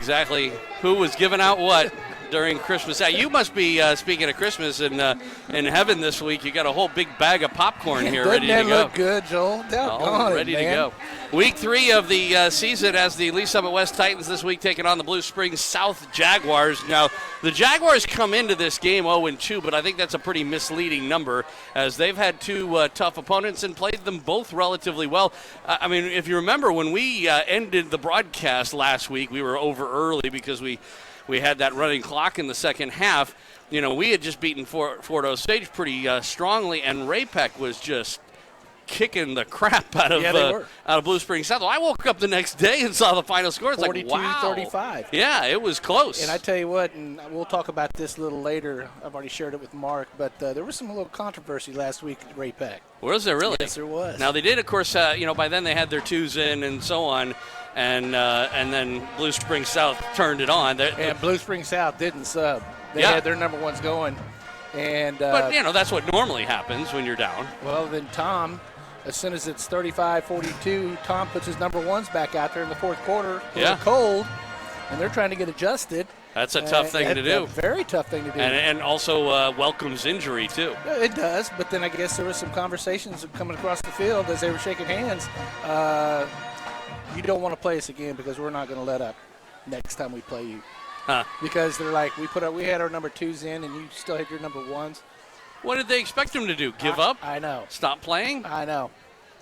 exactly who was giving out what during Christmas. You must be, speaking of Christmas, in heaven this week. You got a whole big bag of popcorn here ready to go. Doesn't that look good, Joel? Ready to go. Week 3 of the season as the Lee Summit West Titans this week taking on the Blue Springs South Jaguars. Now, the Jaguars come into this game 0-2, but I think that's a pretty misleading number as they've had 2 tough opponents and played them both relatively well. I mean, if you remember when we ended the broadcast last week, we were over early because we had that running clock in the second half. You know, we had just beaten Fort Osage pretty strongly, and Ray-Pec was just kicking the crap out of Blue Springs South. Well, I woke up the next day and saw the final score. It's 42, like, wow. 35. Yeah, it was close. And I tell you what, and we'll talk about this a little later. I've already shared it with Mark, but there was some little controversy last week at Ray-Pec. Was there really? Yes, there was. Now, they did, of course, by then they had their 2s in and so on, and then Blue Springs South turned it on. And Blue Springs South didn't sub. They had their number 1s going. But, that's what normally happens when you're down. Well, then Tom, as soon as it's 35-42, Tom puts his number 1s back out there in the fourth quarter. They're cold, and they're trying to get adjusted. That's a tough thing to do. A very tough thing to do. And also welcomes injury, too. It does, but then I guess there was some conversations coming across the field as they were shaking hands. You don't want to play us again because we're not going to let up next time we play you. Huh. Because they're like, we had our number 2s in, and you still had your number 1s. What did they expect him to do? Give up? I know. Stop playing? I know.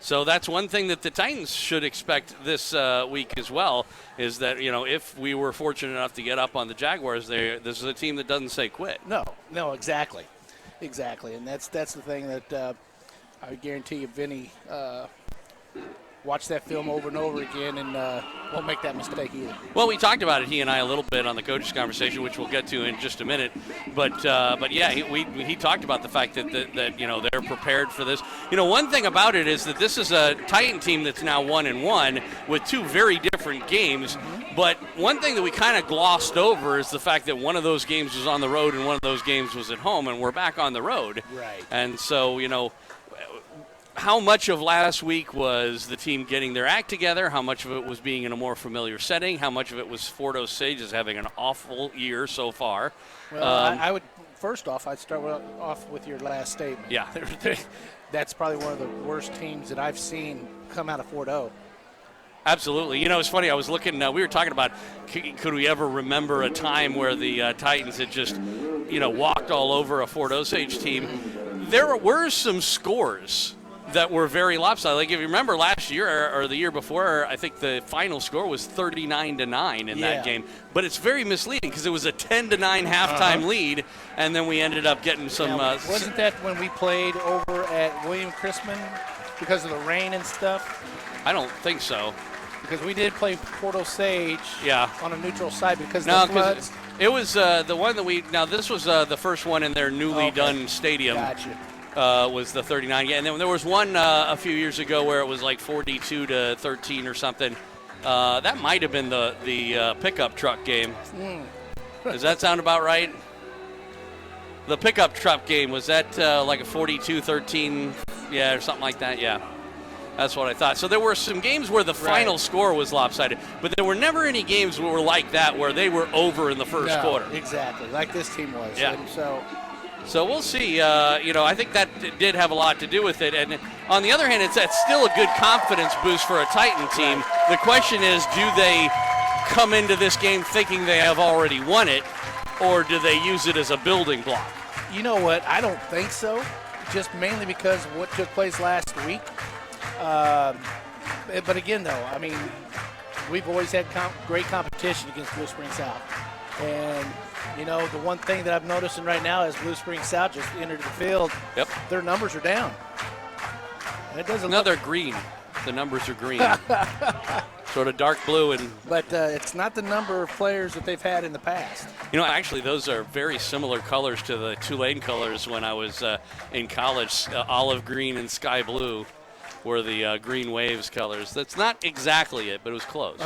So that's one thing that the Titans should expect this week as well, is that, if we were fortunate enough to get up on the Jaguars, this is a team that doesn't say quit. No, exactly. Exactly. And that's the thing that I guarantee you Vinny watch that film over and over again and won't make that mistake either. Well, we talked about it, he and I, a little bit on the coaches' conversation, which we'll get to in just a minute. But yeah, he talked about the fact that they're prepared for this. One thing about it is that this is a Titan team that's now 1-1 with 2 very different games. Mm-hmm. But one thing that we kind of glossed over is the fact that one of those games was on the road and one of those games was at home, and we're back on the road. Right. And so, how much of last week was the team getting their act together? How much of it was being in a more familiar setting? How much of it was Fort Osage is having an awful year so far? Well, I would first off, I'd start off with your last statement. Yeah, that's probably one of the worst teams that I've seen come out of Fort O. Absolutely. It's funny. I was looking. We were talking about could we ever remember a time where the Titans had just walked all over a Fort Osage team? There were some scores that were very lopsided. Like if you remember last year or the year before, I think the final score was 39-9 in that game. But it's very misleading because it was a 10-9 halftime lead, and then we ended up getting some. Wasn't that when we played over at William Chrisman because of the rain and stuff? I don't think so. Because we did play Fort Osage on a neutral site because of the floods. It was the one that we. Now this was the first one in their newly done stadium. Gotcha. Was the 39. And then there was one a few years ago where it was like 42-13 or something. That might have been the pickup truck game. Does that sound about right? The pickup truck game, was that like a 42-13, or something like that? Yeah. That's what I thought. So there were some games where the final score was lopsided, but there were never any games that were like that where they were over in the first quarter. Exactly, like this team was. Yeah. And so we'll see. I think that did have a lot to do with it. And on the other hand, it's still a good confidence boost for a Titan team. Right. The question is, do they come into this game thinking they have already won it, or do they use it as a building block? You know what? I don't think so, just mainly because of what took place last week. But again, though, I mean, we've always had great competition against Blue Springs South. And, the one thing that I'm noticing right now is Blue Springs South just entered the field. Yep. Their numbers are down. And it doesn't they're green. The numbers are green. Sort of dark blue. But it's not the number of players that they've had in the past. Actually, those are very similar colors to the Tulane colors when I was in college. Olive green and sky blue were the Green Waves colors. That's not exactly it, but it was close.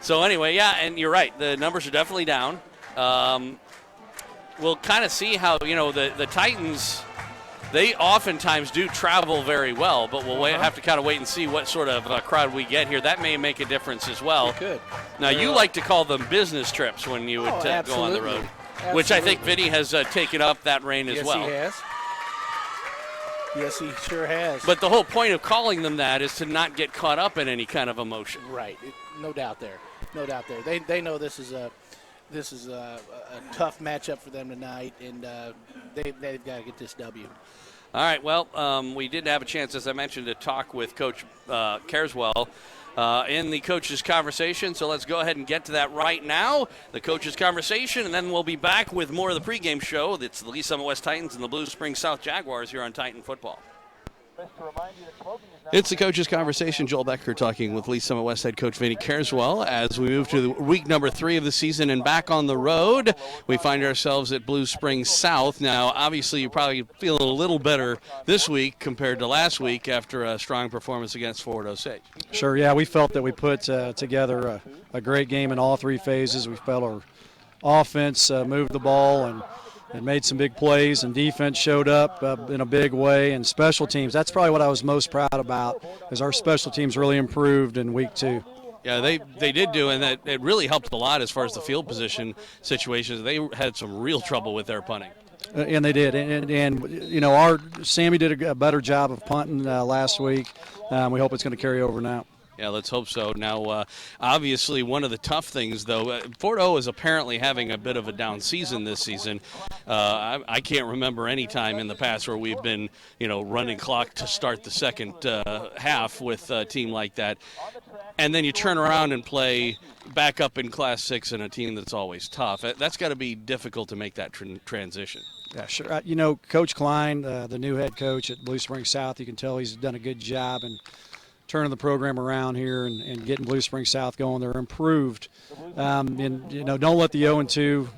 So anyway, and you're right. The numbers are definitely down. We'll kind of see how, the Titans, they oftentimes do travel very well, but we'll have to kind of wait and see what sort of crowd we get here. That may make a difference as well. It could. Now, you like to call them business trips when you would go on the road, which I think Vinny has taken up that reign as well. Yes, he has. Yes, he sure has. But the whole point of calling them that is to not get caught up in any kind of emotion. Right. No doubt there. No doubt there. They know this is a tough matchup for them tonight, and they've got to get this W. All right, well, we did have a chance, as I mentioned, to talk with Coach Carswell in the coaches' conversation, so let's go ahead and get to that right now, the coaches' conversation, and then we'll be back with more of the pregame show. It's the Lee Summit West Titans and the Blue Springs South Jaguars here on Titan Football. It's the coaches' conversation. Joel Becker talking with Lee Summit West head coach Vinny Carswell as we move to week number 3 of the season and back on the road. We find ourselves at Blue Springs South. Now, obviously, you probably feel a little better this week compared to last week after a strong performance against Fort Osage. Sure, yeah, we felt that we put together a great game in all 3 phases. We felt our offense moved the ball and made some big plays, and defense showed up in a big way, and special teams. That's probably what I was most proud about, is our special teams really improved in week 2. Yeah, they did do, and that it really helped a lot as far as the field position situations. They had some real trouble with their punting. And they did, and you know, our Sammy did a better job of punting last week. We hope it's going to carry over now. Yeah, let's hope so. Now, obviously, one of the tough things, though, Fort O is apparently having a bit of a down season this season. I can't remember any time in the past where we've been, running clock to start the second half with a team like that. And then you turn around and play back up in Class 6 in a team that's always tough. That's got to be difficult to make that transition. Yeah, sure. Coach Klein, the new head coach at Blue Springs South, you can tell he's done a good job in turning the program around here and getting Blue Springs South going. They're improved. Don't let the 0-2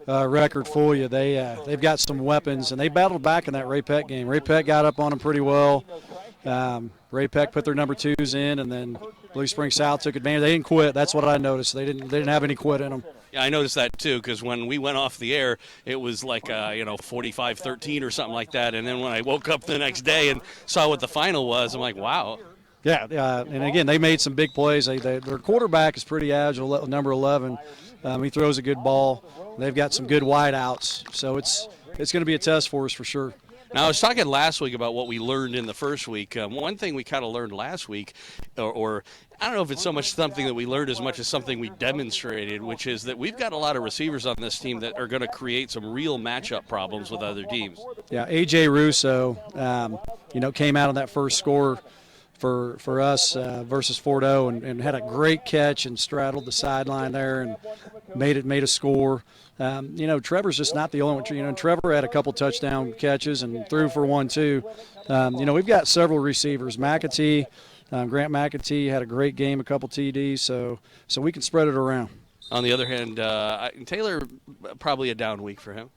record fool you. They've got some weapons, and they battled back in that Ray Peck game. Ray Peck got up on them pretty well. Ray Peck put their number 2s in, and then Blue Springs South took advantage. They didn't quit. That's what I noticed. They didn't have any quit in them. Yeah, I noticed that too, because when we went off the air, it was like 45-13 or something like that. And then when I woke up the next day and saw what the final was, I'm like, wow. Yeah, and again, they made some big plays. Their quarterback is pretty agile, number 11. He throws a good ball. They've got some good wideouts, so it's going to be a test for us for sure. Now, I was talking last week about what we learned in the first week. One thing we kind of learned last week, or I don't know if it's so much something that we learned as much as something we demonstrated, which is that we've got a lot of receivers on this team that are going to create some real matchup problems with other teams. Yeah, A.J. Russo, came out on that first score for us versus Fort O and had a great catch and straddled the sideline there and made a score. Trevor's just not the only one. Trevor had a couple touchdown catches and threw for 1 too. We've got several receivers. Grant McAtee had a great game, a couple TDs, so we can spread it around. On the other hand, Taylor, probably a down week for him.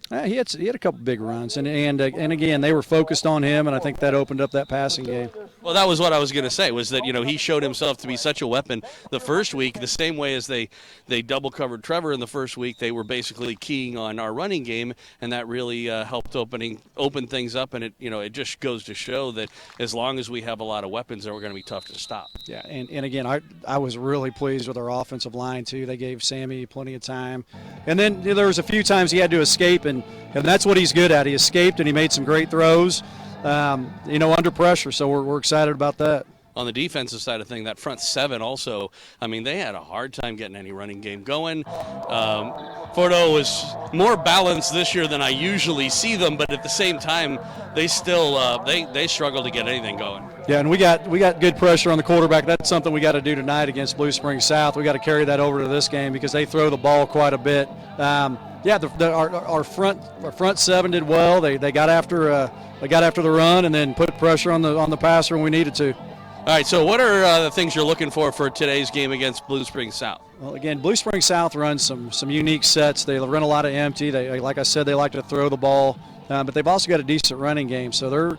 He had a couple big runs, and again, they were focused on him, and I think that opened up that passing game. Well, that was what I was going to say, was that, he showed himself to be such a weapon the first week, the same way as they double-covered Trevor in the first week. They were basically keying on our running game, and that really helped open things up, and it just goes to show that as long as we have a lot of weapons, that we're going to be tough to stop. Yeah, and again, I was really pleased with our offensive line, too. They gave Sammy plenty of time. And then there was a few times he had to escape, and that's what he's good at. He escaped, and he made some great throws, under pressure. So we're excited about that. On the defensive side of things, that front 7 also, they had a hard time getting any running game going. Fort O was more balanced this year than I usually see them, but at the same time, they still they struggle to get anything going. Yeah, and we got good pressure on the quarterback. That's something we got to do tonight against Blue Springs South. We got to carry that over to this game because they throw the ball quite a bit. Our front 7 did well. They got after the run and then put pressure on the passer when we needed to. All right, so what are the things you're looking for today's game against Blue Springs South? Well, again, Blue Springs South runs some unique sets. They run a lot of empty. They, like I said, they like to throw the ball, but they've also got a decent running game. So they're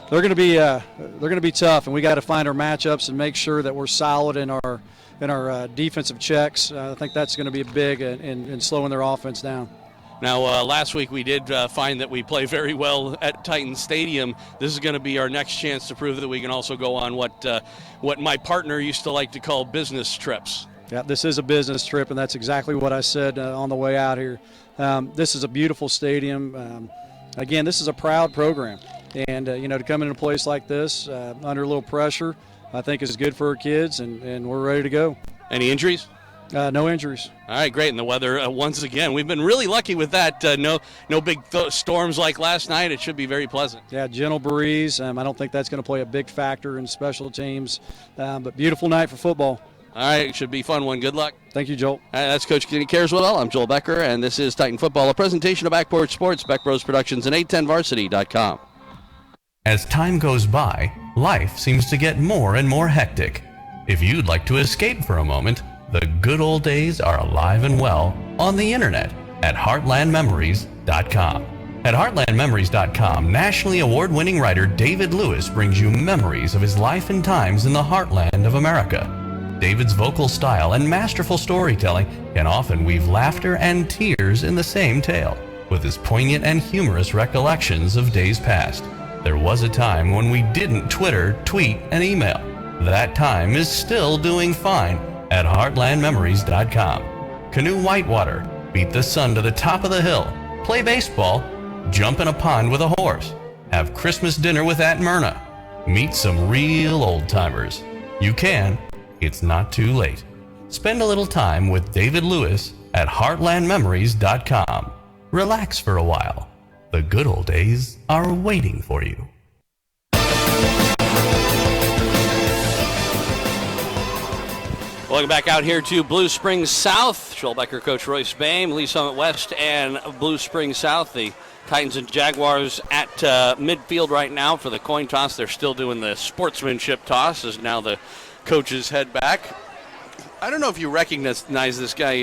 going to be tough, and we got to find our matchups and make sure that we're solid in our defensive checks. I think that's going to be big in slowing their offense down. Now, last week we did find that we play very well at Titan Stadium. This is going to be our next chance to prove that we can also go on what my partner used to like to call business trips. Yeah, this is a business trip, and that's exactly what I said on the way out here. This is a beautiful stadium. Again, this is a proud program. And, to come into a place like this under a little pressure, I think is good for our kids, and we're ready to go. Any injuries? No injuries. All right, great. And the weather, once again, we've been really lucky with that. No big storms like last night. It should be very pleasant. Yeah, gentle breeze. I don't think that's going to play a big factor in special teams. But beautiful night for football. All right, it should be a fun one. Good luck. Thank you, Joel. All right, that's Coach Kenny Careswell. I'm Joel Becker, and this is Titan Football, a presentation of Backport Sports, Beck Bros Productions, and 810varsity.com. As time goes by, life seems to get more and more hectic. If you'd like to escape for a moment, the good old days are alive and well on the internet at heartlandmemories.com. At heartlandmemories.com, nationally award-winning writer David Lewis brings you memories of his life and times in the heartland of America. David's vocal style and masterful storytelling can often weave laughter and tears in the same tale, with his poignant and humorous recollections of days past. There was a time when we didn't Twitter, tweet, and email. That time is still doing fine at heartlandmemories.com. Canoe whitewater, beat the sun to the top of the hill, play baseball, jump in a pond with a horse, have Christmas dinner with Aunt Myrna, meet some real old-timers. You can. It's not too late. Spend a little time with David Lewis at heartlandmemories.com. Relax for a while. The good old days are waiting for you. Welcome back out here to Blue Springs South. Joel Becker, Coach Royce Bame, Lee Summit West, and Blue Springs South. The Titans and Jaguars at midfield right now for the coin toss. They're still doing the sportsmanship toss as now the coaches head back. I don't know if you recognize this guy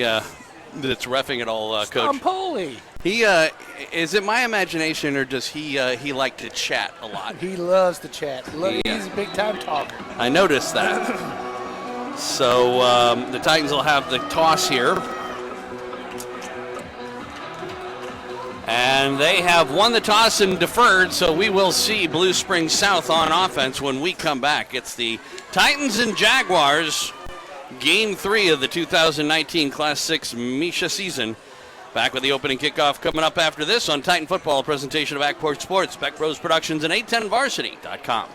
that's reffing it all, Coach. Stompoli. He is it my imagination, or does he like to chat a lot? He loves to chat. He's a big-time talker. I noticed that. So the Titans will have the toss here. And they have won the toss and deferred, so we will see Blue Springs South on offense when we come back. It's the Titans and Jaguars, Game 3 of the 2019 Class 6 Misha season. Back with the opening kickoff coming up after this on Titan Football, a presentation of Backport Sports, Beck Bros Productions, and 810varsity.com.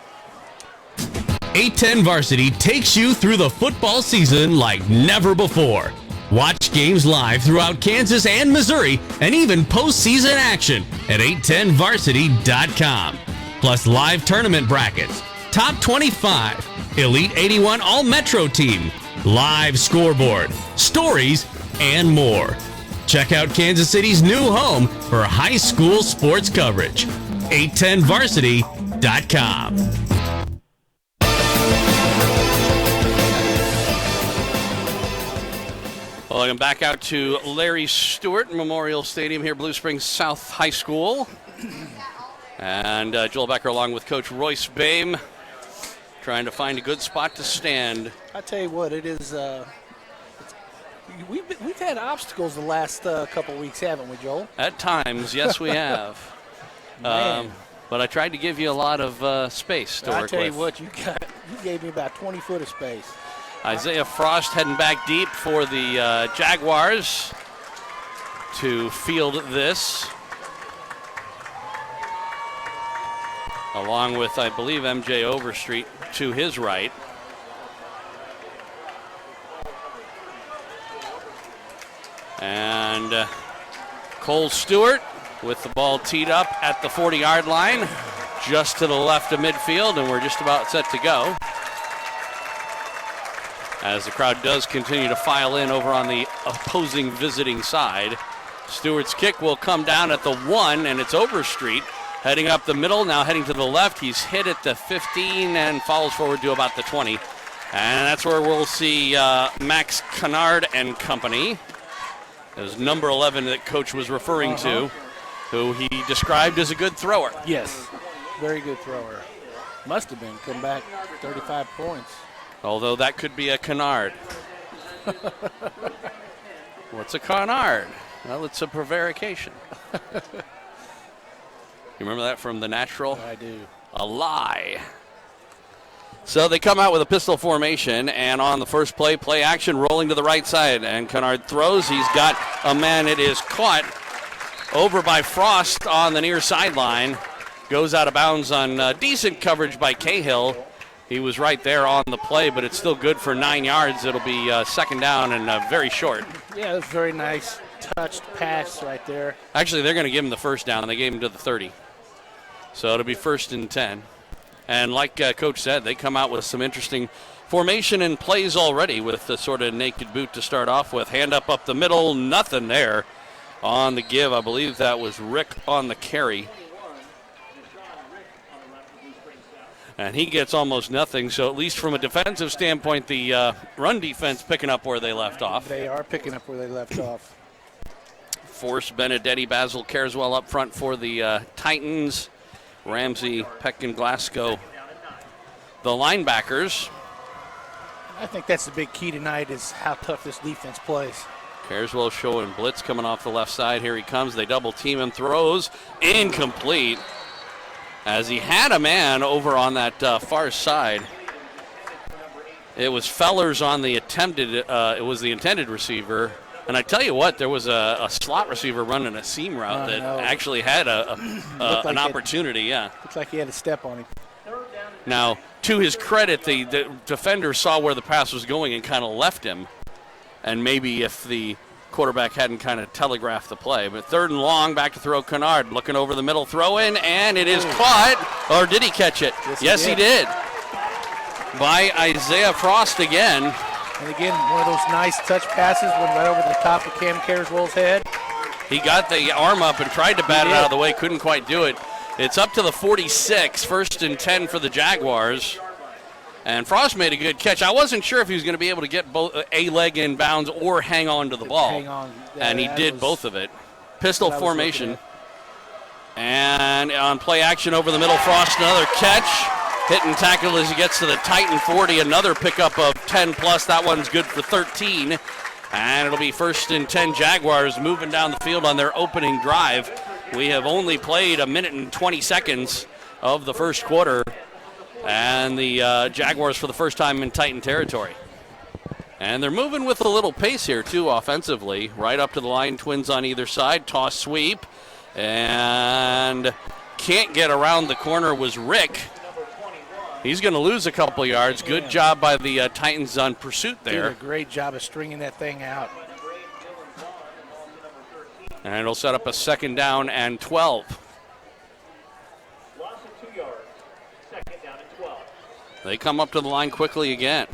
810 Varsity takes you through the football season like never before. Watch games live throughout Kansas and Missouri, and even postseason action at 810varsity.com. Plus live tournament brackets, top 25, Elite 81 All-Metro team, live scoreboard, stories, and more. Check out Kansas City's new home for high school sports coverage, 810varsity.com. Welcome back out to Larry Stewart Memorial Stadium here, Blue Springs South High School. And Joel Becker along with Coach Royce Bame trying to find a good spot to stand. I tell you what, it is. We've had obstacles the last couple weeks, haven't we, Joel? At times, yes, we have. But I tried to give you a lot of space to work with. I tell you what, you gave me about 20 foot of space. Isaiah Frost heading back deep for the Jaguars to field this. Along with, I believe, MJ Overstreet to his right. And Cole Stewart with the ball teed up at the 40-yard line, just to the left of midfield, and we're just about set to go. As the crowd does continue to file in over on the opposing visiting side. Stewart's kick will come down at the 1, and it's Overstreet heading up the middle, now heading to the left. He's hit at the 15 and follows forward to about the 20. And that's where we'll see Max Kennard and company. As number 11 that Coach was referring to, who he described as a good thrower. Yes, very good thrower. Must have been. Come back 35 points. Although that could be a Kennard. What's a Kennard? Well, it's a prevarication. You remember that from The Natural? I do. A lie. So they come out with a pistol formation, and on the first play action, rolling to the right side, and Kennard throws. He's got a man. It is caught over by Frost on the near sideline. Goes out of bounds on decent coverage by Cahill. He was right there on the play, but it's still good for 9 yards. It'll be second down and very short. Yeah, it was very nice touched pass right there. Actually, they're going to give him the first down. They gave him to the 30. So it'll be 1st and 10. And like Coach said, they come out with some interesting formation and plays already with the sort of naked boot to start off with. Hand up the middle, nothing there on the give. I believe that was Rick on the carry. And he gets almost nothing, so at least from a defensive standpoint, the run defense picking up where they left off. They are picking up where they left off. Force, Benedetti, Basil Carswell up front for the Titans. Ramsey, Peck, and Glasgow, the linebackers. I think that's the big key tonight is how tough this defense plays. Carswell showing blitz coming off the left side. Here he comes. They double team him. Throws incomplete as he had a man over on that far side. It was Fellers on the attempted. It was the intended receiver. And I tell you what, there was a slot receiver running a seam route that actually had an opportunity. Yeah, looks like he had a step on him. Now, to his credit, the defender saw where the pass was going and kind of left him. And maybe if the quarterback hadn't kind of telegraphed the play. But 3rd and long, back to throw Kennard. Looking over the middle, throw in, and it is caught. Or did he catch it? Yes, he did. By Isaiah Frost again. And again, one of those nice touch passes went right over the top of Cam Carswell's head. He got the arm up and tried to bat it out of the way, couldn't quite do it. It's up to the 46, 1st and 10 for the Jaguars. And Frost made a good catch. I wasn't sure if he was going to be able to get both a leg in bounds or hang on to the ball. Hang on. And he did both of it. Pistol formation. And on play action over the middle, Frost another catch. Hit and tackle as he gets to the Titan 40. Another pickup of 10 plus. That one's good for 13. And it'll be 1st and 10 Jaguars moving down the field on their opening drive. We have only played a minute and 20 seconds of the first quarter. And the Jaguars for the first time in Titan territory. And they're moving with a little pace here, too, offensively. Right up to the line, Twins on either side. Toss sweep. And can't get around the corner was Rick. He's going to lose a couple yards. Good job by the Titans on pursuit there. Did a great job of stringing that thing out. And it'll set up a 2nd down and 12. Loss of 2 yards. 2nd down and 12. They come up to the line quickly again.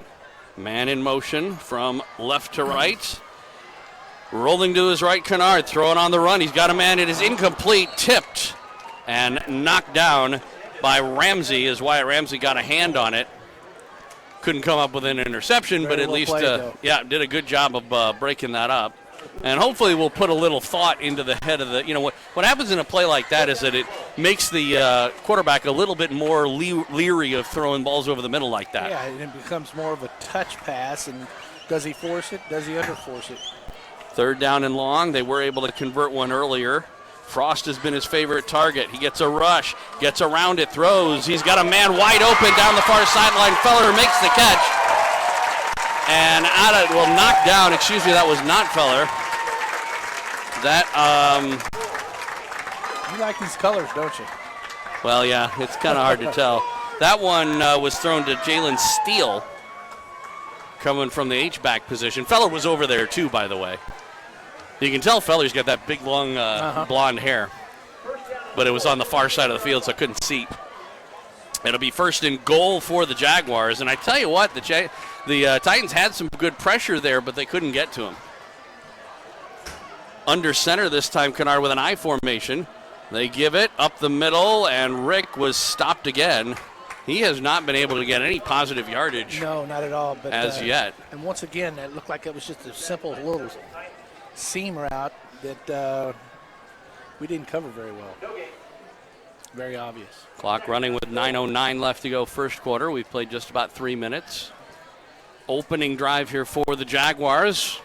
Man in motion from left to right. Rolling to his right, Kennard throwing on the run. He's got a man. It is incomplete, tipped, and knocked down by Ramsey as Wyatt Ramsey got a hand on it. Couldn't come up with an interception, but at least, did a good job of breaking that up. And hopefully we'll put a little thought into the head of what happens in a play like that is that it makes the quarterback a little bit more leery of throwing balls over the middle like that. Yeah, and it becomes more of a touch pass, and does he force it? Does he underforce it? 3rd down and long. They were able to convert one earlier. Frost has been his favorite target. He gets a rush, gets around it, throws. He's got a man wide open down the far sideline. Feller makes the catch. And knocked down. Excuse me, that was not Feller. You like these colors, don't you? Well, yeah, it's kind of hard to tell. That one was thrown to Jalen Steele, coming from the H-back position. Feller was over there, too, by the way. You can tell Feller's got that big, long, blonde hair. But it was on the far side of the field, so I couldn't see. It'll be 1st and goal for the Jaguars. And I tell you what, the Titans had some good pressure there, but they couldn't get to him. Under center this time, Kennard with an I formation. They give it up the middle, and Rick was stopped again. He has not been able to get any positive yardage. No, not at all. But as yet. And once again, it looked like it was just a simple little seam route that we didn't cover very well. Very obvious. Clock running with 9:09 left to go first quarter. We've played just about 3 minutes. Opening drive here for the Jaguars.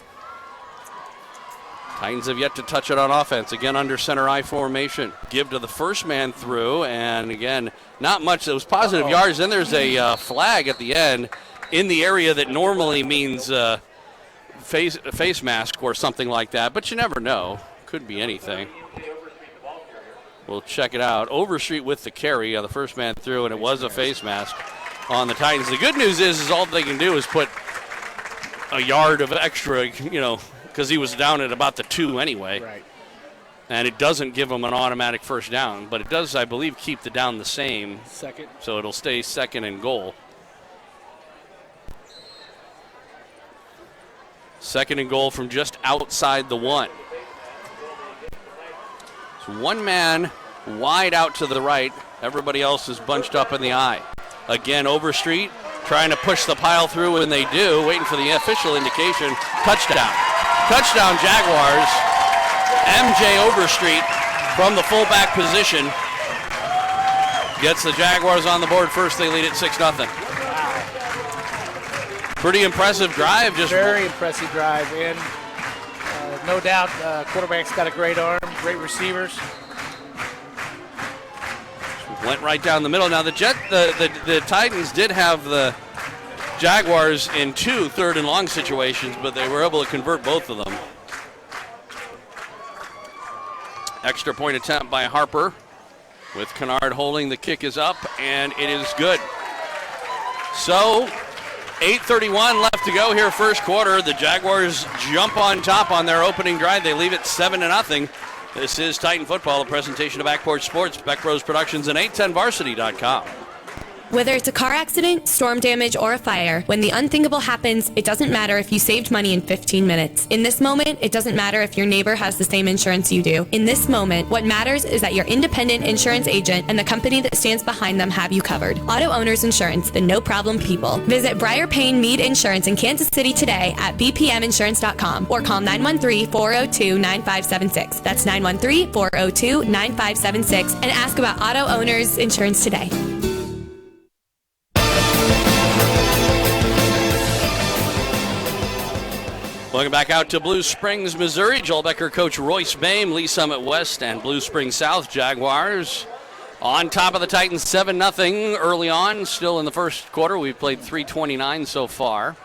Titans have yet to touch it on offense. Again, under center I formation. Give to the first man through, and again, not much. It was positive yards. Then there's a flag at the end in the area that normally means face mask or something like that, but you never know. Could be anything. We'll check it out. Overstreet with the carry, the first man through, and it was a face mask on the Titans. The good news is all they can do is put a yard of extra, because he was down at about the 2 anyway. Right. And it doesn't give him an automatic first down, but it does, I believe, keep the down the same. Second. So it'll stay second and goal. Second and goal from just outside the 1. So one man wide out to the right. Everybody else is bunched up in the I. Again, Overstreet trying to push the pile through, and they do. Waiting for the official indication. Touchdown. Touchdown, Jaguars. MJ Overstreet from the fullback position gets the Jaguars on the board first. They lead at 6-0. Pretty impressive drive. Very impressive drive. And no doubt, quarterback's got a great arm, great receivers. Went right down the middle. Now the Titans did have the Jaguars in 2 third and long situations, but they were able to convert both of them. Extra point attempt by Harper with Kennard holding. The kick is up, and it is good. So 8:31 left to go here first quarter. The Jaguars jump on top on their opening drive. They leave it 7-0. This is Titan Football, a presentation of Backport Sports, Beck Rose Productions, and 810varsity.com. Whether it's a car accident, storm damage, or a fire, when the unthinkable happens, it doesn't matter if you saved money in 15 minutes. In this moment, it doesn't matter if your neighbor has the same insurance you do. In this moment, what matters is that your independent insurance agent and the company that stands behind them have you covered. Auto Owners Insurance, the no-problem people. Visit Briar Payne Mead Insurance in Kansas City today at bpminsurance.com or call 913-402-9576. That's 913-402-9576 and ask about Auto Owners Insurance today. Welcome back out to Blue Springs, Missouri. Joel Becker, Coach Royce Bame, Lee Summit West, and Blue Springs South Jaguars on top of the Titans 7-0 early on. Still in the first quarter. We've played 3:29 so far.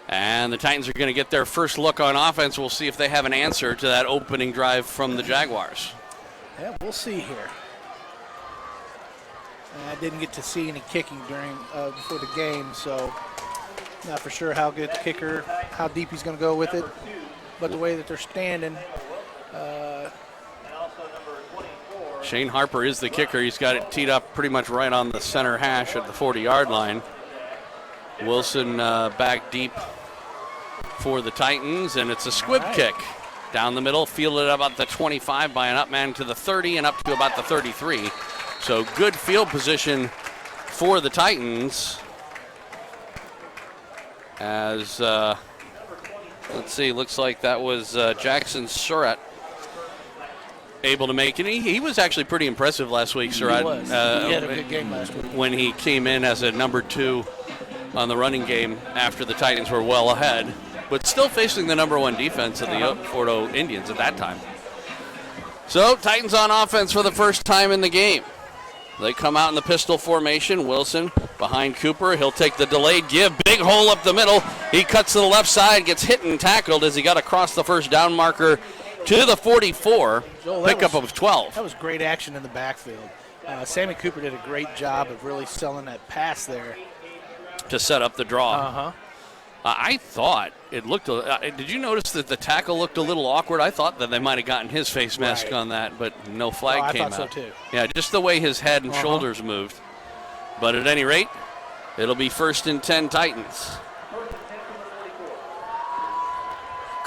And the Titans are going to get their first look on offense. We'll see if they have an answer to that opening drive from the Jaguars. Yeah, we'll see here. I didn't get to see any kicking before the game, so not for sure how good the kicker, how deep he's going to go with it. But the way that they're standing. Shane Harper is the kicker. He's got it teed up pretty much right on the center hash at the 40-yard line. Wilson back deep for the Titans, and it's a squib kick down the middle, fielded about the 25 by an up man to the 30 and up to about the 33. So good field position for the Titans. As, let's see, looks like that was Jackson Surratt able to make it. He was actually pretty impressive last week, Surratt. He was. He had a good game last week. When he came in as a number 2 on the running game after the Titans were well ahead, but still facing the number 1 defense of the Fort O Indians at that time. So, Titans on offense for the first time in the game. They come out in the pistol formation. Wilson behind Cooper. He'll take the delayed give. Big hole up the middle. He cuts to the left side, gets hit and tackled as he got across the first down marker to the 44. Pickup of 12. That was great action in the backfield. Sammy Cooper did a great job of really selling that pass there. To set up the draw. Uh-huh. I thought it looked, did you notice that the tackle looked a little awkward? I thought that they might have gotten his face mask on that, but no flag came out. I thought so too. Yeah, just the way his head and shoulders moved. But at any rate, it'll be 1st and 10 Titans.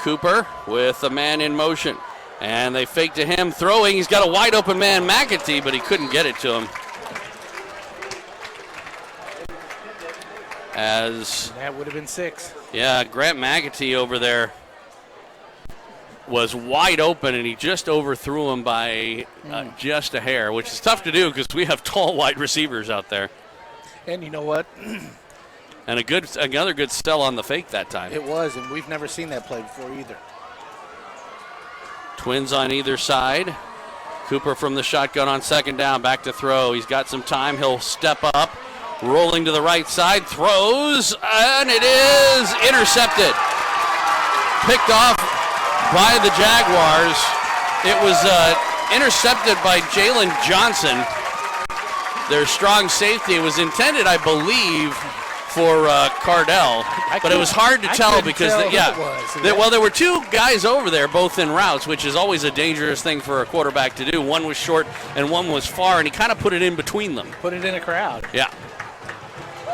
Cooper with a man in motion. And they fake to him, throwing. He's got a wide open man, McAtee, but he couldn't get it to him. That would have been 6. Yeah, Grant McAtee over there was wide open, and he just overthrew him by just a hair, which is tough to do because we have tall wide receivers out there. And you know what? And another good sell on the fake that time. It was, and we've never seen that play before either. Twins on either side. Cooper from the shotgun on second down, back to throw. He's got some time. He'll step up, rolling to the right side, throws, and it is intercepted. Picked off by the Jaguars. It was intercepted by Jalen Johnson, their strong safety. It was intended, I believe, for Cardell, but it was hard to tell because, there were two guys over there, both in routes, which is always a dangerous thing for a quarterback to do. One was short and one was far, and he kind of put it in between them. Put it in a crowd. Yeah.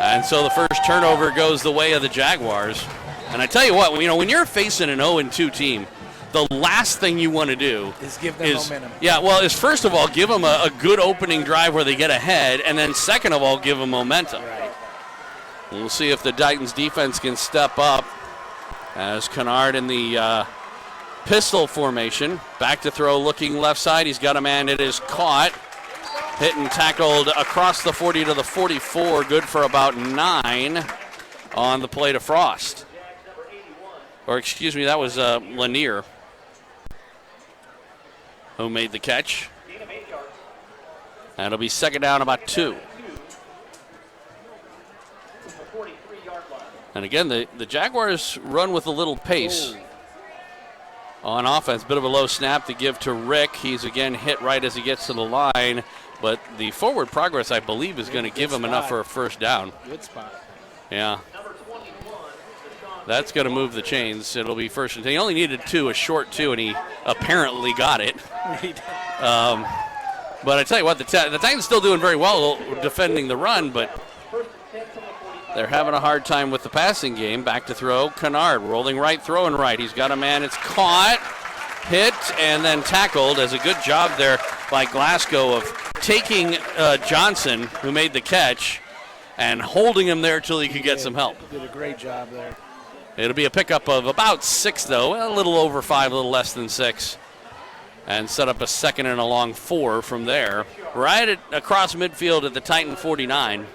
And so the first turnover goes the way of the Jaguars. And I tell you what, when you're facing an 0-2 team, the last thing you want to do is give them momentum. Yeah, well, is first of all, give them a good opening drive where they get ahead, and then second of all, give them momentum. Right. We'll see if the Titans defense can step up as Kennard in the pistol formation. Back to throw, looking left side. He's got a man. It is caught. Hit and tackled across the 40 to the 44. Good for about 9 on the play to Frost. Or excuse me, that was Lanier who made the catch. That'll be second down, about 2. And again, the Jaguars run with a little pace on offense. Bit of a low snap to give to Rick. He's again hit right as he gets to the line. But the forward progress, I believe, is going to give him enough for a first down. Good spot. Yeah. That's going to move the chains. It'll be first and 10. He only needed 2, a short 2, and he apparently got it. But I tell you what, the Titans still doing very well defending the run, but they're having a hard time with the passing game. Back to throw, Kennard rolling right, throwing right. He's got a man. It's caught, hit, and then tackled. As a good job there by Glasgow of taking Johnson, who made the catch, and holding him there till he could get some help. Did a great job there. It'll be a pickup of about 6, though, a little over 5, a little less than 6, and set up a second and a long 4 from there. Right across midfield at the Titan 49.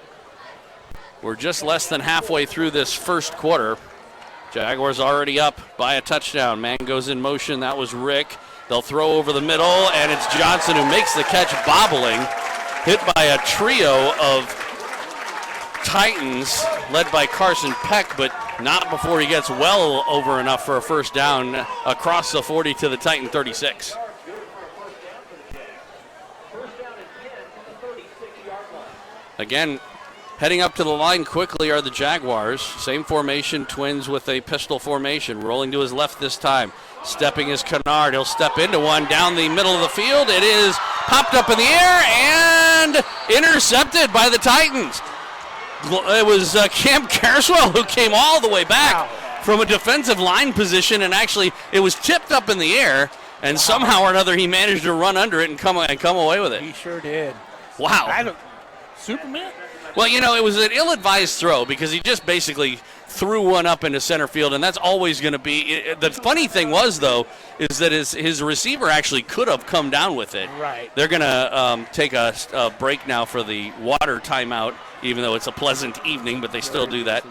We're just less than halfway through this first quarter. Jaguars already up by a touchdown. Man goes in motion. That was Rick. They'll throw over the middle, and it's Johnson who makes the catch, bobbling. Hit by a trio of Titans, led by Carson Peck, but not before he gets well over enough for a first down across the 40 to the Titan 36. Again, heading up to the line quickly are the Jaguars. Same formation, Twins with a pistol formation. Rolling to his left this time. Stepping is Kennard. He'll step into one down the middle of the field. It is popped up in the air and intercepted by the Titans. It was Cam Carswell who came all the way back from a defensive line position, and actually it was tipped up in the air, and somehow or another he managed to run under it and come away with it. He sure did. Wow. Superman? Well, it was an ill-advised throw because he just basically threw one up into center field, and that's always going to be. The funny thing was, though, is that his receiver actually could have come down with it. Right. They're going to take a break now for the water timeout, even though it's a pleasant evening, but they still do that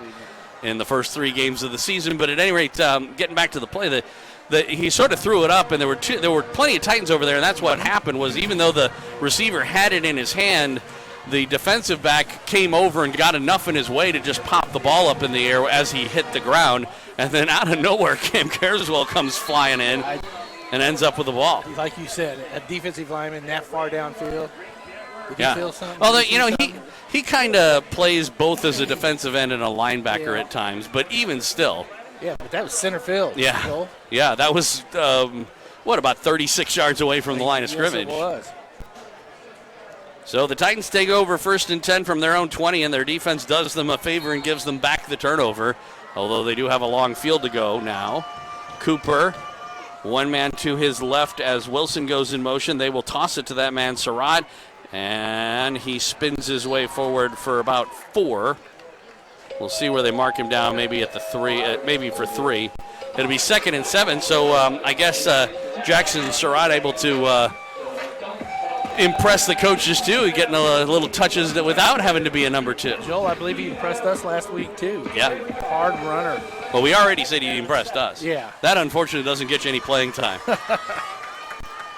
in the first 3 games of the season. But at any rate, getting back to the play, he sort of threw it up, and there were plenty of Titans over there, and that's what happened was even though the receiver had it in his hand, the defensive back came over and got enough in his way to just pop the ball up in the air as he hit the ground. And then out of nowhere, Cam Carswell comes flying in and ends up with the ball. Like you said, a defensive lineman that far downfield. Did you feel something? Well, he kind of plays both as a defensive end and a linebacker at times, but even still. Yeah, but that was center field. Yeah, Joel. Yeah, that was, about 36 yards away from the line of scrimmage. Yes, it was. So the Titans take over 1st and 10 from their own 20, and their defense does them a favor and gives them back the turnover, although they do have a long field to go now. Cooper, one man to his left as Wilson goes in motion. They will toss it to that man, Surratt, and he spins his way forward for about 4. We'll see where they mark him down, maybe at the 3, maybe for 3. It'll be 2nd and 7, so I guess Jackson Surratt able to impress the coaches too, getting a little touches without having to be a number 2. Joel, I believe he impressed us last week too. Yeah. Hard runner. Well, we already said he impressed us. Yeah. That unfortunately doesn't get you any playing time.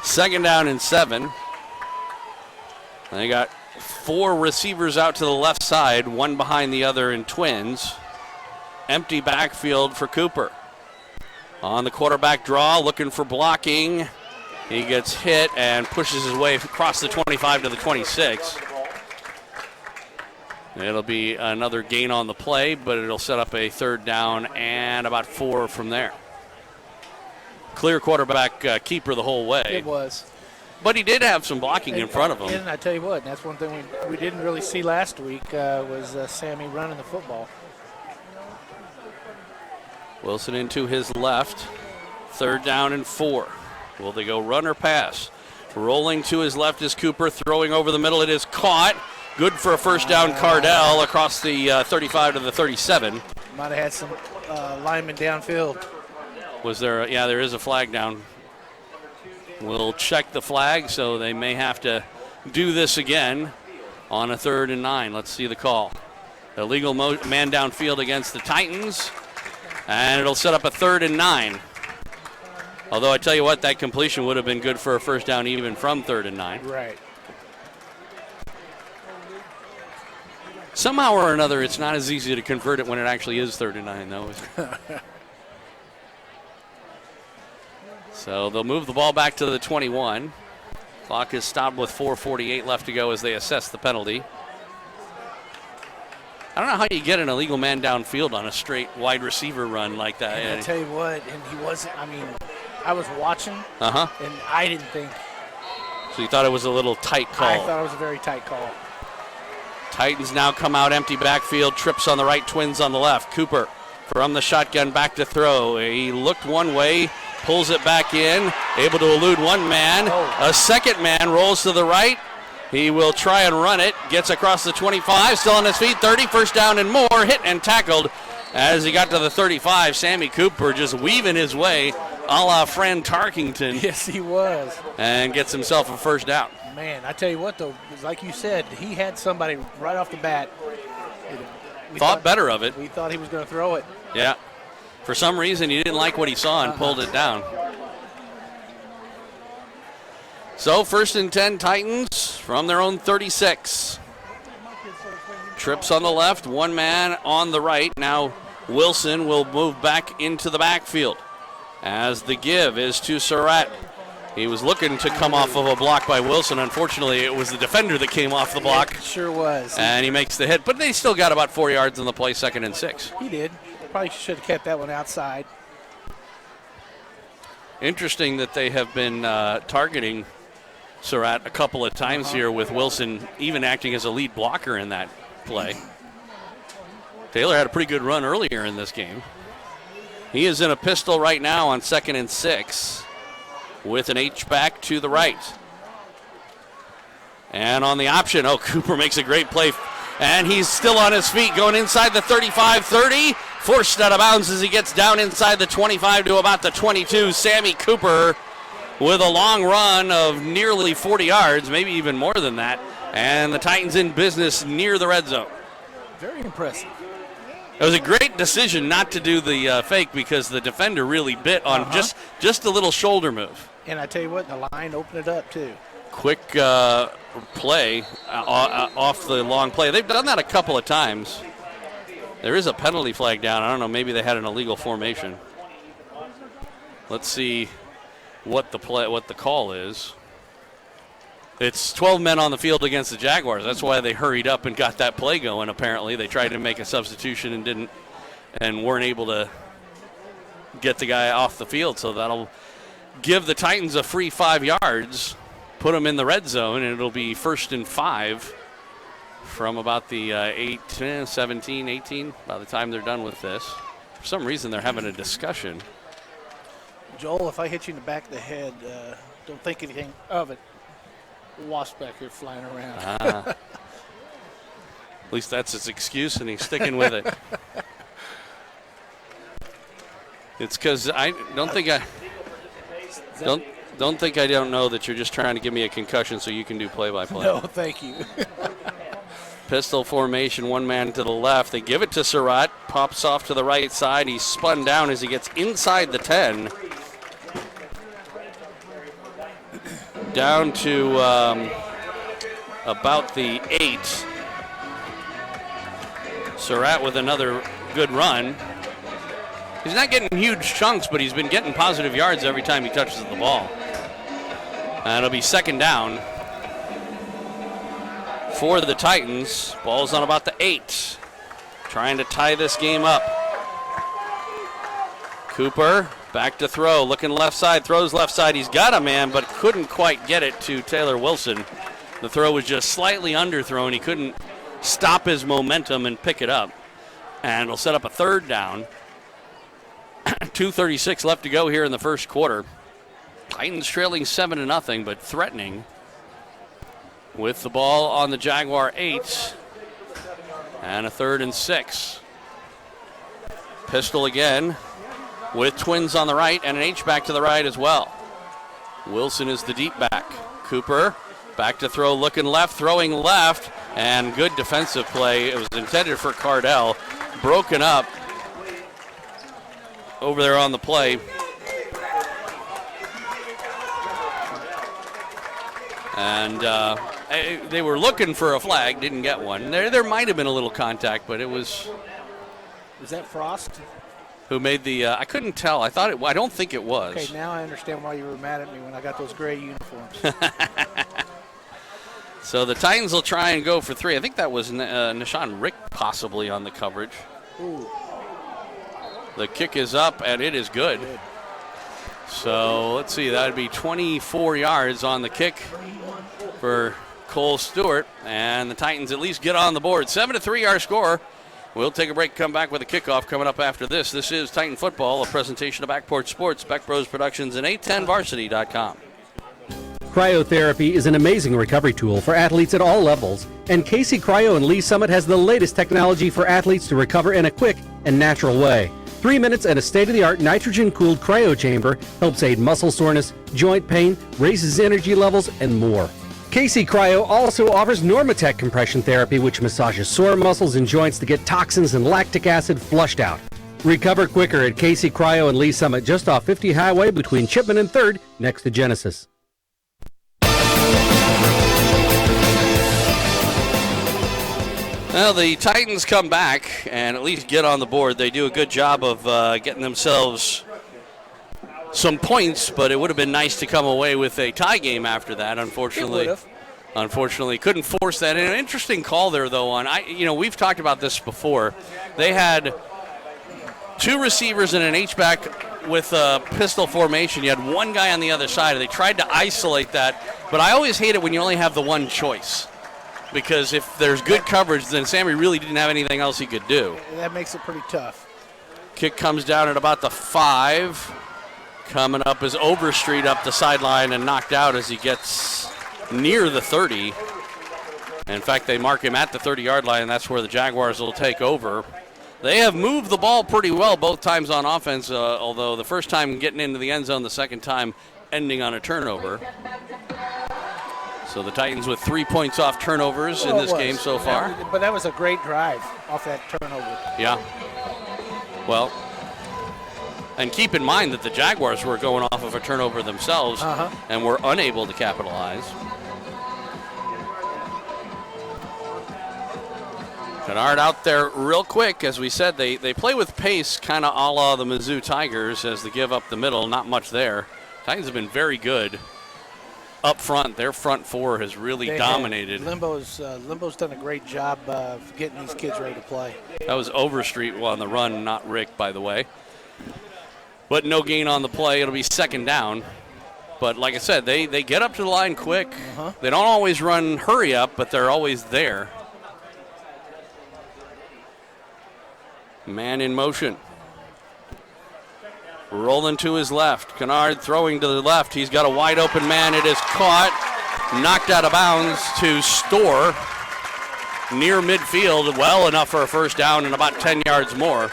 Second down and 7. They got 4 receivers out to the left side, one behind the other in twins. Empty backfield for Cooper. On the quarterback draw, looking for blocking. He gets hit and pushes his way across the 25 to the 26. It'll be another gain on the play, but it'll set up a third down and about 4 from there. Clear quarterback keeper the whole way. It was. But he did have some blocking in front of him. And I tell you what, that's one thing we didn't really see last week was Sammy running the football. Wilson into his left. Third down and 4. Will they go run or pass? Rolling to his left is Cooper. Throwing over the middle. It is caught. Good for a first down. Cardell across the 35 to the 37. Might have had some linemen downfield. Was there? Yeah, there is a flag down. We'll check the flag, so they may have to do this again on a 3rd and 9. Let's see the call. Illegal man downfield against the Titans, and it'll set up a 3rd and 9. Although I tell you what, that completion would have been good for a first down even from 3rd and 9. Right. Somehow or another, it's not as easy to convert it when it actually is 3rd and 9, though, is it? So they'll move the ball back to the 21. Clock is stopped with 4:48 left to go as they assess the penalty. I don't know how you get an illegal man downfield on a straight wide receiver run like that. And I tell you what, and he wasn't, I was watching, and I didn't think. So you thought it was a little tight call? I thought it was a very tight call. Titans now come out empty backfield, trips on the right, twins on the left. Cooper from the shotgun back to throw. He looked one way, pulls it back in, able to elude one man. A second man rolls to the right. He will try and run it, gets across the 25, still on his feet, 30, first down and more, hit and tackled as he got to the 35. Sammy Cooper just weaving his way a la Fran Tarkington. Yes, he was. And gets himself a first down. Man, I tell you what, though, like you said, he had somebody right off the bat. We thought better of it. We thought he was going to throw it. Yeah. For some reason, he didn't like what he saw and pulled it down. So, 1st and 10 Titans from their own 36. Trips on the left, one man on the right. Now Wilson will move back into the backfield as the give is to Surratt. He was looking to come off of a block by Wilson. Unfortunately, it was the defender that came off the block. It sure was. And he makes the hit, but they still got about 4 yards on the play, 2nd and 6. He did. Probably should have kept that one outside. Interesting that they have been targeting Surratt a couple of times here with Wilson even acting as a lead blocker in that play. Taylor had a pretty good run earlier in this game. He is in a pistol right now on 2nd and 6 with an H-back to the right. And on the option, Cooper makes a great play. And he's still on his feet going inside the 35-30. Forced out of bounds as he gets down inside the 25 to about the 22. Sammy Cooper with a long run of nearly 40 yards, maybe even more than that. And the Titans in business near the red zone. Very impressive. It was a great decision not to do the fake because the defender really bit on just a little shoulder move. And I tell you what, the line opened it up too. Quick play off the long play. They've done that a couple of times. There is a penalty flag down. I don't know, maybe they had an illegal formation. Let's see what the call is. It's 12 men on the field against the Jaguars. That's why they hurried up and got that play going, apparently. They tried to make a substitution and weren't able to get the guy off the field. So that'll give the Titans a free 5 yards, put them in the red zone, and it'll be 1st and 5 from about the 17, 18, by the time they're done with this. For some reason, they're having a discussion. Joel, if I hit you in the back of the head, don't think anything of it. Wasp back here flying around. At least that's his excuse, and he's sticking with it. It's because I don't think I don't know that you're just trying to give me a concussion so you can do play-by-play. No, thank you. Pistol formation, one man to the left. They give it to Surratt. Pops off to the right side. He's spun down as he gets inside the 10. down to about the 8. Surratt with another good run. He's not getting huge chunks, but he's been getting positive yards every time he touches the ball. And it'll be second down for the Titans. Ball's on about the 8. Trying to tie this game up. Cooper back to throw, looking left side, throws left side. He's got a man, but couldn't quite get it to Taylor Wilson. The throw was just slightly underthrown. He couldn't stop his momentum and pick it up. And it'll set up a third down. 2:36 left to go here in the first quarter. Titans trailing 7-0, but threatening. With the ball on the Jaguar 8. And a 3rd and 6. Pistol again with twins on the right and an H-back to the right as well. Wilson is the deep back. Cooper back to throw, looking left, throwing left, and good defensive play. It was intended for Cardell. Broken up over there on the play. And they were looking for a flag, didn't get one. There might have been a little contact, but it was... Was that Frost? Who made the... I couldn't tell. I don't think it was. Okay, now I understand why you were mad at me when I got those gray uniforms. So the Titans will try and go for 3. I think that was Nishan Rick possibly on the coverage. Ooh. The kick is up, and it is good. So let's see. That would be 24 yards on the kick for Cole Stewart. And the Titans at least get on the board. 7-3 our score. We'll take a break, come back with a kickoff coming up after this. This is Titan Football, a presentation of Backport Sports, Beck Bros Productions, and 810varsity.com. Cryotherapy is an amazing recovery tool for athletes at all levels, and Casey Cryo in Lee Summit has the latest technology for athletes to recover in a quick and natural way. 3 minutes and a state-of-the-art nitrogen-cooled cryo chamber helps aid muscle soreness, joint pain, raises energy levels, and more. Casey Cryo also offers Normatec compression therapy, which massages sore muscles and joints to get toxins and lactic acid flushed out. Recover quicker at Casey Cryo and Lee Summit, just off 50 Highway between Chipman and 3rd, next to Genesis. Well, the Titans come back and at least get on the board. They do a good job of getting themselves some points, but it would have been nice to come away with a tie game after that. Unfortunately, couldn't force that. And an interesting call there, though. We've talked about this before. They had 2 receivers and an H-back with a pistol formation. You had one guy on the other side. They tried to isolate that, but I always hate it when you only have the one choice. Because if there's good coverage, then Sammy really didn't have anything else he could do. That makes it pretty tough. Kick comes down at about the 5. Coming up is Overstreet up the sideline and knocked out as he gets near the 30. In fact, they mark him at the 30-yard line, and that's where the Jaguars will take over. They have moved the ball pretty well both times on offense, although the first time getting into the end zone, the second time ending on a turnover. So the Titans with 3 points off turnovers in this game so far. But that was a great drive off that turnover. Yeah. Well, and keep in mind that the Jaguars were going off of a turnover themselves and were unable to capitalize. Kennard out there real quick. As we said, they play with pace, kind of a la the Mizzou Tigers as they give up the middle. Not much there. Titans have been very good up front. Their front 4 has really dominated. Limbo's done a great job of getting these kids ready to play. That was Overstreet on the run, not Rick, by the way. But no gain on the play. It'll be second down. But like I said, they get up to the line quick. They don't always run hurry up, but they're always there. Man in motion. Rolling to his left. Kennard throwing to the left. He's got a wide open man. It is caught. Knocked out of bounds to Storr. Near midfield. Well enough for a first down and about 10 yards more.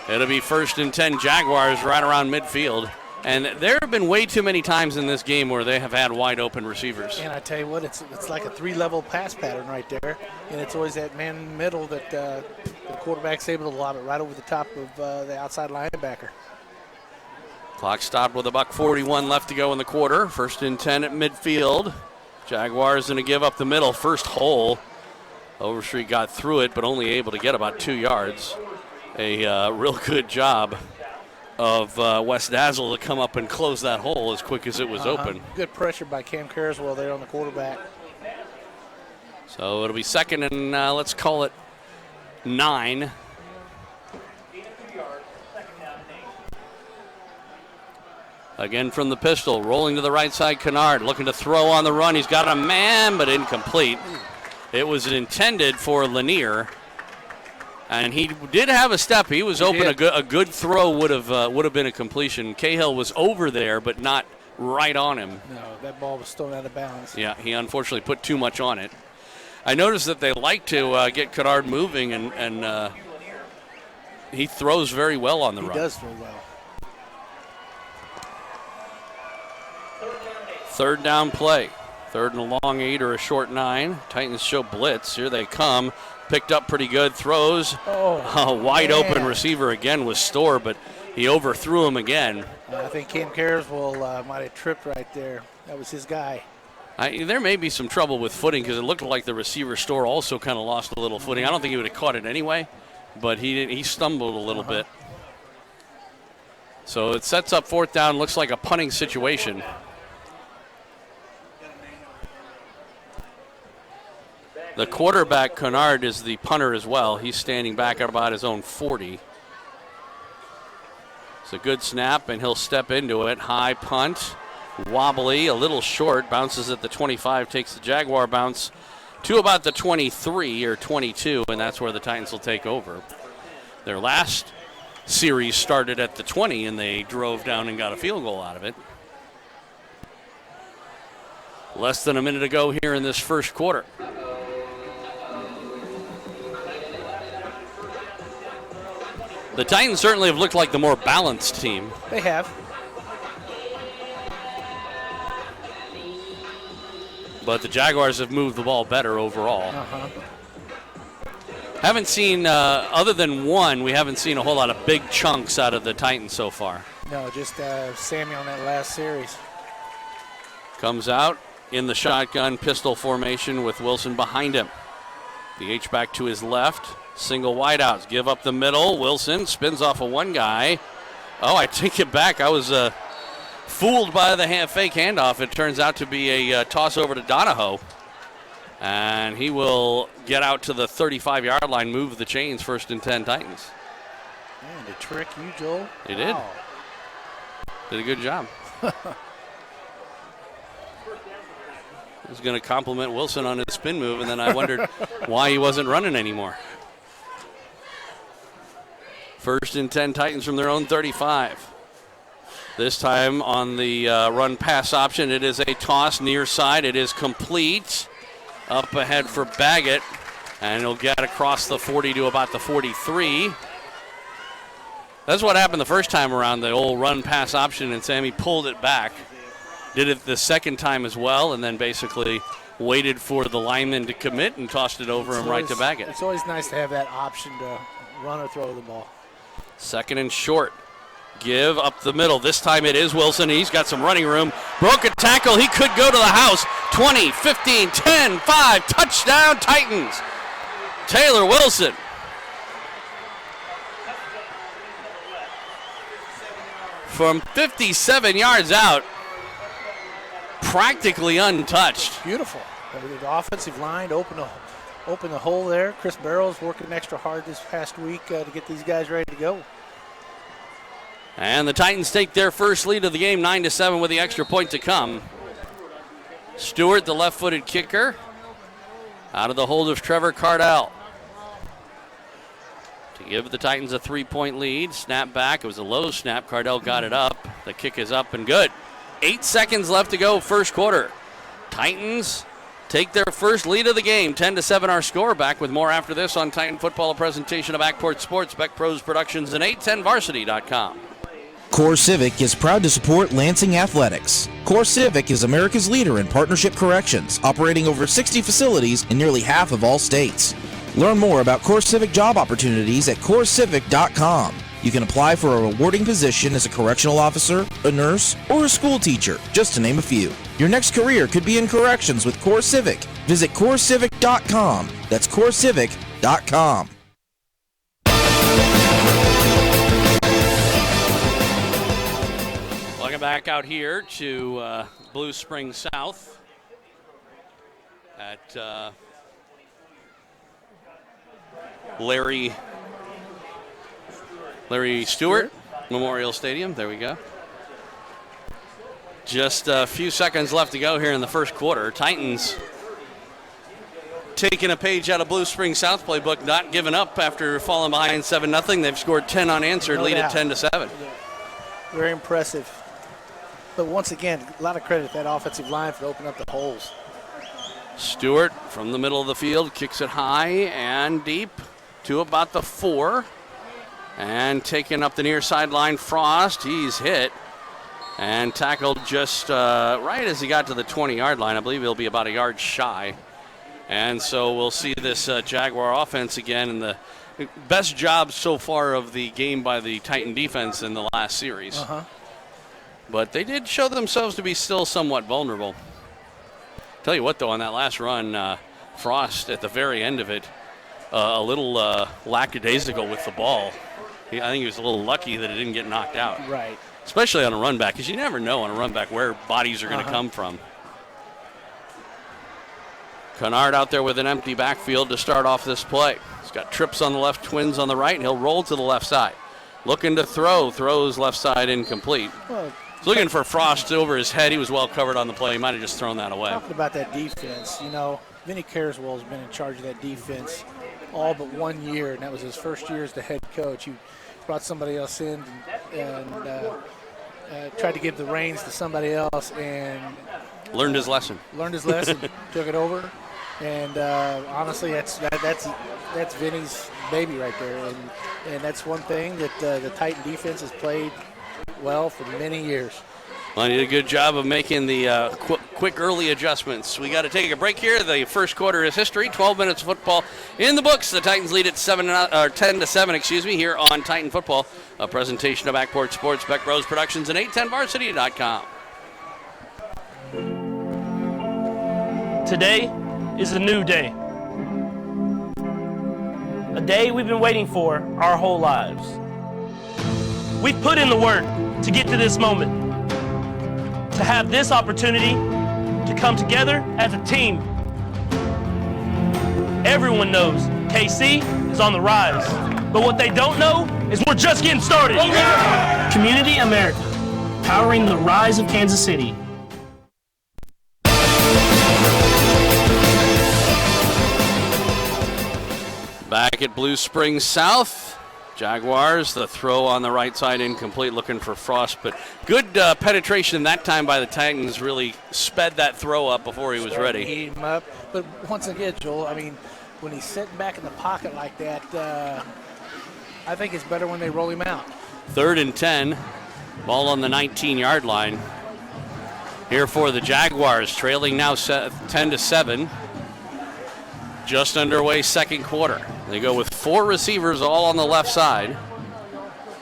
It'll be 1st and 10 Jaguars right around midfield. And there have been way too many times in this game where they have had wide open receivers. And I tell you what, it's like a 3-level pass pattern right there. And it's always that man in the middle that the quarterback's able to lob it right over the top of the outside linebacker. Clock stopped with $1:41 left to go in the quarter. 1st and 10 at midfield. Jaguars going to give up the middle. First hole. Overstreet got through it, but only able to get about 2 yards. A real good job of West Dazzle to come up and close that hole as quick as it was open. Good pressure by Cam Carswell there on the quarterback. So it'll be 2nd and let's call it 9. Again from the pistol, rolling to the right side, Kennard looking to throw on the run. He's got a man, but incomplete. It was intended for Lanier, and he did have a step. He was open. A good throw would have been a completion. Cahill was over there, but not right on him. No, that ball was thrown out of bounds. Yeah, he unfortunately put too much on it. I noticed that they like to get Kennard moving, and he throws very well on the run. He does throw well. 3rd down play. 3rd and a long 8 or a short 9. Titans show blitz. Here they come. Picked up pretty good. Throws. A wide open receiver again was Storr, but he overthrew him again. I think Cam Carswell might have tripped right there. That was his guy. There may be some trouble with footing because it looked like the receiver Storr also kind of lost a little footing. I don't think he would have caught it anyway, but he stumbled a little bit. So it sets up 4th down. Looks like a punting situation. The quarterback, Kennard, is the punter as well. He's standing back at about his own 40. It's a good snap, and he'll step into it. High punt, wobbly, a little short, bounces at the 25, takes the Jaguar bounce to about the 23 or 22, and that's where the Titans will take over. Their last series started at the 20, and they drove down and got a field goal out of it. Less than a minute to go here in this first quarter. The Titans certainly have looked like the more balanced team. They have. But the Jaguars have moved the ball better overall. Haven't seen, other than one, we haven't seen a whole lot of big chunks out of the Titans so far. No, just Sammy on that last series. Comes out in the shotgun pistol formation with Wilson behind him. The H-back to his left. Single wideouts, give up the middle. Wilson spins off of one guy. Oh, I take it back. I was fooled by the fake handoff. It turns out to be a toss over to Donahoe. And he will get out to the 35-yard line, move the chains, 1st and 10 Titans. Man, to trick you, Joel. He did. Did a good job. I was going to compliment Wilson on his spin move, and then I wondered why he wasn't running anymore. 1st and 10 Titans from their own 35. This time on the run pass option, it is a toss near side. It is complete. Up ahead for Baggett, and he'll get across the 40 to about the 43. That's what happened the first time around, the old run pass option, and Sammy pulled it back. Did it the second time as well, and then basically waited for the lineman to commit and tossed it over him right to Baggett. It's always nice to have that option to run or throw the ball. 2nd and short. Give up the middle. This time it is Wilson. He's got some running room. Broke a tackle. He could go to the house. 20, 15, 10, 5. Touchdown, Titans. Taylor Wilson. From 57 yards out, practically untouched. Beautiful. The offensive line open the hole there. Chris Barrows working extra hard this past week to get these guys ready to go. And the Titans take their first lead of the game, 9-7, with the extra point to come. Stewart, the left-footed kicker, out of the hold of Trevor Cardell. To give the Titans a 3-point lead. Snap back. It was a low snap. Cardell got it up. The kick is up and good. 8 seconds left to go, first quarter. Titans take their first lead of the game. 10-7 our score. Back with more after this on Titan Football, a presentation of Backport Sports, Beck Pros Productions, and 810varsity.com. Core Civic is proud to support Lansing Athletics. Core Civic is America's leader in partnership corrections, operating over 60 facilities in nearly half of all states. Learn more about Core Civic job opportunities at corecivic.com. You can apply for a rewarding position as a correctional officer, a nurse, or a school teacher, just to name a few. Your next career could be in corrections with Core Civic. Visit CoreCivic.com. That's CoreCivic.com. Welcome back out here to Blue Springs South at Larry Stewart Memorial Stadium. There we go. Just a few seconds left to go here in the first quarter. Titans taking a page out of Blue Springs South playbook, not giving up after falling behind 7-0. They've scored 10 unanswered, lead at 10-7. Very impressive. But once again, a lot of credit to that offensive line for opening up the holes. Stewart from the middle of the field kicks it high and deep to about the 4. And taking up the near sideline, Frost. He's hit and tackled just right as he got to the 20-yard line. I believe he'll be about a yard shy. And so we'll see this Jaguar offense again in the best job so far of the game by the Titan defense in the last series. But they did show themselves to be still somewhat vulnerable. Tell you what, though, on that last run, Frost at the very end of it, a little lackadaisical with the ball. I think he was a little lucky that it didn't get knocked out. Right. Especially on a run back, because you never know on a run back where bodies are going to come from. Kennard out there with an empty backfield to start off this play. He's got trips on the left, twins on the right, and he'll roll to the left side. Looking to throws left side incomplete. He's looking for Frost over his head. He was well covered on the play. He might have just thrown that away. Talking about that defense, Vinny Carswell has been in charge of that defense all but 1 year, and that was his first year as the head coach. He brought somebody else in and tried to give the reins to somebody else and learned his lesson. Took it over, and honestly, that's Vinny's baby right there, and that's one thing that the Titan defense has played well for many years. Well, he did a good job of making the quick early adjustments. We got to take a break here. The first quarter is history. 12 minutes of football in the books. The Titans lead at 10-7. Here on Titan Football. A presentation of Backport Sports, Beck Bros Productions, and 810varsity.com. Today is a new day. A day we've been waiting for our whole lives. We've put in the work to get to this moment. To have this opportunity to come together as a team. Everyone knows KC is on the rise, but what they don't know is we're just getting started. Community America, powering the rise of Kansas City. Back at Blue Springs South. Jaguars, the throw on the right side incomplete, looking for Frost, but good penetration that time by the Titans, really sped that throw up before he was ready. Heat him up. But once again, Joel, when he's sitting back in the pocket like that, I think it's better when they roll him out. 3rd and 10, ball on the 19-yard line. Here for the Jaguars, trailing now 10-7. Just underway second quarter. They go with 4 receivers all on the left side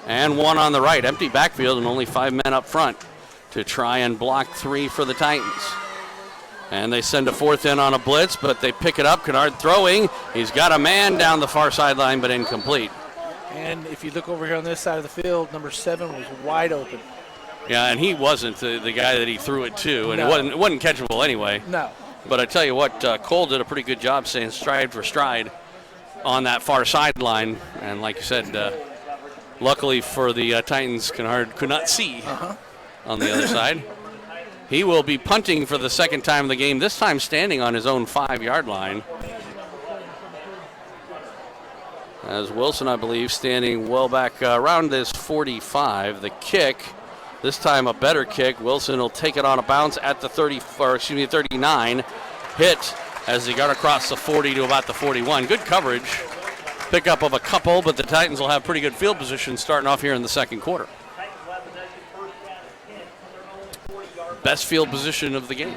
and 1 on the right. Empty backfield and only 5 men up front to try and block 3 for the Titans. And they send a 4th in on a blitz, but they pick it up. Kennard throwing. He's got a man down the far sideline, but incomplete. And if you look over here on this side of the field, number 7 was wide open. Yeah, and he wasn't the guy that he threw it to, and No. it wasn't catchable anyway. No. But I tell you what, Cole did a pretty good job staying stride for stride on that far sideline. And like you said, luckily for the Titans, Kennard could not see on the other side. He will be punting for the second time of the game, this time standing on his own 5-yard line. As Wilson, I believe, standing well back around this 45. The kick, this time a better kick. Wilson will take it on a bounce at the 39. Hit as he got across the 40 to about the 41. Good coverage. Pickup of a couple, but the Titans will have pretty good field position starting off here in the second quarter. Best field position of the game.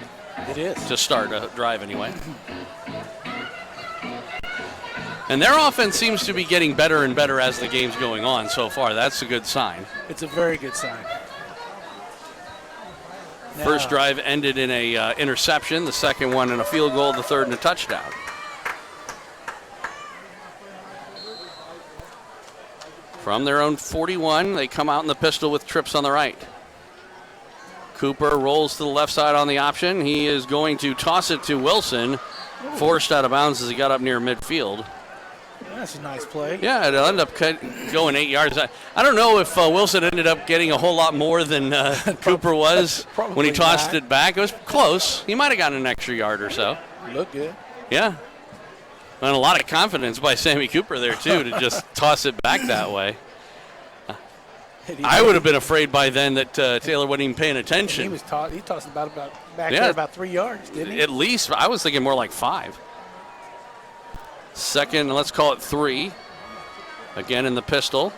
It is. To start a drive anyway. And their offense seems to be getting better and better as the game's going on so far. That's a good sign. It's a very good sign. First drive ended in a interception, the second one in a field goal, the third in a touchdown. From their own 41, they come out in the pistol with trips on the right. Cooper rolls to the left side on the option. He is going to toss it to Wilson, forced out of bounds as he got up near midfield. That's a nice play. Yeah, it ended up going 8 yards. I don't know if Wilson ended up getting a whole lot more than Cooper was when he tossed it back. It was close. He might have gotten an extra yard or so. Looked good. Yeah. And a lot of confidence by Sammy Cooper there, too, to just toss it back that way. I would have been afraid by then that Taylor wasn't even paying attention. He tossed about back there about 3 yards, didn't he? At least. I was thinking more like 5. Second, let's call it 3. Again in the pistol.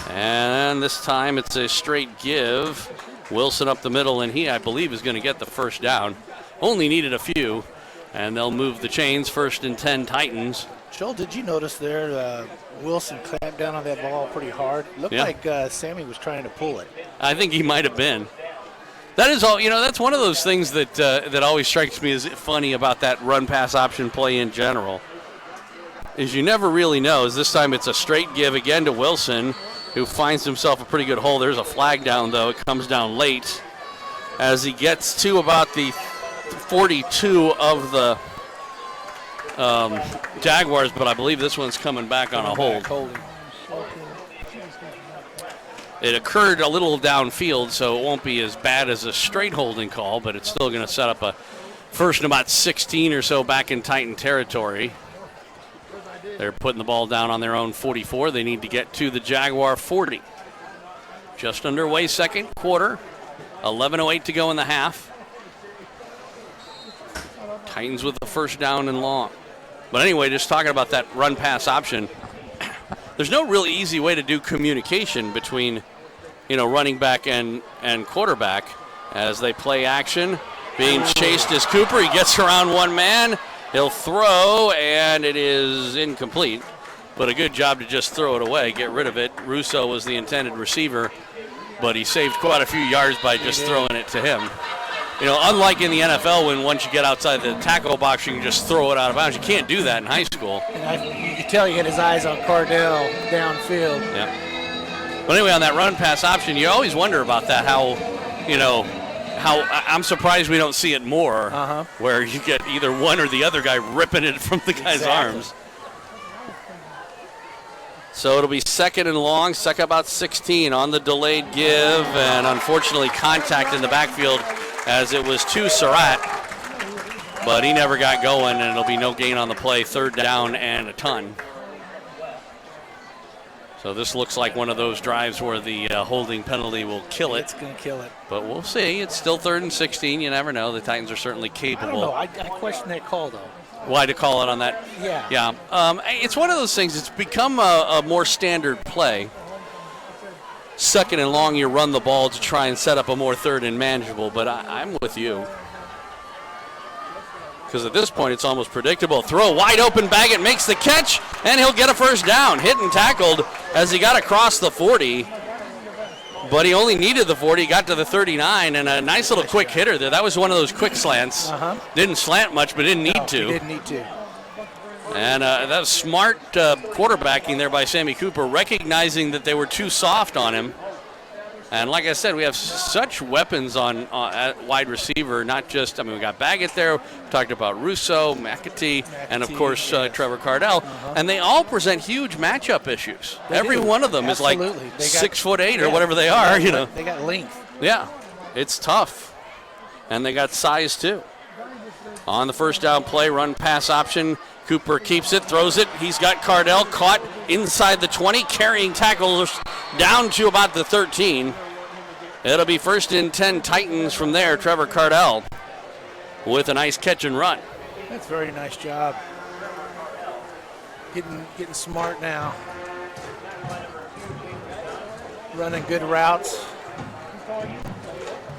And this time it's a straight give. Wilson up the middle, and he, I believe, is going to get the first down. Only needed a few, and they'll move the chains. 1st and 10 Titans. Joel, did you notice there Wilson clamped down on that ball pretty hard? Looked like Sammy was trying to pull it. I think he might have been. That is all. That's one of those things that always strikes me as funny about that run-pass option play in general. Is you never really know. This time it's a straight give again to Wilson, who finds himself a pretty good hole. There's a flag down, though. It comes down late as he gets to about the 42 of the Jaguars, but I believe this one's coming back on a hold. It occurred a little downfield, so it won't be as bad as a straight holding call, but it's still going to set up a first and about 16 or so back in Titan territory. They're putting the ball down on their own 44. They need to get to the Jaguar 40. Just underway, second quarter. 11:08 to go in the half. Titans with the first down and long. But anyway, just talking about that run-pass option, there's no really easy way to do communication between, running back and quarterback as they play action. Being chased is Cooper. He gets around one man. He'll throw, and it is incomplete. But a good job to just throw it away, get rid of it. Russo was the intended receiver, but he saved quite a few yards by just throwing it to him. Unlike in the NFL, when once you get outside the tackle box, you can just throw it out of bounds. You can't do that in high school. And you can tell he had his eyes on Cardell downfield. Yeah. But anyway, on that run-pass option, you always wonder about that, how I'm surprised we don't see it more, where you get either one or the other guy ripping it from the guy's arms. So it'll be second and long, second about 16 on the delayed give, and unfortunately contact in the backfield as it was to Surratt, but he never got going, and it'll be no gain on the play, third down and a ton. So this looks like one of those drives where the holding penalty will kill it. It's going to kill it. But we'll see. It's still 3rd and 16. You never know. The Titans are certainly capable. I don't know. I question that call, though. Why to call it on that? Yeah. Yeah. It's one of those things. It's become a more standard play. 2nd and long, you run the ball to try and set up a more 3rd and manageable. But I'm with you. Because at this point, it's almost predictable. Throw wide open, Baggett makes the catch, and he'll get a first down. Hit and tackled as he got across the 40. But he only needed the 40, got to the 39, and a nice little quick hitter there. That was one of those quick slants. Didn't slant much, but didn't need to. He didn't need to. And that was smart quarterbacking there by Sammy Cooper, recognizing that they were too soft on him. And like I said, we have such weapons at wide receiver, not just, we got Baggett there, we talked about Russo, McAtee, and of course Trevor Cardell. And they all present huge matchup issues. Every one of them is like 6'8" or whatever they are, They got length. Yeah, it's tough. And they got size too. On the first down play, run pass option. Cooper keeps it, throws it. He's got Cardell caught inside the 20, carrying tackles down to about the 13. It'll be 1st and 10 Titans from there. Trevor Cardell with a nice catch and run. That's a very nice job. Getting smart now. Running good routes.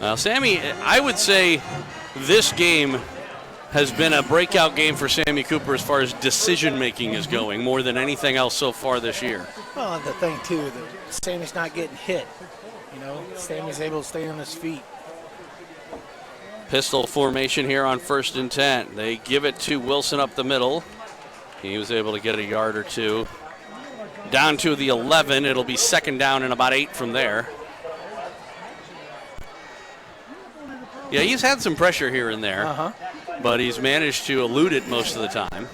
Now, Sammy, I would say this game has been a breakout game for Sammy Cooper as far as decision-making is going, more than anything else so far this year. Well, and the thing, too, that Sammy's not getting hit. Sammy's able to stay on his feet. Pistol formation here on 1st and 10. They give it to Wilson up the middle. He was able to get a yard or two. Down to the 11. It'll be 2nd down and about 8 from there. Yeah, he's had some pressure here and there, but he's managed to elude it most of the time.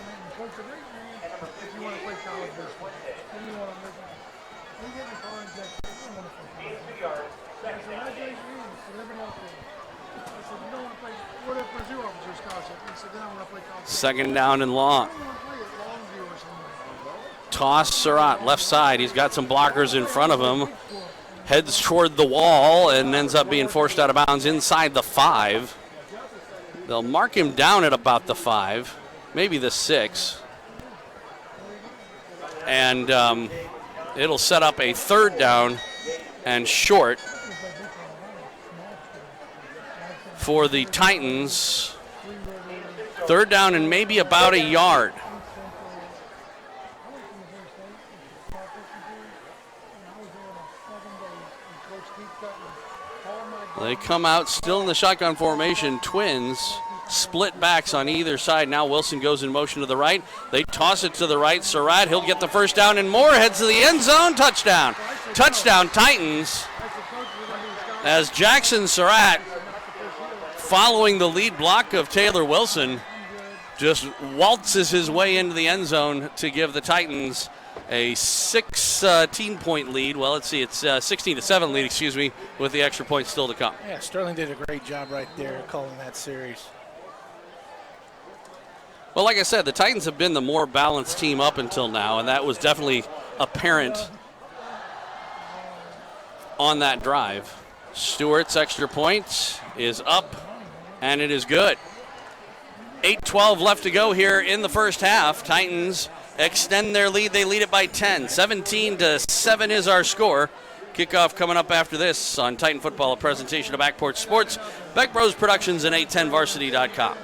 Second down and long. Toss Surratt, left side. He's got some blockers in front of him. Heads toward the wall and ends up being forced out of bounds inside the 5. They'll mark him down at about the 5, maybe the 6. And it'll set up a 3rd down and short for the Titans. 3rd down and maybe about a yard. They come out still in the shotgun formation. Twins, split backs on either side. Now Wilson goes in motion to the right. They toss it to the right. Surratt, he'll get the 1st down and more. Heads to the end zone. Touchdown. Touchdown Titans. As Jackson Surratt, following the lead block of Taylor Wilson, just waltzes his way into the end zone to give the Titans a 16-point lead. Well, let's see, it's 16-7 lead, excuse me, with the extra point still to come. Yeah, Sterling did a great job right there calling that series. Well, like I said, the Titans have been the more balanced team up until now, and that was definitely apparent on that drive. Stewart's extra point is up, and it is good. 8:12 left to go here in the first half. Titans extend their lead. They lead it by 10. 17-7 is our score. Kickoff coming up after this on Titan Football, a presentation of Backport Sports, Beck Bros Productions, and 810varsity.com.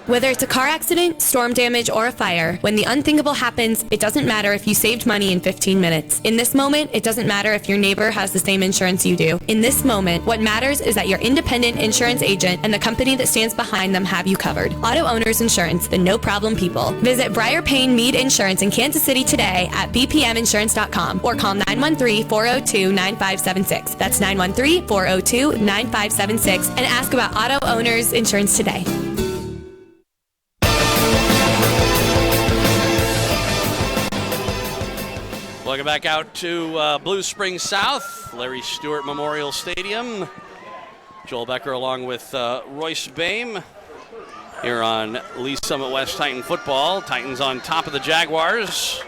Whether it's a car accident, storm damage, or a fire, when the unthinkable happens, it doesn't matter if you saved money in 15 minutes. In this moment, it doesn't matter if your neighbor has the same insurance you do. In this moment, what matters is that your independent insurance agent and the company that stands behind them have you covered. Auto Owners Insurance, the no-problem people. Visit Briar Payne Mead Insurance in Kansas City today at bpminsurance.com or call 913-402-9576. That's 913-402-9576 and ask about Auto Owners Insurance today. Welcome back out to Blue Springs South, Larry Stewart Memorial Stadium. Joel Becker along with Royce Bame here on Lee Summit West Titan Football. Titans on top of the Jaguars.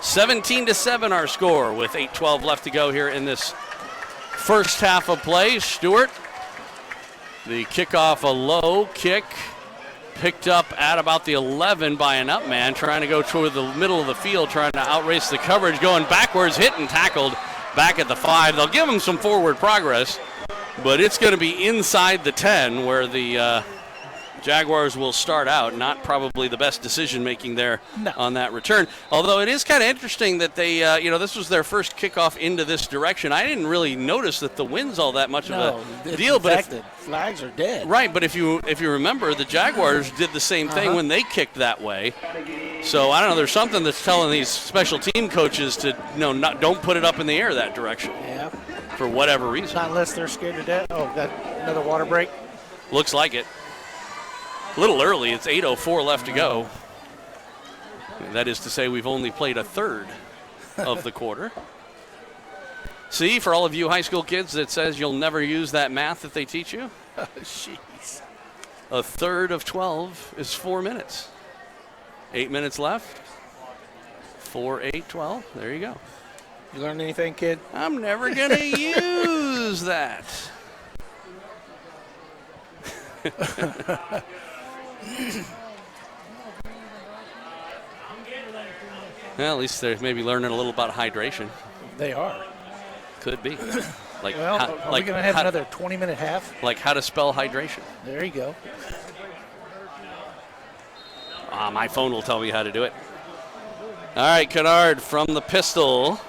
17-7 our score with 8:12 left to go here in this first half of play. Stewart, the kickoff, a low kick. Picked up at about the 11 by an up man, trying to go toward the middle of the field, trying to outrace the coverage, going backwards, hit and tackled back at the 5. They'll give him some forward progress, but it's going to be inside the 10 where the Jaguars will start out. Not probably the best decision-making there on that return. Although it is kind of interesting that they, this was their first kickoff into this direction. I didn't really notice that the wind's all that much of a deal. But the flags are dead. Right, but if you remember, the Jaguars did the same thing when they kicked that way. So I don't know. There's something that's telling these special team coaches to don't put it up in the air that direction. Yeah. For whatever reason. Not unless they're scared to death. Oh, got another water break. Looks like it. A little early. It's 8:04 left to go. That is to say, we've only played a third of the quarter. See, for all of you high school kids that says you'll never use that math that they teach you. Jeez. A third of 12 is 4 minutes. 8 minutes left. 4, 8, 12. There you go. You learned anything, kid? I'm never going to use that. Well, at least they're maybe learning a little about hydration. They are. Could be. Like, well, are we going to have another 20-minute half? Like how to spell hydration. There you go. My phone will tell me how to do it. All right, Kennard from the pistol.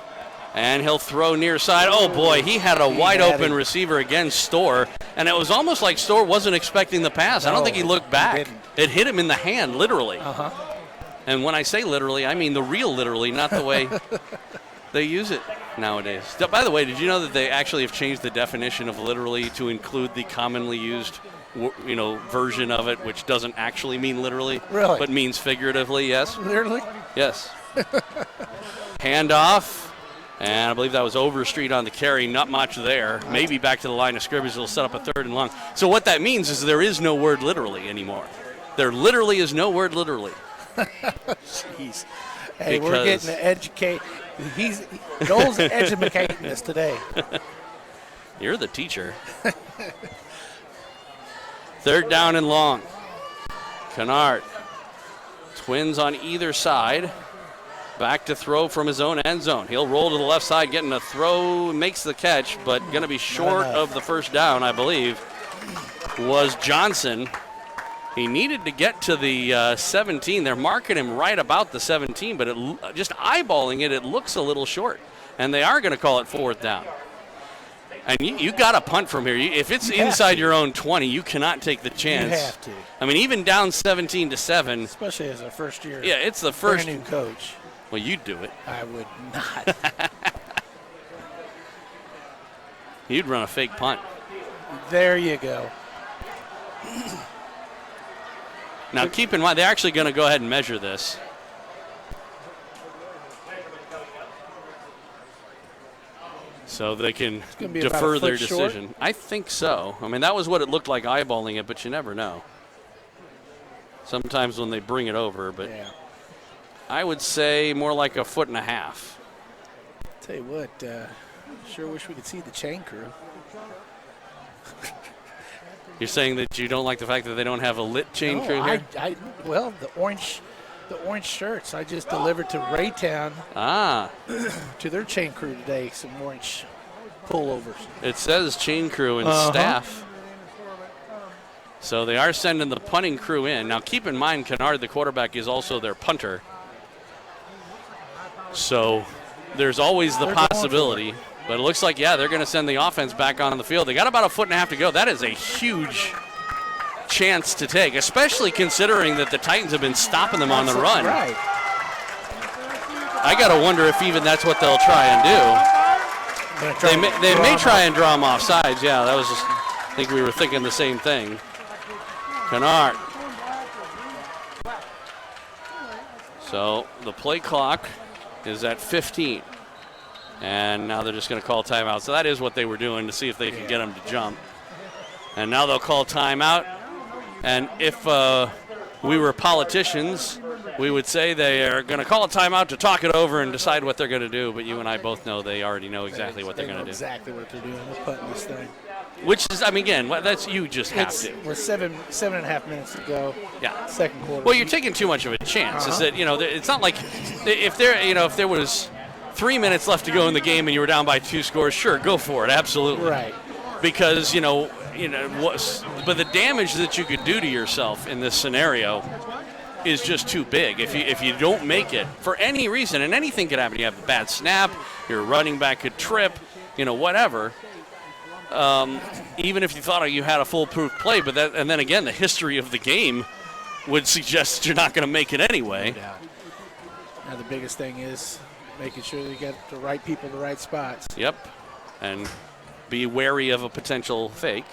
And he'll throw near side. Oh, boy, he had a wide-open receiver against Storr. And it was almost like Storr wasn't expecting the pass. I don't think he looked back. It hit him in the hand, literally. And when I say literally, I mean the real literally, not the way they use it nowadays. By the way, did you know that they actually have changed the definition of literally to include the commonly used version of it, which doesn't actually mean literally, but means figuratively, yes? Literally? Yes. Handoff. And I believe that was Overstreet on the carry. Not much there. Maybe back to the line of scrimmage. They'll set up a 3rd and long. So what that means is there is no word literally anymore. There literally is no word literally. Jeez. Hey, we're getting to educate. Joel's educating us today. You're the teacher. 3rd down and long. Kennard. Twins on either side. Back to throw from his own end zone. He'll roll to the left side, getting a throw, makes the catch, but going to be short of the first down, I believe, was Johnson. He needed to get to the 17. They're marking him right about the 17, but just eyeballing it, it looks a little short. And they are going to call it 4th down. And you got to punt from here. If it's inside your own 20, you cannot take the chance. You have to. I mean, even down 17-7. Especially as a first year. Yeah, it's the first. Brand new coach. Well, you'd do it. I would not. You'd run a fake punt. There you go. Now, keep in mind, they're actually going to go ahead and measure this. So they can defer their decision. Short? I think so. I mean, that was what it looked like eyeballing it, but you never know. Sometimes when they bring it over, but I would say more like 1.5 feet. Tell you what, sure wish we could see the chain crew. You're saying that you don't like the fact that they don't have a lit chain crew here? Well, the orange shirts I just delivered to Raytown. To their chain crew today, some orange pullovers. It says chain crew and staff. So they are sending the punting crew in. Now keep in mind, Kennard, the quarterback, is also their punter. So there's always the possibility. But it looks like, they're going to send the offense back on the field. They got about 1.5 feet to go. That is a huge chance to take, especially considering that the Titans have been stopping them on the run. Right. I got to wonder if even that's what they'll try and do. They may try and draw them off sides. Yeah, that was just, I think we were thinking the same thing. Kennard. So the play clock is at 15. And now they're just going to call timeout. So that is what they were doing to see if they could get them to jump. And now they'll call timeout. And if we were politicians, we would say they are going to call a timeout to talk it over and decide what they're going to do. But you and I both know they already know exactly what they're going to do. Exactly what they're doing. They're putting this thing. Which is, I mean, again, that's you just have to. With 7.5 minutes to go. Yeah. Second quarter. Well, you're taking too much of a chance. Is that, it's not like if there was 3 minutes left to go in the game and you were down by 2 scores, sure, go for it, absolutely. Right. Because, but the damage that you could do to yourself in this scenario is just too big. If you don't make it for any reason, and anything could happen. You have a bad snap, your running back could trip, whatever. Even if you thought you had a foolproof play, and then again, the history of the game would suggest that you're not going to make it anyway. Yeah. Now the biggest thing is making sure that you get the right people in the right spots. Yep, and be wary of a potential fake.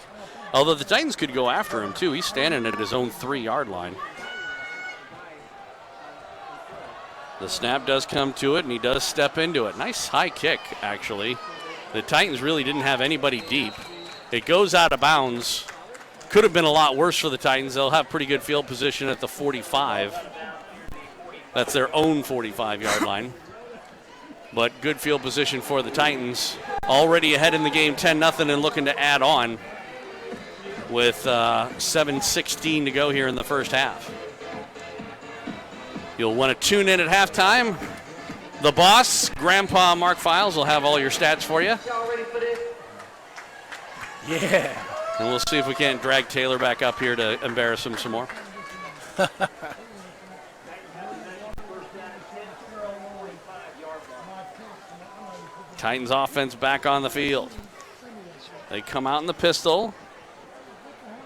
Although the Titans could go after him too. He's standing at his own 3-yard line. The snap does come to it, and he does step into it. Nice high kick, actually. The Titans really didn't have anybody deep. It goes out of bounds. Could have been a lot worse for the Titans. They'll have pretty good field position at the 45. That's their own 45-yard line. But good field position for the Titans. Already ahead in the game, 10-0, and looking to add on with 7:16 to go here in the first half. You'll want to tune in at halftime. The boss, Grandpa Mark Files, will have all your stats for you. Yeah. And we'll see if we can't drag Taylor back up here to embarrass him some more. Titans offense back on the field. They come out in the pistol.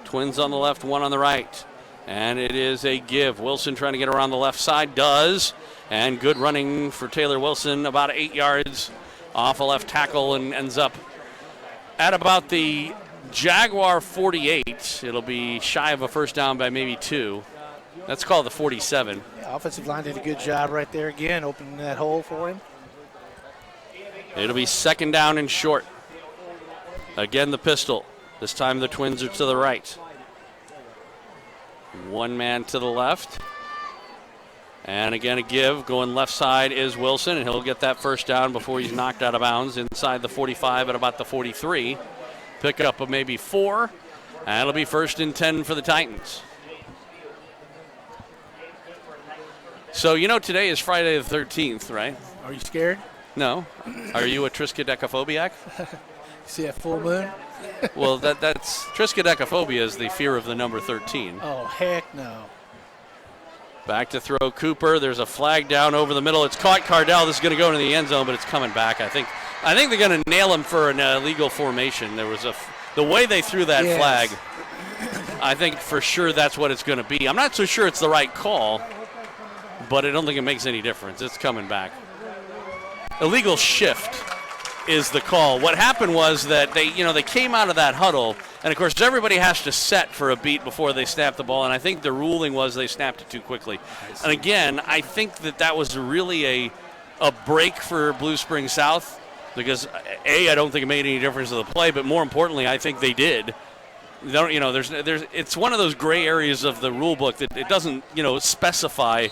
Twins on the left, one on the right. And it is a give. Wilson trying to get around the left side, does. And good running for Taylor Wilson, about 8 yards off a left tackle, and ends up at about the Jaguar 48. It'll be shy of a first down by maybe 2. That's called the 47. Yeah, offensive line did a good job right there again, opening that hole for him. It'll be second down and short. Again, the pistol. This time the Twins are to the right. One man to the left. And again, a give. Going left side is Wilson, and he'll get that first down before he's knocked out of bounds inside the 45 at about the 43. Pick up of maybe 4. And it'll be first and 10 for the Titans. So, you know, today is Friday the 13th, right? Are you scared? No. Are you a triskaidekaphobiac? See that full moon? Well, that's triskaidekaphobia is the fear of the number 13. Oh, heck no. Back to throw Cooper. There's a flag down over the middle. It's caught Cardell. This is going to go into the end zone, but it's coming back. I think they're going to nail him for an illegal formation. There was the way they threw that flag. I think for sure that's what it's going to be. I'm not so sure it's the right call, but I don't think it makes any difference. It's coming back. Illegal shift is the call. What happened was that they came out of that huddle, and of course everybody has to set for a beat before they snap the ball, and I think the ruling was they snapped it too quickly. And again, I think that was really a break for Blue Spring South, because I don't think it made any difference to the play, but more importantly, I think they did. It's one of those gray areas of the rule book that it doesn't specify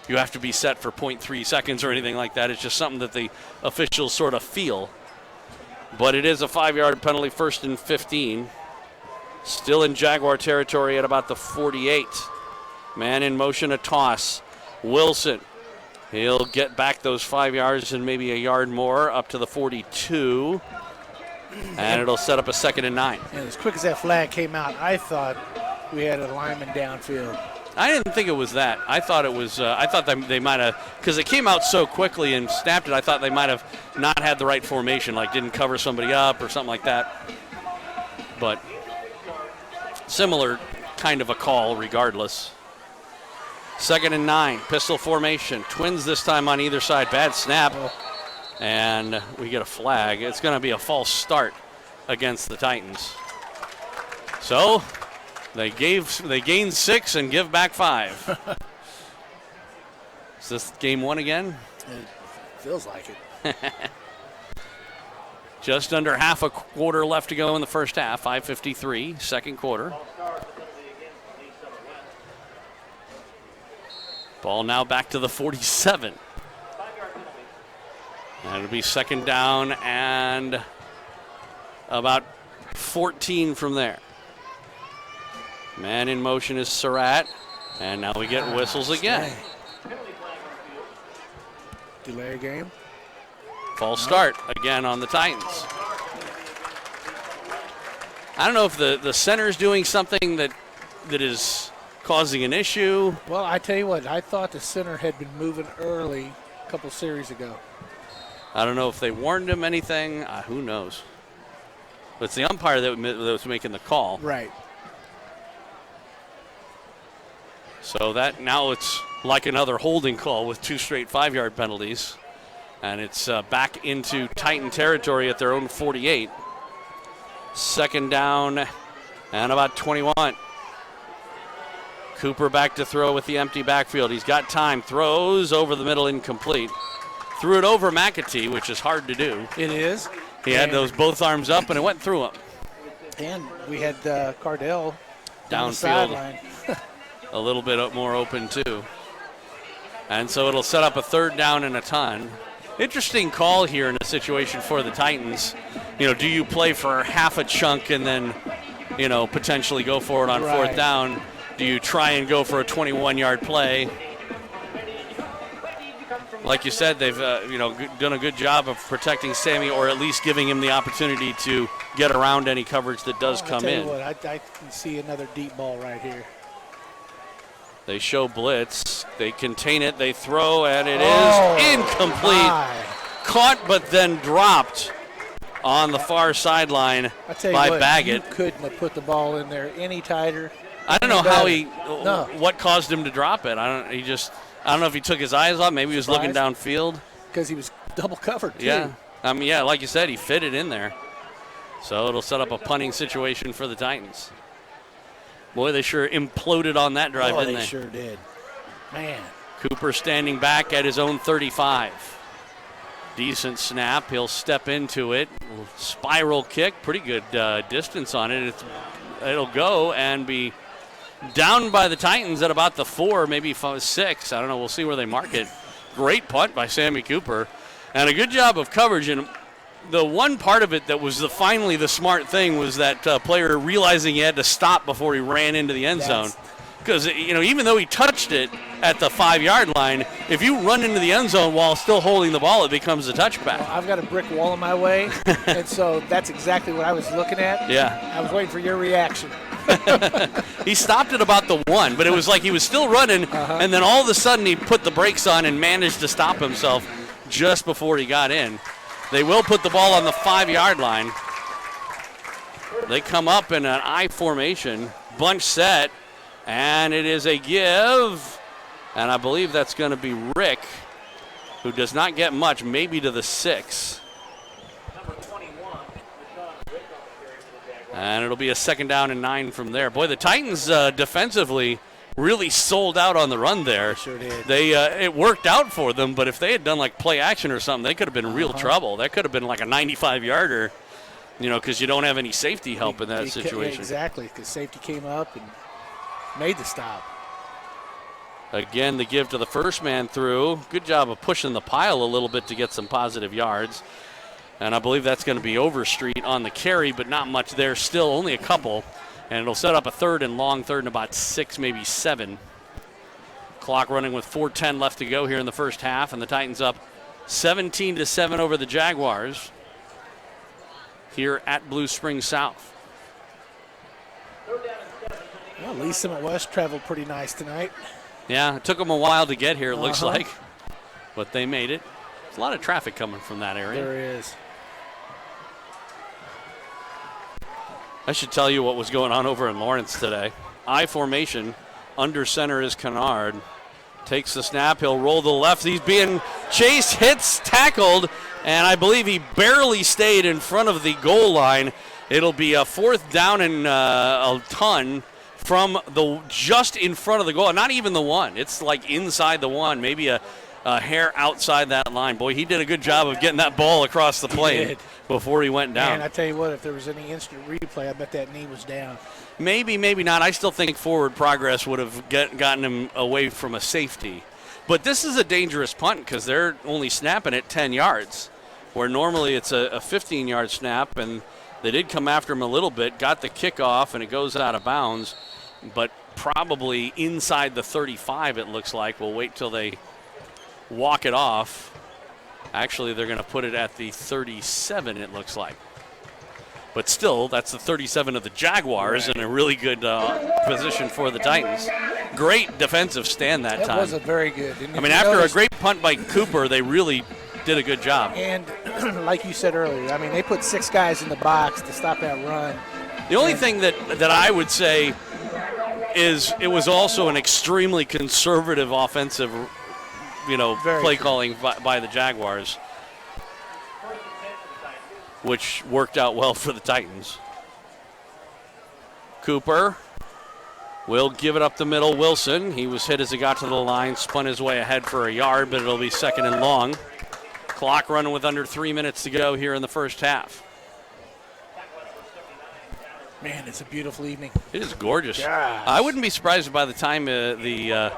you have to be set for 0.3 seconds or anything like that. It's just something that the officials sort of feel. But it is a 5-yard penalty, first and 15. Still in Jaguar territory at about the 48. Man in motion, a toss. Wilson. He'll get back those 5 yards and maybe a yard more up to the 42. And it'll set up a 2nd and 9. And as quick as that flag came out, I thought we had a lineman downfield. I didn't think it was that. I thought it was. I thought they might have, because it came out so quickly and snapped it. I thought they might have not had the right formation, like didn't cover somebody up or something like that. But similar kind of a call, regardless. 2nd and 9, pistol formation. Twins this time on either side. Bad snap, and we get a flag. It's going to be a false start against the Titans. So. They gained 6 and give back 5. Is this game 1 again? It feels like it. Just under half a quarter left to go in the first half. 5:53, second quarter. Ball now back to the 47. And it'll be second down and about 14 from there. Man in motion is Surratt, and now we get whistles again. Delay game. False start again on the Titans. I don't know if the center's doing something that is causing an issue. Well, I tell you what, I thought the center had been moving early a couple series ago. I don't know if they warned him anything. Who knows? But it's the umpire that was making the call. Right. So that now it's like another holding call with 2 straight 5-yard penalties. And it's back into Titan territory at their own 48. Second down and about 21. Cooper back to throw with the empty backfield. He's got time. Throws over the middle, incomplete. Threw it over McAtee, which is hard to do. It is. He had those both arms up, and it went through him. And we had Cardell downfield. The sideline. A little bit more open, too. And so it'll set up a 3rd down and a ton. Interesting call here in a situation for the Titans. Do you play for half a chunk and then, potentially go for it on 4th down? Do you try and go for a 21-yard play? Like you said, they've done a good job of protecting Sammy, or at least giving him the opportunity to get around any coverage that does come in. I can see another deep ball right here. They show blitz. They contain it. They throw, and it is incomplete. caught but then dropped on the far sideline I tell you by what, Baggett. You couldn't have put the ball in there any tighter. I don't know No. what caused him to drop it. I don't know if he took his eyes off. Maybe he was looking downfield. Because he was double covered, too. Yeah. Like you said, he fit it in there. So it'll set up a punting situation for the Titans. Boy, they sure imploded on that drive, didn't they? They sure did. Man. Cooper standing back at his own 35. Decent snap. He'll step into it. Spiral kick. Pretty good distance on it. It'll go and be down by the Titans at about the 4, maybe 6. I don't know. We'll see where they mark it. Great punt by Sammy Cooper. And a good job of coverage. And the one part of it that was finally the smart thing was that player realizing he had to stop before he ran into the end zone. Because, even though he touched it at the 5-yard line, if you run into the end zone while still holding the ball, it becomes a touchback. Well, I've got a brick wall in my way, and so that's exactly what I was looking at. Yeah. I was waiting for your reaction. He stopped at about the 1, but it was like he was still running, and then all of a sudden he put the brakes on and managed to stop himself just before he got in. They will put the ball on the 5-yard line. They come up in an I formation, bunch set, and it is a give. And I believe that's going to be Rick, who does not get much, maybe to the 6. And it'll be a 2nd down and 9 from there. Boy, the Titans defensively really sold out on the run there. Sure did. It worked out for them, but if they had done like play action or something, they could have been in real trouble. That could have been like a 95-yarder, because you don't have any safety help in that situation. Exactly, because safety came up and made the stop. Again, the give to the first man through. Good job of pushing the pile a little bit to get some positive yards. And I believe that's going to be Overstreet on the carry, but not much there still, only a couple. And it'll set up a 3rd and long, 3rd and about 6, maybe 7. Clock running with 4:10 left to go here in the first half, and the Titans up 17-7 over the Jaguars here at Blue Springs South. Well, Lee Summit West traveled pretty nice tonight. Yeah, it took them a while to get here, it looks like, but they made it. There's a lot of traffic coming from that area. There is. I should tell you what was going on over in Lawrence today. I formation, under center is Kennard. Takes the snap, he'll roll to the left. He's being chased, hits, tackled, and I believe he barely stayed in front of the goal line. It'll be a 4th down and a ton from just in front of the goal. Not even the 1. It's like inside the 1, maybe a hair outside that line. Boy, he did a good job of getting that ball across the plane before he went down. And I tell you what, if there was any instant replay, I bet that knee was down. Maybe, maybe not. I still think forward progress would have gotten him away from a safety. But this is a dangerous punt because they're only snapping it 10 yards, where normally it's a 15-yard snap, and they did come after him a little bit, got the kickoff, and it goes out of bounds, but probably inside the 35, it looks like. We'll wait till they walk it off. Actually, they're going to put it at the 37, it looks like. But still, that's the 37 of the Jaguars, and a really good position for the Titans. Great defensive stand that time. That was a very good. After a great punt by Cooper, they really did a good job. And like you said earlier, they put 6 guys in the box to stop that run. The only thing that I would say is it was also an extremely conservative offensive, play calling by the Jaguars, which worked out well for the Titans. Cooper will give it up the middle. Wilson, he was hit as he got to the line, spun his way ahead for a yard, but it'll be 2nd and long. Clock running with under 3 minutes to go here in the first half. Man, it's a beautiful evening. It is gorgeous. Gosh. I wouldn't be surprised if by the time the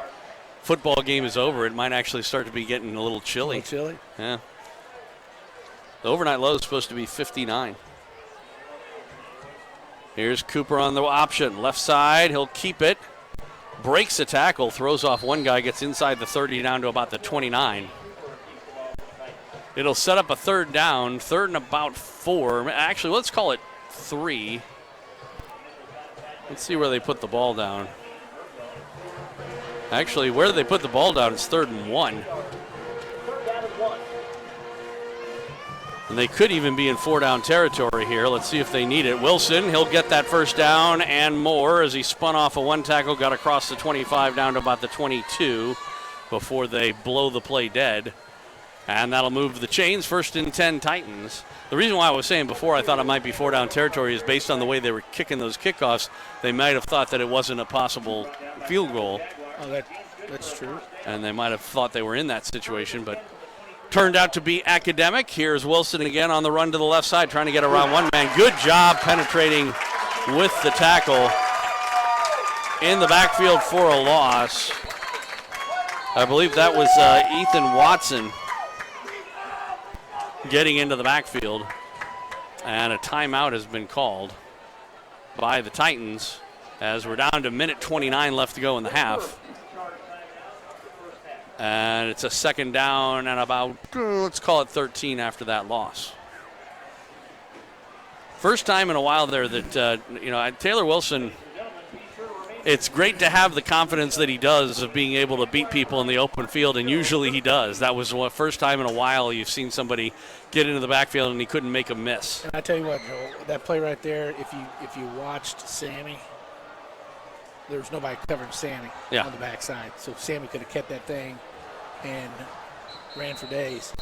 football game is over, it might actually start to be getting a little chilly. A little chilly? Yeah. The overnight low is supposed to be 59. Here's Cooper on the option. Left side, he'll keep it. Breaks a tackle, throws off one guy, gets inside the 30 down to about the 29. It'll set up a 3rd down, 3rd and about 4. Actually, let's call it 3. Let's see where they put the ball down. Actually, where they put the ball down is 3rd and 1. And they could even be in 4-down territory here. Let's see if they need it. Wilson, he'll get that first down and more as he spun off a one tackle, got across the 25 down to about the 22 before they blow the play dead. And that'll move the chains. 1st and 10 Titans. The reason why I was saying before I thought it might be 4-down territory is based on the way they were kicking those kickoffs. They might have thought that it wasn't a possible field goal. Oh, that's true. And they might have thought they were in that situation, but turned out to be academic. Here's Wilson again on the run to the left side, trying to get around one man. Good job penetrating with the tackle in the backfield for a loss. I believe that was Ethan Watson getting into the backfield. And a timeout has been called by the Titans as we're down to minute 29 left to go in the half. And it's a 2nd down and about, let's call it 13 after that loss. First time in a while there that, Taylor Wilson, it's great to have the confidence that he does of being able to beat people in the open field, and usually he does. That was the first time in a while you've seen somebody get into the backfield and he couldn't make a miss. And I tell you what, Joel, that play right there, if you watched Sammy, there was nobody covering Sammy on the backside. So Sammy could have kept that thing and ran for days.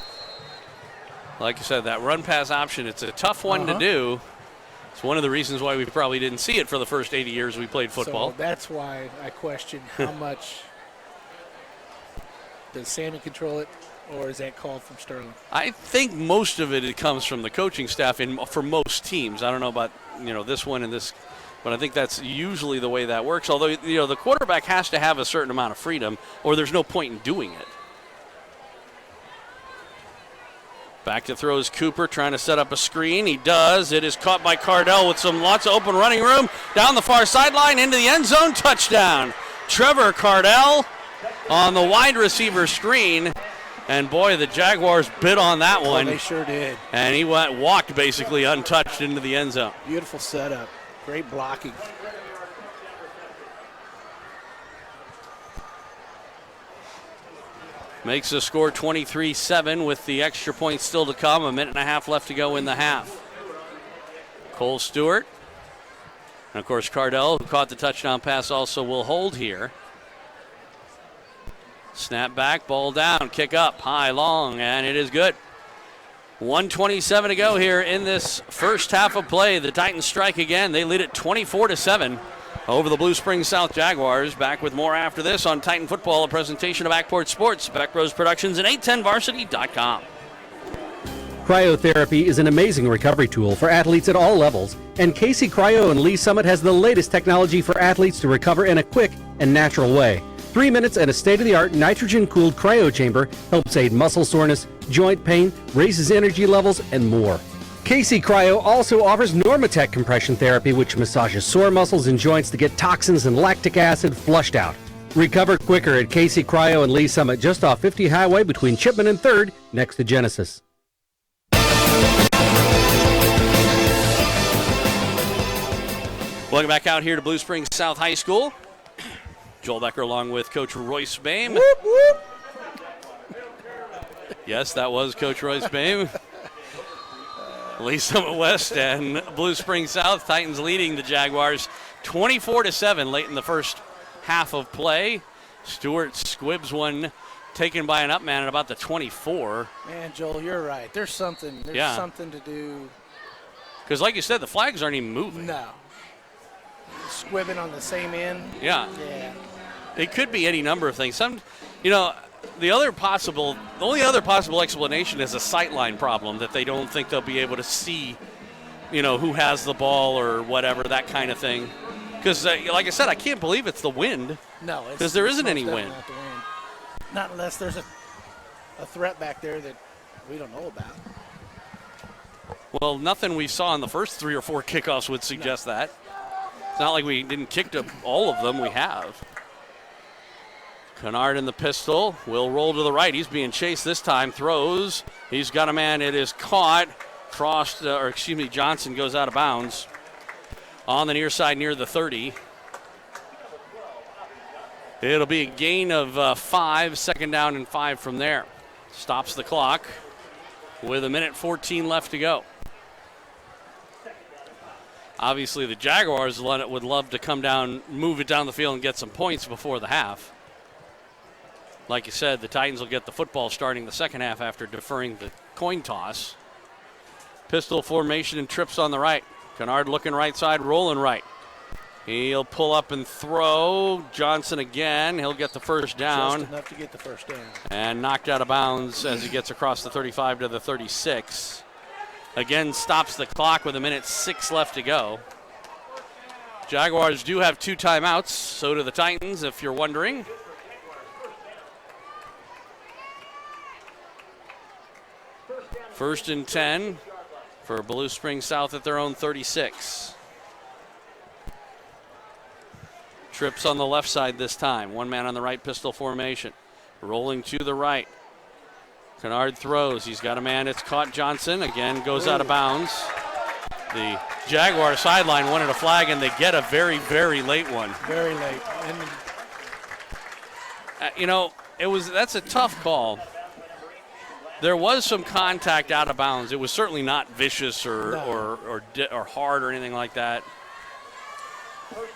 Like you said, that run-pass option, it's a tough one to do. It's one of the reasons why we probably didn't see it for the first 80 years we played football. So that's why I question how much does Sammy control it, or is that called from Sterling? I think most of it comes from the coaching staff for most teams. I don't know about this one and this, but I think that's usually the way that works. Although the quarterback has to have a certain amount of freedom, or there's no point in doing it. Back to throws Cooper, trying to set up a screen. He does. It is caught by Cardell with lots of open running room. Down the far sideline, into the end zone, touchdown. Trevor Cardell on the wide receiver screen. And boy, the Jaguars bit on that one. They sure did. And he walked basically untouched into the end zone. Beautiful setup. Great blocking. Makes the score 23-7 with the extra points still to come. A minute and a half left to go in the half. Cole Stewart. And, of course, Cardell, who caught the touchdown pass, also will hold here. Snap back, ball down, kick up, high, long, and it is good. 1:27 to go here in this first half of play. The Titans strike again. They lead it 24-7. Over the Blue Springs South Jaguars. Back with more after this on Titan Football, a presentation of Ackport Sports, Beck Rose Productions, and 810varsity.com. Cryotherapy is an amazing recovery tool for athletes at all levels, and Casey Cryo in Lee Summit has the latest technology for athletes to recover in a quick and natural way. 3 minutes and a state-of-the-art nitrogen-cooled cryo chamber helps aid muscle soreness, joint pain, raises energy levels, and more. Casey Cryo also offers Normatec compression therapy, which massages sore muscles and joints to get toxins and lactic acid flushed out. Recover quicker at Casey Cryo and Lee Summit, just off 50 Highway between Chipman and 3rd, next to Genesis. Welcome back out here to Blue Springs South High School. Joel Becker along with Coach Royce Boehm. Whoop, whoop. Yes, that was Coach Royce Boehm. Lee Summit West and Blue Springs South. Titans leading the Jaguars 24-7 late in the first half of play. Stewart squibs one taken by an up man at about the 24. Man, Joel, you're right. There's something to do. Because like you said, the flags aren't even moving. No. Squibbing on the same end. Yeah. It could be any number of things. The only other possible explanation is a sightline problem, that they don't think they'll be able to see, who has the ball or whatever, that kind of thing. Because, like I said, I can't believe it's the wind. No, because there isn't any wind. Not the wind. Not unless there's a threat back there that we don't know about. Well, nothing we saw in the first 3 or 4 kickoffs would suggest that. It's not like we didn't kick to all of them. We have. Kennard in the pistol, will roll to the right. He's being chased this time, throws. He's got a man, it is caught. Johnson goes out of bounds on the near side near the 30. It'll be a gain of 5, 2nd down and 5 from there. Stops the clock. with 1:14 left to go. Obviously, the Jaguars would love to come down, move it down the field, and get some points before the half. Like you said, the Titans will get the football starting the second half after deferring the coin toss. Pistol formation and trips on the right. Kennard looking right side, rolling right. He'll pull up and throw. Johnson again. He'll get the first down. Just enough to get the first down. And knocked out of bounds as he gets across the 35 to the 36. Again, stops the clock with 1:06 left to go. Jaguars do have 2 timeouts. So do the Titans, if you're wondering. First and 10 for Blue Springs South at their own 36. Trips on the left side this time. One man on the right, pistol formation. Rolling to the right. Kennard throws. He's got a man. It's caught. Johnson again goes out of bounds. The Jaguar sideline wanted a flag, and they get a very, very late one. Very late. And that's a tough call. There was some contact out of bounds. It was certainly not vicious or hard or anything like that.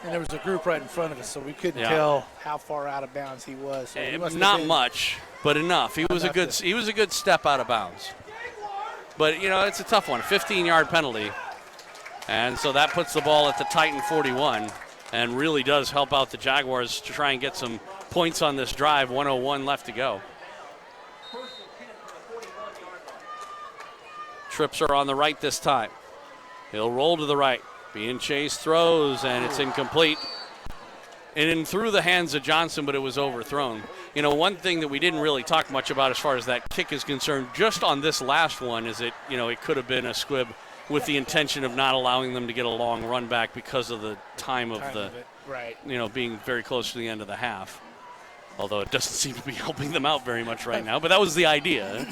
And there was a group right in front of us, so we couldn't tell how far out of bounds he was. So he not much, but enough. He was a good step out of bounds. But it's a tough one. 15-yard penalty, and so that puts the ball at the Titan 41, and really does help out the Jaguars to try and get some points on this drive. 1:01 left to go. Trips are on the right this time. He'll roll to the right. Being chased, throws, and it's incomplete. And in through the hands of Johnson, but it was overthrown. One thing that we didn't really talk much about as far as that kick is concerned, just on this last one, is it could have been a squib with the intention of not allowing them to get a long run back because of the time of it. Right. Being very close to the end of the half. Although it doesn't seem to be helping them out very much right now, but that was the idea.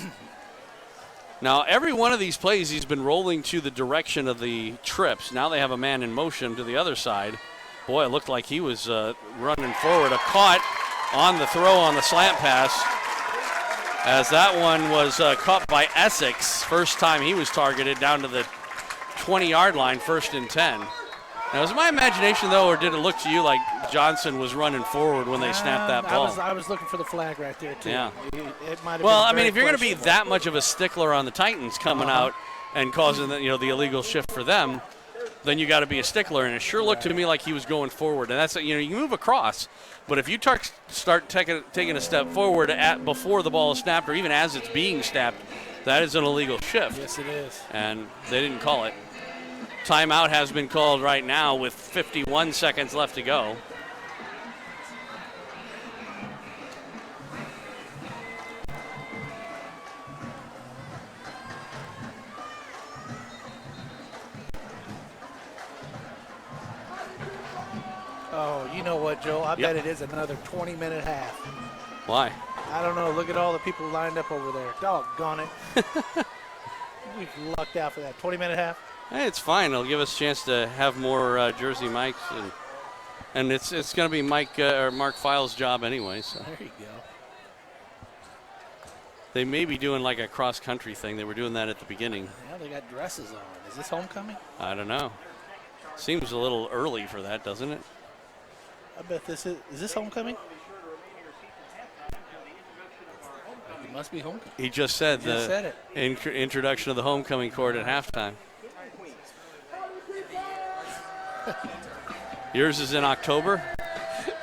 Now, every one of these plays, he's been rolling to the direction of the trips. Now they have a man in motion to the other side. Boy, it looked like he was running forward. A caught on the throw on the slant pass, as that one was caught by Essex. First time he was targeted down to the 20-yard line, 1st and 10. Now, was it my imagination, though, or did it look to you like Johnson was running forward when they snapped that ball? I was looking for the flag right there, too. Yeah. It might have been if you're going to be that much of a stickler on the Titans coming out and causing the illegal shift for them, then you got to be a stickler. And it sure looked to me like he was going forward. And that's you move across, but if you start taking a step forward before the ball is snapped, or even as it's being snapped, that is an illegal shift. Yes, it is. And they didn't call it. Timeout has been called right now with 51 seconds left to go. Oh, you know what, Joe? I bet it is another 20-minute half. Why? I don't know. Look at all the people lined up over there. Doggone it. We've lucked out for that. 20-minute half? Hey, it's fine. It'll give us a chance to have more Jersey mics, and it's going to be Mark Files' job anyway. So there you go. They may be doing like a cross-country thing. They were doing that at the beginning. Yeah, they got dresses on. Is this homecoming? I don't know. Seems a little early for that, doesn't it? I bet this is this homecoming? It must be homecoming. He just said introduction of the homecoming court at halftime. Yours is in October.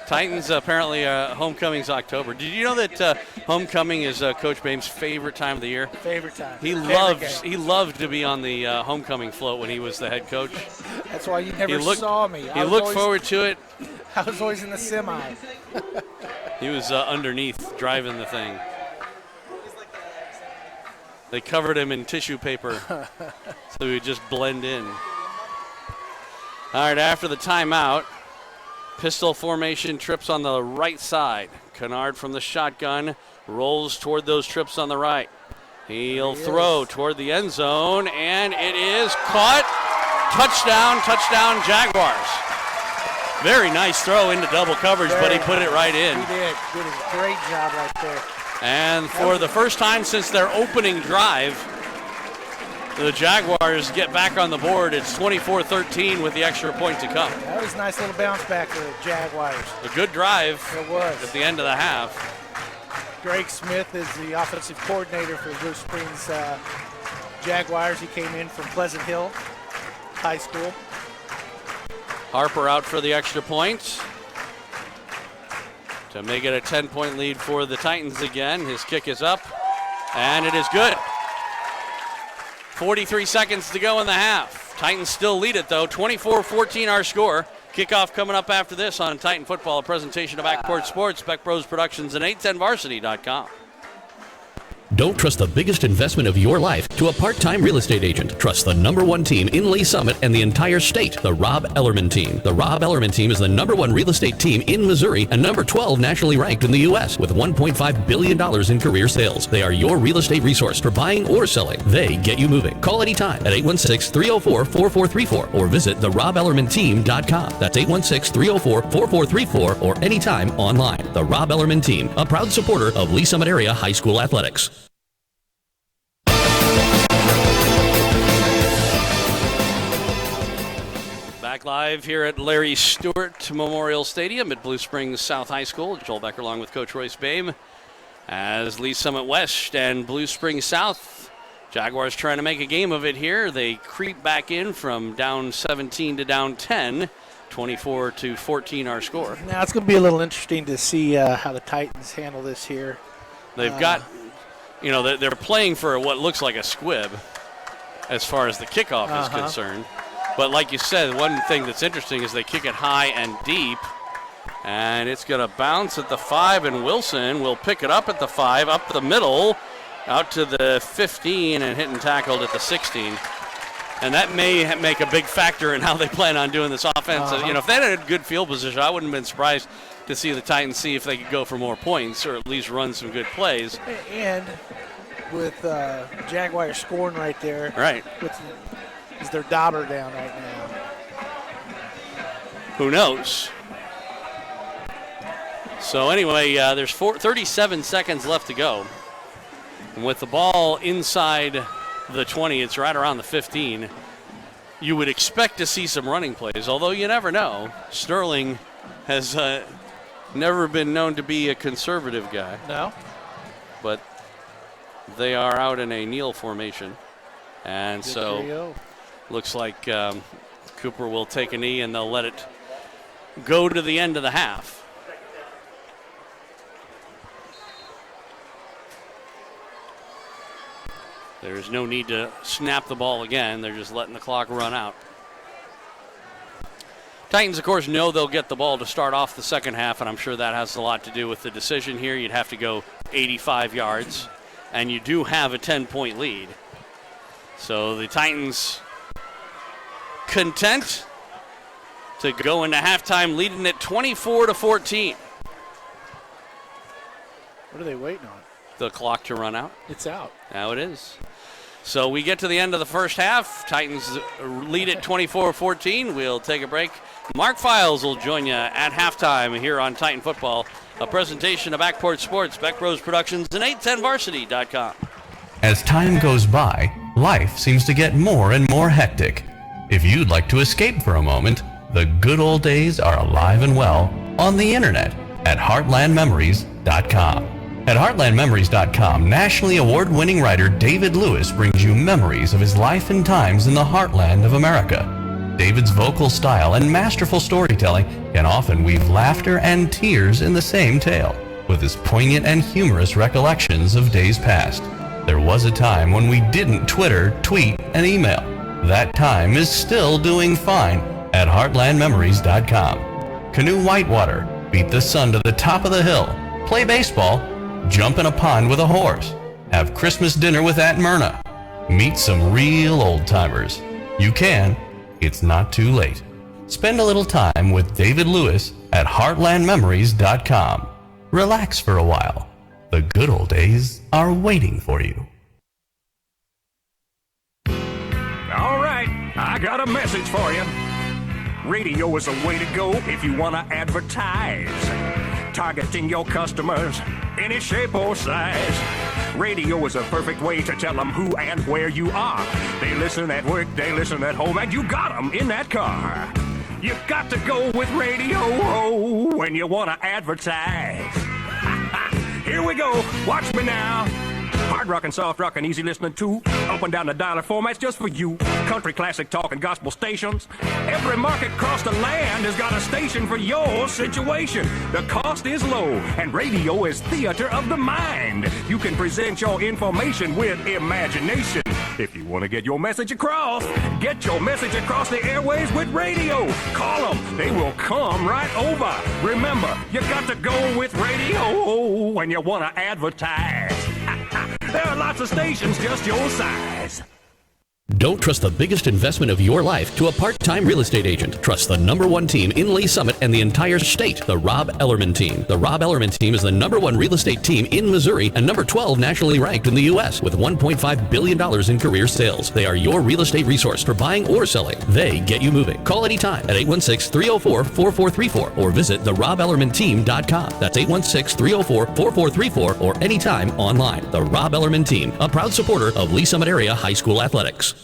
Titans apparently homecoming's October. Did you know that homecoming is Coach Bame's favorite time of the year? Favorite time. He loved to be on the homecoming float when he was the head coach. That's why you never saw me. He looked forward to it. I was always in the semi. He was underneath driving the thing. They covered him in tissue paper so he would just blend in. All right, after the timeout, pistol formation, trips on the right side. Kennard from the shotgun rolls toward those trips on the right. He'll throw toward the end zone, and it is caught. Touchdown, Jaguars. Very nice throw into double coverage, but he put it right in. He did a great job right there. And for the first time since their opening drive, the Jaguars get back on the board. It's 24-13 with the extra point to come. That was a nice little bounce back for the Jaguars. A good drive It was. at the end of the half. Greg Smith is the offensive coordinator for Blue Springs Jaguars. He came in from Pleasant Hill High School. Harper out for the extra point to make it a 10-point lead for the Titans again. His kick is up, and it is good. 43 seconds to go in the half. Titans still lead it, though. 24-14 our score. Kickoff coming up after this on Titan Football, a presentation of Backport Sports, Beck Bros Productions, and 810varsity.com. Don't trust the biggest investment of your life to a part-time real estate agent. Trust the #1 team in Lee Summit and the entire state, the Rob Ellerman Team. The Rob Ellerman Team is the #1 real estate team in Missouri and number 12 nationally ranked in the U.S. with $1.5 billion in career sales. They are your real estate resource for buying or selling. They get you moving. Call anytime at 816-304-4434 or visit therobellermanteam.com. That's 816-304-4434 or anytime online. The Rob Ellerman Team, a proud supporter of Lee Summit area high school athletics. Back live here at Larry Stewart Memorial Stadium at Blue Springs South High School. Joel Becker along with Coach Royce Bame as Lee Summit West and Blue Springs South. Jaguars trying to make a game of it here. They creep back in from down 17 to down 10. 24-14 our score. Now it's going to be a little interesting to see how the Titans handle this here. They've got, they're playing for what looks like a squib as far as the kickoff is concerned. But like you said, one thing that's interesting is they kick it high and deep. And it's going to bounce at the 5, and Wilson will pick it up at the 5, up the middle, out to the 15, and hit and tackled at the 16. And that may make a big factor in how they plan on doing this offense. If they had a good field position, I wouldn't have been surprised to see the Titans see if they could go for more points or at least run some good plays. And with Jaguars scoring right there. Right. Is their dauber down right now? Who knows? So anyway, there's 37 seconds left to go. And with the ball inside the 20, it's right around the 15. You would expect to see some running plays, although you never know. Sterling has never been known to be a conservative guy. No. But they are out in a kneel formation. And Good so trio. looks like Cooper will take a knee and they'll let it go to the end of the half. There's no need to snap the ball again. They're just letting the clock run out. Titans, of course, know they'll get the ball to start off the second half, and I'm sure that has a lot to do with the decision here. You'd have to go 85 yards, and you do have a 10-point lead. So the Titans content to go into halftime leading at 24-14. What are they waiting on? The clock to run out. It's out. Now it is. So we get to the end of the first half. Titans lead at 24-14. We'll take a break. Mark Files will join you at halftime here on Titan Football, a presentation of Backport Sports, Beck Bros Productions, and 810varsity.com. As time goes by, life seems to get more and more hectic. If you'd like to escape for a moment, the good old days are alive and well on the internet at heartlandmemories.com. At heartlandmemories.com, nationally award-winning writer David Lewis brings you memories of his life and times in the heartland of America. David's vocal style and masterful storytelling can often weave laughter and tears in the same tale, with his poignant and humorous recollections of days past. There was a time when we didn't Twitter, tweet, and email. That time is still doing fine at heartlandmemories.com. Canoe whitewater, beat the sun to the top of the hill, play baseball, jump in a pond with a horse, have Christmas dinner with Aunt Myrna, meet some real old-timers. You can. It's not too late. Spend a little time with David Lewis at heartlandmemories.com. Relax for a while. The good old days are waiting for you. All right, I got a message for you. Radio is the way to go if you want to advertise. Targeting your customers, any shape or size. Radio is a perfect way to tell them who and where you are. They They listen at work, they listen at home, and you got them in that car. You got to go with radio when you want to advertise. Here we go. Watch me now. Hard rockin', soft rockin', easy listening too. Up and down the dialer formats just for you. Country, classic, talk, and gospel stations. Every market across the land has got a station for your situation. The cost is low, and radio is theater of the mind. You can present your information with imagination. If you want to get your message across the airways with radio. Call them. They will come right over. Remember, you got to go with radio when you want to advertise. There are lots of stations just your size. Don't trust the biggest investment of your life to a part-time real estate agent. Trust the #1 team in Lee Summit and the entire state, the Rob Ellerman Team. The Rob Ellerman Team is the #1 real estate team in Missouri and number 12 nationally ranked in the U.S. with $1.5 billion in career sales. They are your real estate resource for buying or selling. They get you moving. Call anytime at 816-304-4434 or visit therobellermanteam.com. That's 816-304-4434 or anytime online. The Rob Ellerman Team, a proud supporter of Lee Summit Area High School Athletics.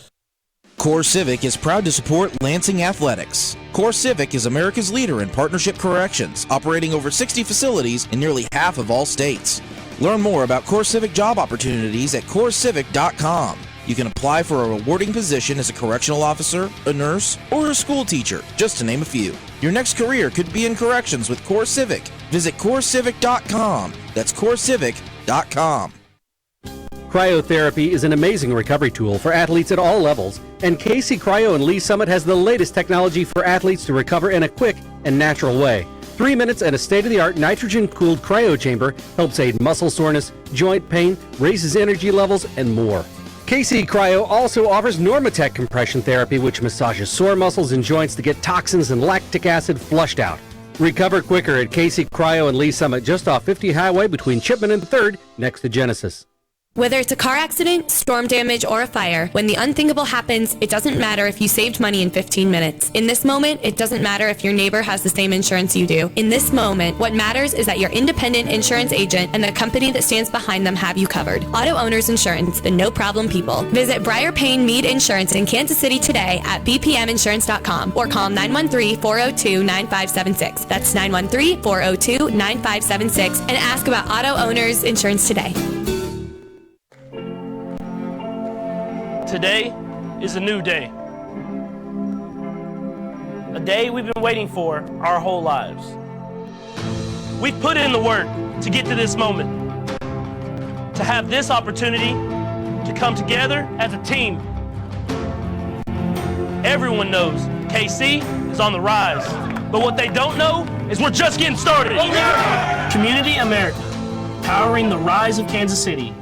Core Civic is proud to support Lansing Athletics. Core Civic is America's leader in partnership corrections, operating over 60 facilities in nearly half of all states. Learn more about Core Civic job opportunities at corecivic.com. You can apply for a rewarding position as a correctional officer, a nurse, or a school teacher, just to name a few. Your next career could be in corrections with Core Civic. Visit corecivic.com. That's corecivic.com. Cryotherapy is an amazing recovery tool for athletes at all levels, and KC Cryo in Lee Summit has the latest technology for athletes to recover in a quick and natural way. 3 minutes and a state-of-the-art nitrogen-cooled cryo chamber helps aid muscle soreness, joint pain, raises energy levels, and more. KC Cryo also offers Normatec compression therapy, which massages sore muscles and joints to get toxins and lactic acid flushed out. Recover quicker at KC Cryo in Lee Summit, just off 50 Highway between Chipman and 3rd, next to Genesis. Whether it's a car accident, storm damage, or a fire, when the unthinkable happens, it doesn't matter if you saved money in 15 minutes. In this moment, it doesn't matter if your neighbor has the same insurance you do. In this moment, what matters is that your independent insurance agent and the company that stands behind them have you covered. Auto Owners Insurance, the no-problem people. Visit Briar Payne Mead Insurance in Kansas City today at bpminsurance.com or call 913-402-9576. That's 913-402-9576 and ask about Auto Owners Insurance today. Today is a new day. A day we've been waiting for our whole lives. We've put in the work to get to this moment, to have this opportunity to come together as a team. Everyone knows KC is on the rise, but what they don't know is we're just getting started. Community America, powering the rise of Kansas City.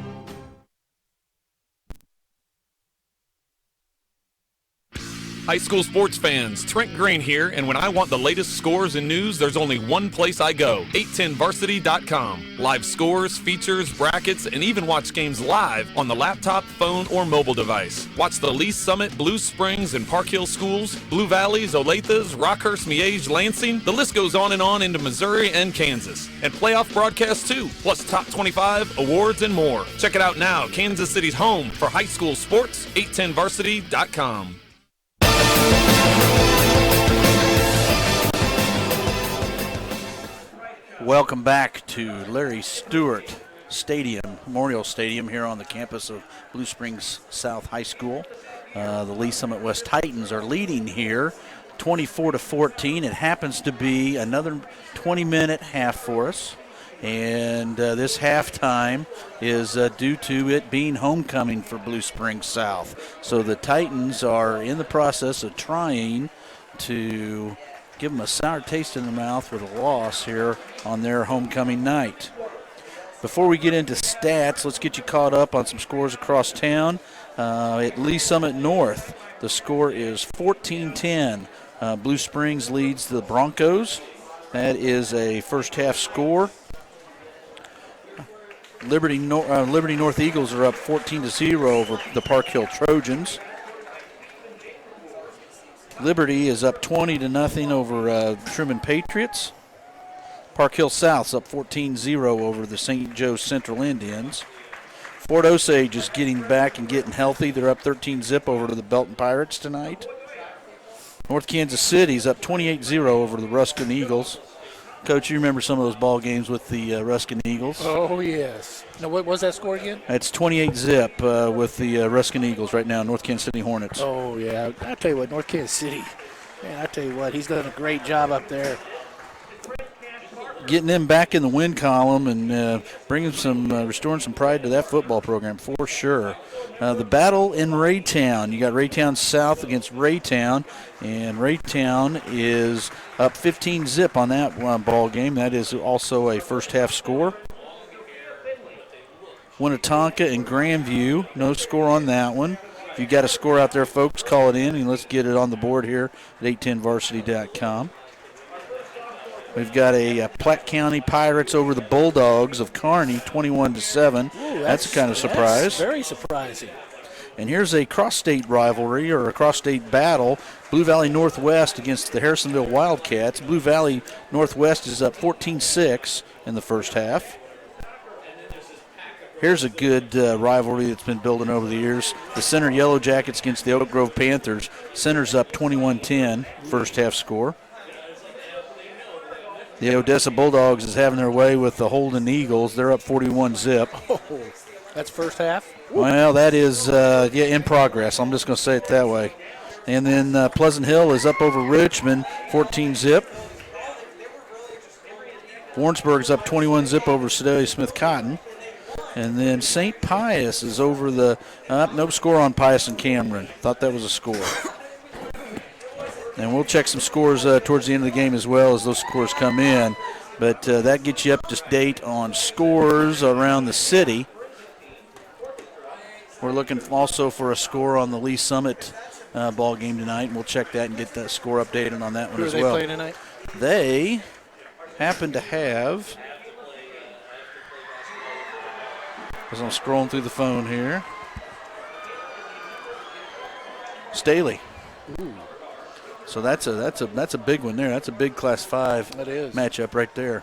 High school sports fans, Trent Green here, and when I want the latest scores and news, there's only one place I go, 810varsity.com. Live scores, features, brackets, and even watch games live on the laptop, phone, or mobile device. Watch the Lee Summit, Blue Springs, and Park Hill schools, Blue Valleys, Olathes, Rockhurst, Miege, Lansing. The list goes on into Missouri and Kansas. And playoff broadcasts too, plus top 25, awards, and more. Check it out now, Kansas City's home for high school sports, 810varsity.com. Welcome back to Larry Stewart Stadium, Memorial Stadium, here on the campus of Blue Springs South High School. The Lee Summit West Titans are leading here 24-14. It happens to be another 20-minute half for us. And this halftime is due to it being homecoming for Blue Springs South. So the Titans are in the process of trying to give them a sour taste in their mouth with a loss here on their homecoming night. Before we get into stats, let's get you caught up on some scores across town. At Lee Summit North, the score is 14-10. Blue Springs leads the Broncos. That is a first half score. Liberty North Eagles are up 14-0 over the Park Hill Trojans. Liberty is up 20-0 over Truman Patriots. Park Hill South's up 14-0 over the St. Joe Central Indians. Fort Osage is getting back and getting healthy. They're up 13-0 over to the Belton Pirates tonight. North Kansas City's up 28-0 over the Ruskin Eagles. Coach, you remember some of those ball games with the Ruskin Eagles? Oh, yes. Now, what was that score again? It's 28-0 with the Ruskin Eagles right now, North Kansas City Hornets. Oh, yeah. I tell you what, North Kansas City, man, I tell you what, he's done a great job up there. Getting them back in the win column and bringing restoring some pride to that football program for sure. The battle in Raytown. You got Raytown South against Raytown, and Raytown is up 15-0 on that ball game. That is also a first half score. Winnetonka and Grandview, no score on that one. If you got a score out there, folks, call it in and let's get it on the board here at 810varsity.com. We've got a Platte County Pirates over the Bulldogs of Kearney, 21-7. Ooh, that's a kind of surprise. That's very surprising. And here's a cross-state rivalry or a cross-state battle. Blue Valley Northwest against the Harrisonville Wildcats. Blue Valley Northwest is up 14-6 in the first half. Here's a good rivalry that's been building over the years. The Center Yellow Jackets against the Oak Grove Panthers. Center's up 21-10, first half score. The Odessa Bulldogs is having their way with the Holden Eagles. They're up 41-0. Oh, that's first half? Well, that is, in progress. I'm just going to say it that way. And then Pleasant Hill is up over Richmond, 14-0. Warrensburg's up 21-0 over Sedalia Smith Cotton. And then St. Pius is over the, no score on Pius and Cameron. Thought that was a score. And we'll check some scores towards the end of the game as well as those scores come in. But that gets you up to date on scores around the city. We're looking also for a score on the Lee Summit ball game tonight, and we'll check that and get that score updated on that one as well. Who are they playing tonight? They happen to have, as I'm scrolling through the phone here, Staley. Ooh. So that's a big one there. That's a big Class 5 matchup right there.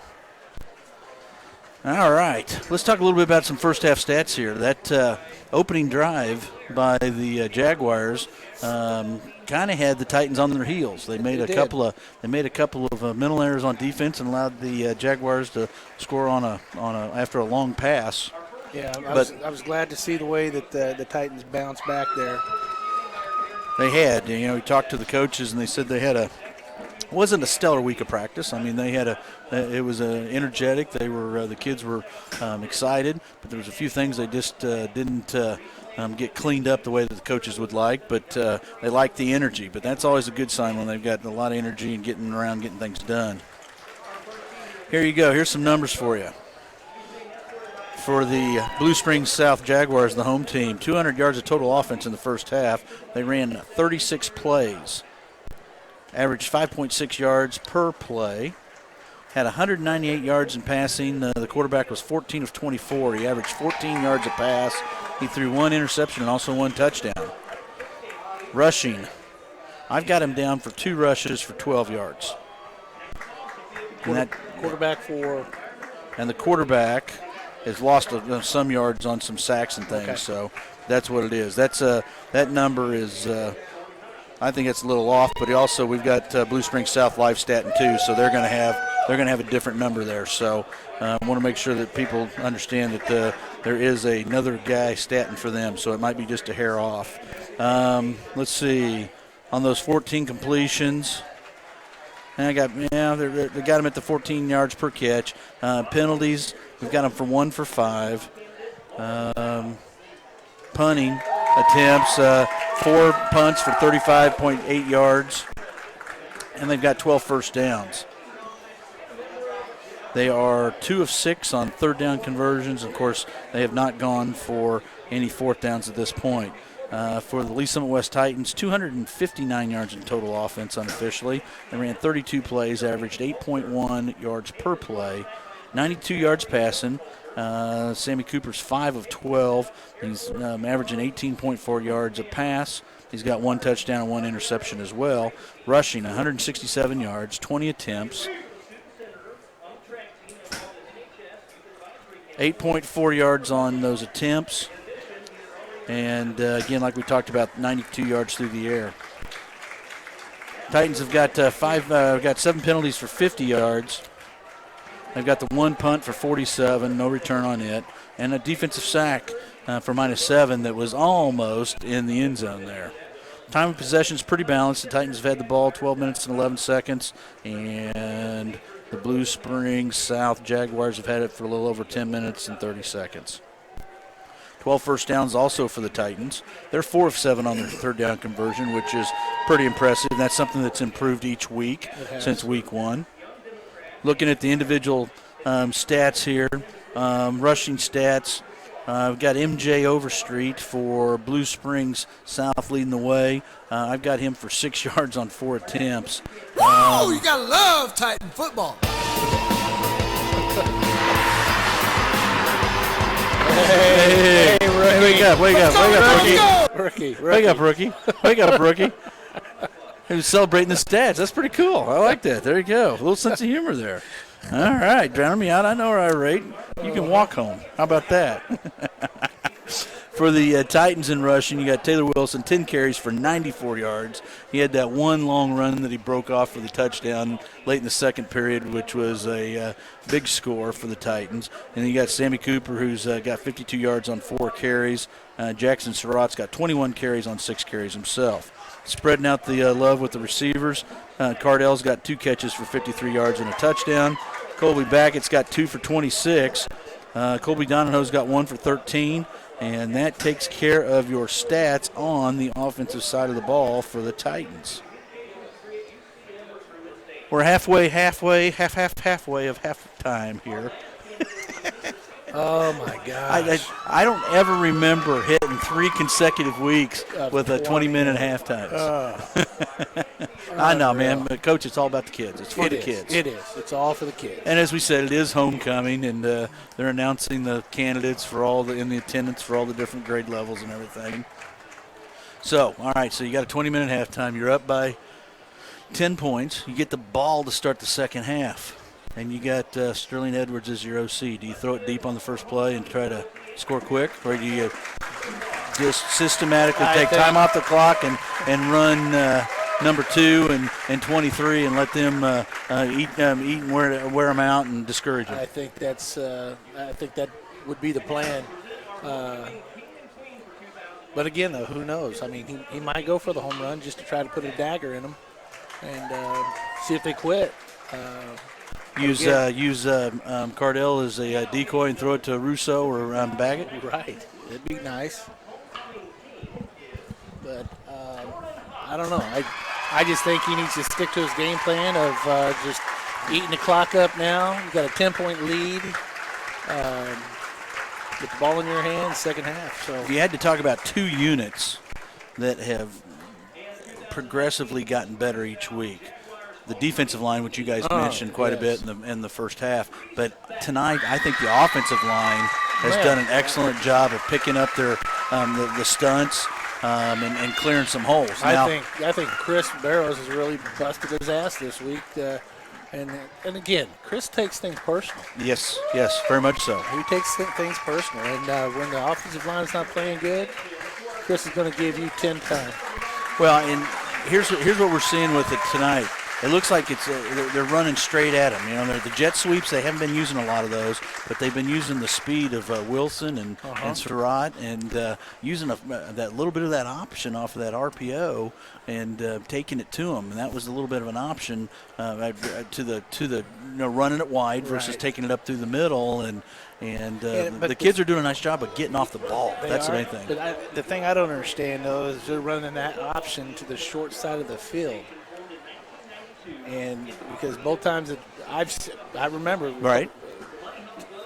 All right, let's talk a little bit about some first half stats here. That opening drive by the Jaguars kind of had the Titans on their heels. They made a couple of mental errors on defense and allowed the Jaguars to score on a after a long pass. Yeah, I was glad to see the way that the Titans bounced back there. They had, we talked to the coaches and they said they had wasn't a stellar week of practice. I mean, they had it was energetic. They were, the kids were excited, but there was a few things they just didn't get cleaned up the way that the coaches would like, but they liked the energy. But that's always a good sign when they've got a lot of energy and getting around, getting things done. Here you go. Here's some numbers for you. For the Blue Springs South Jaguars, the home team, 200 yards of total offense in the first half. They ran 36 plays, averaged 5.6 yards per play, had 198 yards in passing. The quarterback was 14 of 24. He averaged 14 yards a pass. He threw one interception and also one touchdown. Rushing, I've got him down for 2 rushes for 12 yards. And the quarterback has lost some yards on some sacks and things, so that's what it is. That's that number is, I think it's a little off, but we've got Blue Springs South live statting too, so they're going to have a different number there. So I want to make sure that people understand that there is another guy statting for them, so it might be just a hair off. Let's see, on those 14 completions. And they got them at the 14 yards per catch. Penalties, we've got them for 1 for 5. Punting attempts, 4 punts for 35.8 yards. And they've got 12 first downs. They are 2 of 6 on third down conversions. Of course, they have not gone for any fourth downs at this point. For the Lee Summit West Titans, 259 yards in total offense unofficially. They ran 32 plays, averaged 8.1 yards per play, 92 yards passing. Sammy Cooper's 5 of 12. He's averaging 18.4 yards a pass. He's got 1 touchdown and 1 interception as well. Rushing, 167 yards, 20 attempts. 8.4 yards on those attempts. And, again, like we talked about, 92 yards through the air. Titans have got got 7 penalties for 50 yards. They've got the 1 punt for 47, no return on it, and a defensive sack for -7 that was almost in the end zone there. Time of possession is pretty balanced. The Titans have had the ball 12 minutes and 11 seconds, and the Blue Springs South Jaguars have had it for a little over 10 minutes and 30 seconds. 12 first downs also for the Titans. They're 4 of 7 on their third down conversion, which is pretty impressive. That's something that's improved each week since week 1. Looking at the individual stats here, rushing stats, I've got MJ Overstreet for Blue Springs South leading the way. I've got him for 6 yards on 4 attempts. Whoa, you gotta love Titan football. Hey, wake up, rookie. Wake up, rookie. He was celebrating the stats. That's pretty cool. I like that. There you go. A little sense of humor there. All right, drowning me out. I know where I rate. You can walk home. How about that? For the Titans in rushing, you got Taylor Wilson, 10 carries for 94 yards. He had that one long run that he broke off for the touchdown late in the second period, which was a big score for the Titans. And then you got Sammy Cooper, who's got 52 yards on 4 carries. Jackson Surratt's got 21 carries on 6 carries himself. Spreading out the love with the receivers, Cardell's got 2 catches for 53 yards and a touchdown. Colby Beckett's got 2 for 26. Colby Donahoe's got 1 for 13. And that takes care of your stats on the offensive side of the ball for the Titans. We're halfway of halftime here. Oh, my gosh. I don't ever remember hitting 3 consecutive weeks with a 20-minute halftime. I know, man. But Coach, it's all about the kids. It's for the kids. It is. It's all for the kids. And as we said, it is homecoming, and they're announcing the candidates for in the attendance for all the different grade levels and everything. So, all right, so you got a 20-minute halftime. You're up by 10 points. You get the ball to start the second half. And you got Sterling Edwards as your OC. Do you throw it deep on the first play and try to score quick, or do you just systematically take time off the clock and run number 2 and 23 and let them eat and wear them out and discourage them? I think that would be the plan. But again, though, who knows? I mean, he might go for the home run just to try to put a dagger in them and see if they quit. Use Cardell as a decoy and throw it to Russo or Baggett. Right. It'd be nice. But I don't know. I just think he needs to stick to his game plan of just eating the clock up now. You've got a 10-point lead. Get the ball in your hands, second half. So if you had to talk about 2 units that have progressively gotten better each week, the defensive line, which you guys mentioned quite a bit in the first half. But tonight, I think the offensive line has done an excellent job of picking up their the stunts and clearing some holes. I think Chris Barrows has really busted his ass this week. And again, Chris takes things personal. Yes, very much so. He takes things personal. And when the offensive line is not playing good, Chris is going to give you 10 times. Well, and here's what we're seeing with it tonight. It looks like they're running straight at him. You know, the jet sweeps, they haven't been using a lot of those, but they've been using the speed of Wilson and Surratt and using that little bit of that option off of that RPO and taking it to him. And that was a little bit of an option to the running it wide versus taking it up through the middle. And the kids are doing a nice job of getting off the ball. That's the main thing. But the thing I don't understand, though, is they're running that option to the short side of the field. And because both times I remember. Right.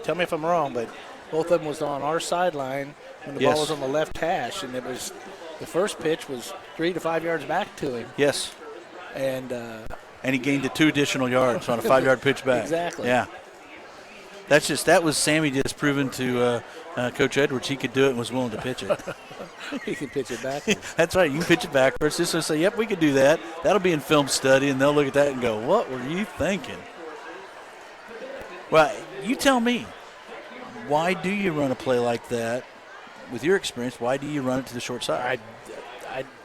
Tell me if I'm wrong, but both of them was on our sideline when the ball was on the left hash, and it was the first pitch was 3 to 5 yards back to him. Yes. And he gained 2 additional yards on a 5-yard pitch back. Exactly. Yeah. That was Sammy just proving to Coach Edwards he could do it and was willing to pitch it. He can pitch it backwards. That's right. You can pitch it backwards. Just to say, yep, we could do that. That'll be in film study, and they'll look at that and go, what were you thinking? Well, you tell me. Why do you run a play like that? With your experience, why do you run it to the short side?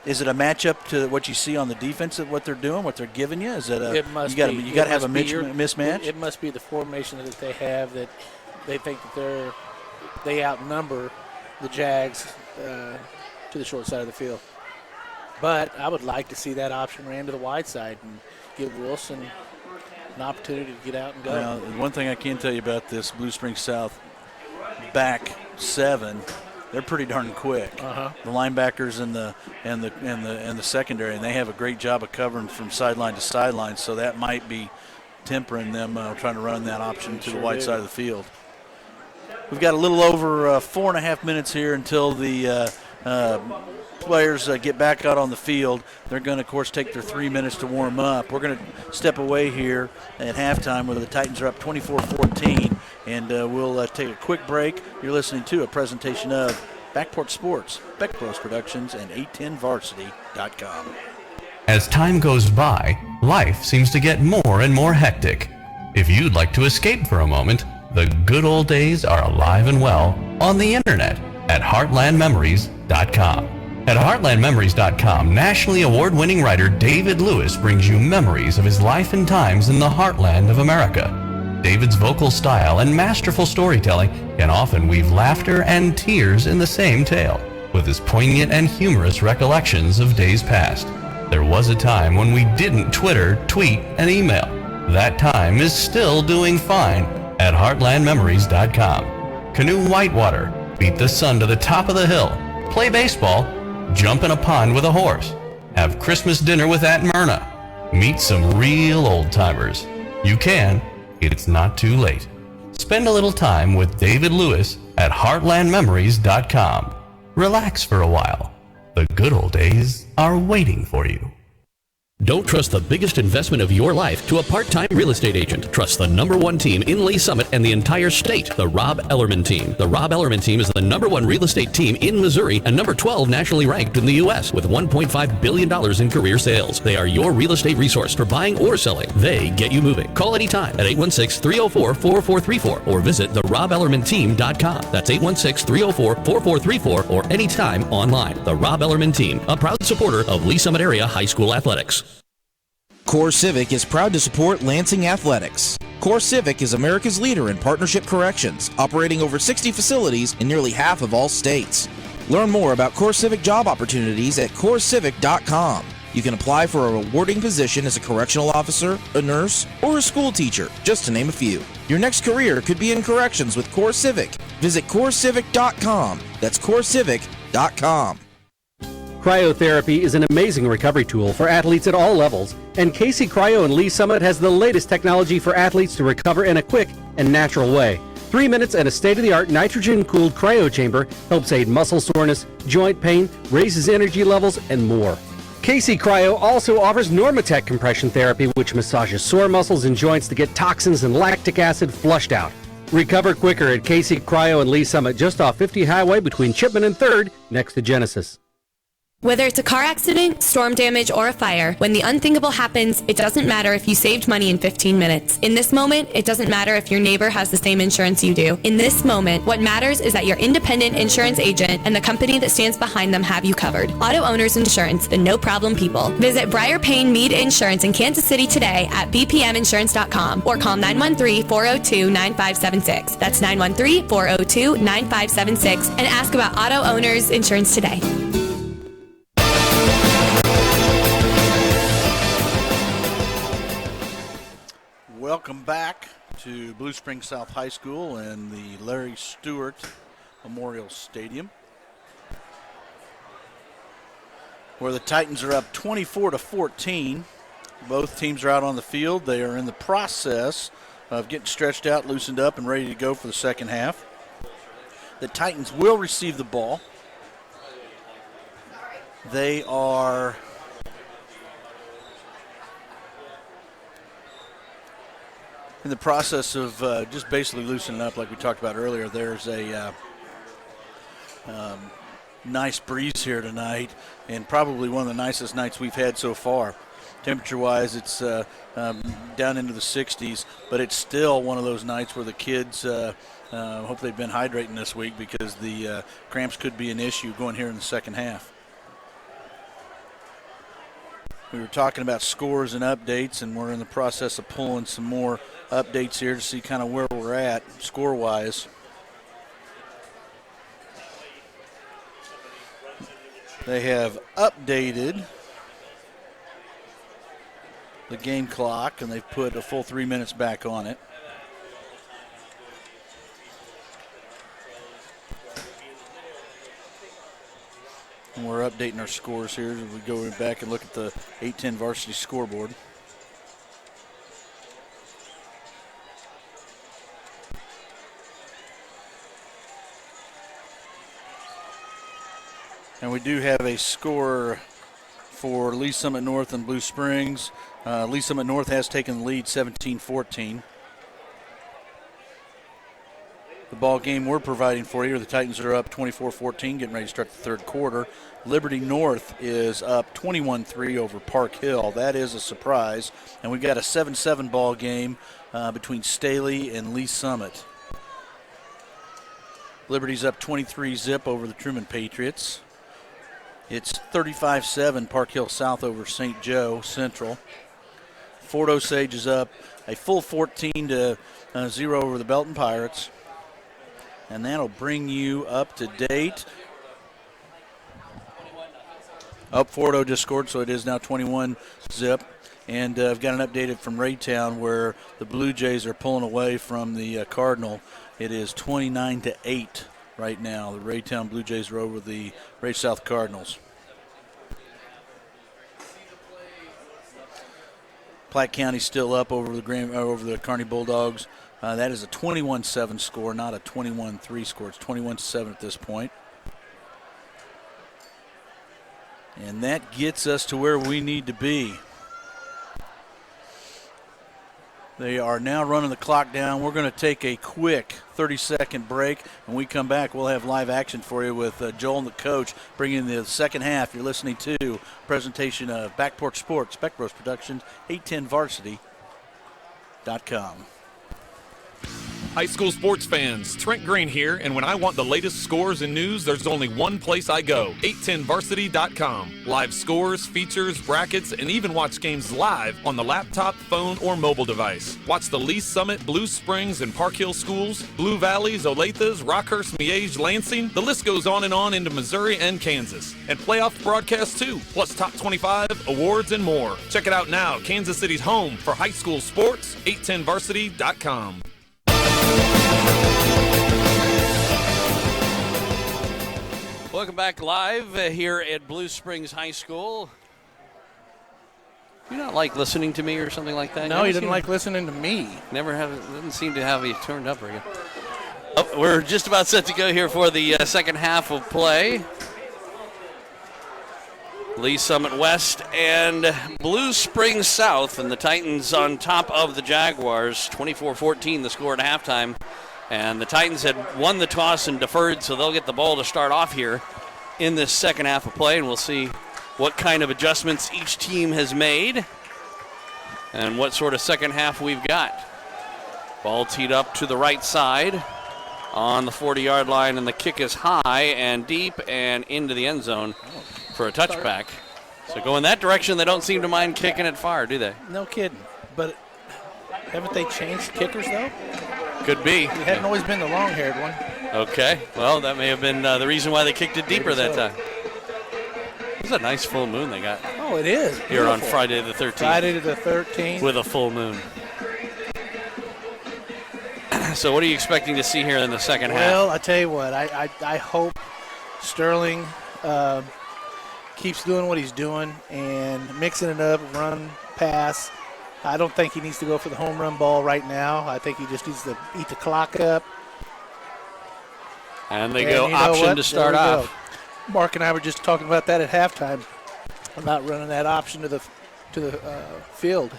Is it a matchup to what you see on the defense of what they're doing, what they're giving you? Is it It must you be. got to have a It mismatch? It must be the formation that they have, that they think that they outnumber the Jags to the short side of the field. But I would like to see that option ran to the wide side and give Wilson an opportunity to get out and go. Now, one thing I can tell you about this Blue Springs South back seven, they're pretty darn quick. The linebackers and the secondary, and they have a great job of covering from sideline to sideline. So that might be tempering them trying to run that option to the wide side of the field. We've got a little over 4.5 minutes here until the players get back out on the field. They're going to, of course, take their 3 minutes to warm up. We're going to step away here at halftime where the Titans are up 24-14, and we'll take a quick break. You're listening to a presentation of Backport Sports, Beck Bros Productions, and 810varsity.com. As time goes by, life seems to get more and more hectic. If you'd like to escape for a moment, the good old days are alive and well on the internet at heartlandmemories.com. At heartlandmemories.com, nationally award-winning writer David Lewis brings you memories of his life and times in the heartland of America. David's vocal style and masterful storytelling can often weave laughter and tears in the same tale, with his poignant and humorous recollections of days past. There was a time when we didn't Twitter, tweet, and email. That time is still doing fine at heartlandmemories.com. Canoe whitewater, beat the sun to the top of the hill, play baseball, jump in a pond with a horse, have Christmas dinner with Aunt Myrna, meet some real old-timers. You can. It's not too late. Spend a little time with David Lewis at heartlandmemories.com. Relax for a while. The good old days are waiting for you. Don't trust the biggest investment of your life to a part-time real estate agent. Trust the #1 team in Lee Summit and the entire state, the Rob Ellerman Team. The Rob Ellerman Team is the #1 real estate team in Missouri and number 12 nationally ranked in the U.S. with $1.5 billion in career sales. They are your real estate resource for buying or selling. They get you moving. Call anytime at 816-304-4434 or visit therobellermanteam.com. That's 816-304-4434 or anytime online. The Rob Ellerman Team, a proud supporter of Lee Summit area high school athletics. Core Civic is proud to support Lansing Athletics. Core Civic is America's leader in partnership corrections, operating over 60 facilities in nearly half of all states. Learn more about Core Civic job opportunities at corecivic.com. You can apply for a rewarding position as a correctional officer, a nurse, or a school teacher, just to name a few. Your next career could be in corrections with Core Civic. Visit corecivic.com. That's corecivic.com. Cryotherapy is an amazing recovery tool for athletes at all levels, and Casey Cryo in Lee Summit has the latest technology for athletes to recover in a quick and natural way. 3 minutes and a state-of-the-art nitrogen-cooled cryo chamber helps aid muscle soreness, joint pain, raises energy levels, and more. Casey Cryo also offers Normatec compression therapy, which massages sore muscles and joints to get toxins and lactic acid flushed out. Recover quicker at Casey Cryo in Lee Summit, just off 50 Highway between Chipman and 3rd, next to Genesis. Whether it's a car accident, storm damage, or a fire, when the unthinkable happens, it doesn't matter if you saved money in 15 minutes. In this moment, it doesn't matter if your neighbor has the same insurance you do. In this moment, what matters is that your independent insurance agent and the company that stands behind them have you covered. Auto Owners Insurance, the no-problem people. Visit Briar Payne Mead Insurance in Kansas City today at bpminsurance.com or call 913-402-9576. That's 913-402-9576 and ask about Auto Owners Insurance today. Welcome back to Blue Springs South High School and the Larry Stewart Memorial Stadium, where the Titans are up 24-14. Both teams are out on the field. They are in the process of getting stretched out, loosened up, and ready to go for the second half. The Titans will receive the ball. They are in the process of just basically loosening up like we talked about earlier. There's a nice breeze here tonight and probably one of the nicest nights we've had so far. Temperature-wise, it's down into the 60s, but it's still one of those nights where the kids hope they've been hydrating this week because the cramps could be an issue going here in the second half. We were talking about scores and updates, and we're in the process of pulling some more updates here to see kind of where we're at score-wise. They have updated the game clock, and they've put a full 3 minutes back on it. And we're updating our scores here as we go back and look at the 8-10 varsity scoreboard. And we do have a score for Lee Summit North and Blue Springs. Lee Summit North has taken the lead 17-14. The ball game we're providing for you, the Titans are up 24-14, getting ready to start the third quarter. Liberty North is up 21-3 over Park Hill. That is a surprise. And we've got a 7-7 ball game between Staley and Lee Summit. Liberty's up 23-0 over the Truman Patriots. It's 35-7 Park Hill South over St. Joe Central. Fort Osage is up a full 14-0 over the Belton Pirates. And that'll bring you up to date. Fort O just scored, so it is now 21-0. And I've got an updated from Raytown where the Blue Jays are pulling away from the Cardinal. It is 29-8 right now. The Raytown Blue Jays are over the Ray South Cardinals. Platte County's still up over the Kearney Bulldogs. That is a 21-7 score, not a 21-3 score. It's 21-7 at this point. And that gets us to where we need to be. They are now running the clock down. We're going to take a quick 30-second break. When we come back, we'll have live action for you with Joel and the coach bringing the second half. You're listening to a presentation of Back Porch Sports, Beck Bros Productions, 810varsity.com. High school sports fans, Trent Green here, and when I want the latest scores and news, there's only one place I go, 810varsity.com. Live scores, features, brackets, and even watch games live on the laptop, phone, or mobile device. Watch the Lee Summit, Blue Springs, and Park Hill schools, Blue Valleys, Olathes, Rockhurst, Miege, Lansing. The list goes on into Missouri and Kansas. And playoff broadcasts too, plus top 25, awards, and more. Check it out now, Kansas City's home for high school sports, 810varsity.com. Welcome back live here at Blue Springs High School. You not like listening to me or something like that? No, he didn't like listening to me. Didn't seem to have you turned up again. We're just about set to go here for the second half of play. Lee Summit West and Blue Springs South, and the Titans on top of the Jaguars, 24-14 the score at halftime. And the Titans had won the toss and deferred, so they'll get the ball to start off here in this second half of play, and we'll see what kind of adjustments each team has made and what sort of second half we've got. Ball teed up to the right side on the 40-yard line, and the kick is high and deep and into the end zone for a touchback. So going that direction, they don't seem to mind kicking it far, do they? No kidding. But haven't they changed kickers, though? Could be. He hadn't always been the long-haired one. Okay. Well, that may have been the reason why they kicked it deeper that time. It's a nice full moon they got. Oh, it is. Here Beautiful. on Friday the 13th. Friday the 13th. With a full moon. So what are you expecting to see here in the second half? Well, I tell you what, I hope Sterling keeps doing what he's doing and mixing it up, run, pass. I don't think he needs to go for the home run ball right now. I think he just needs to eat the clock up. And they go option to start off. Mark and I were just talking about that at halftime, about running that option to the field.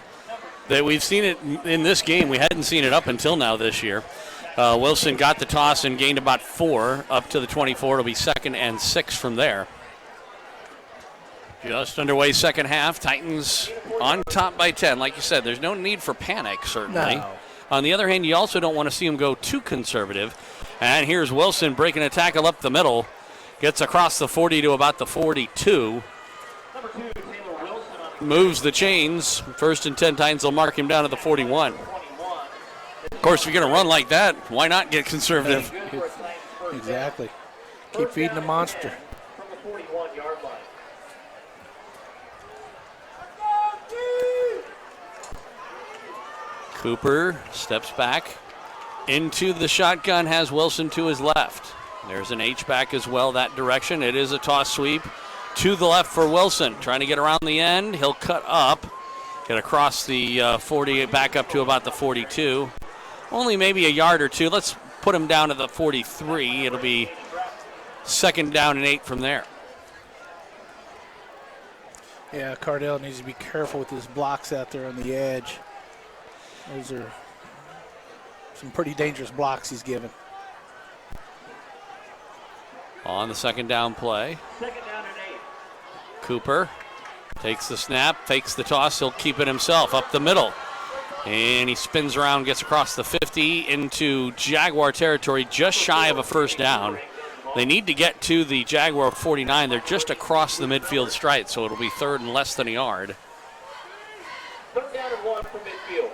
That we've seen it in this game. We hadn't seen it up until now this year. Wilson got the toss and gained about 4 up to the 24. It'll be 2nd and 6 from there. Just underway second half. Titans on top by 10. Like you said, there's no need for panic, certainly. No. On the other hand, you also don't want to see them go too conservative. And here's Wilson breaking a tackle up the middle. Gets across the 40 to about the 42. Moves the chains. 1st and 10, Titans will mark him down at the 41. Of course, if you're going to run like that, why not get conservative? Exactly. Keep feeding the monster. Cooper steps back into the shotgun, has Wilson to his left. There's an H-back as well that direction. It is a toss sweep to the left for Wilson. Trying to get around the end. He'll cut up, get across the 40, back up to about the 42. Only maybe a yard or two. Let's put him down to the 43. It'll be 2nd down and 8 from there. Yeah, Cardell needs to be careful with his blocks out there on the edge. Those are some pretty dangerous blocks he's given. On the 2nd down play. Cooper takes the snap, fakes the toss. He'll keep it himself up the middle. And he spins around, gets across the 50 into Jaguar territory, just shy of a 1st down. They need to get to the Jaguar 49. They're just across the midfield stripe, so it'll be 3rd and less than a yard. 3rd down and 1 from midfield.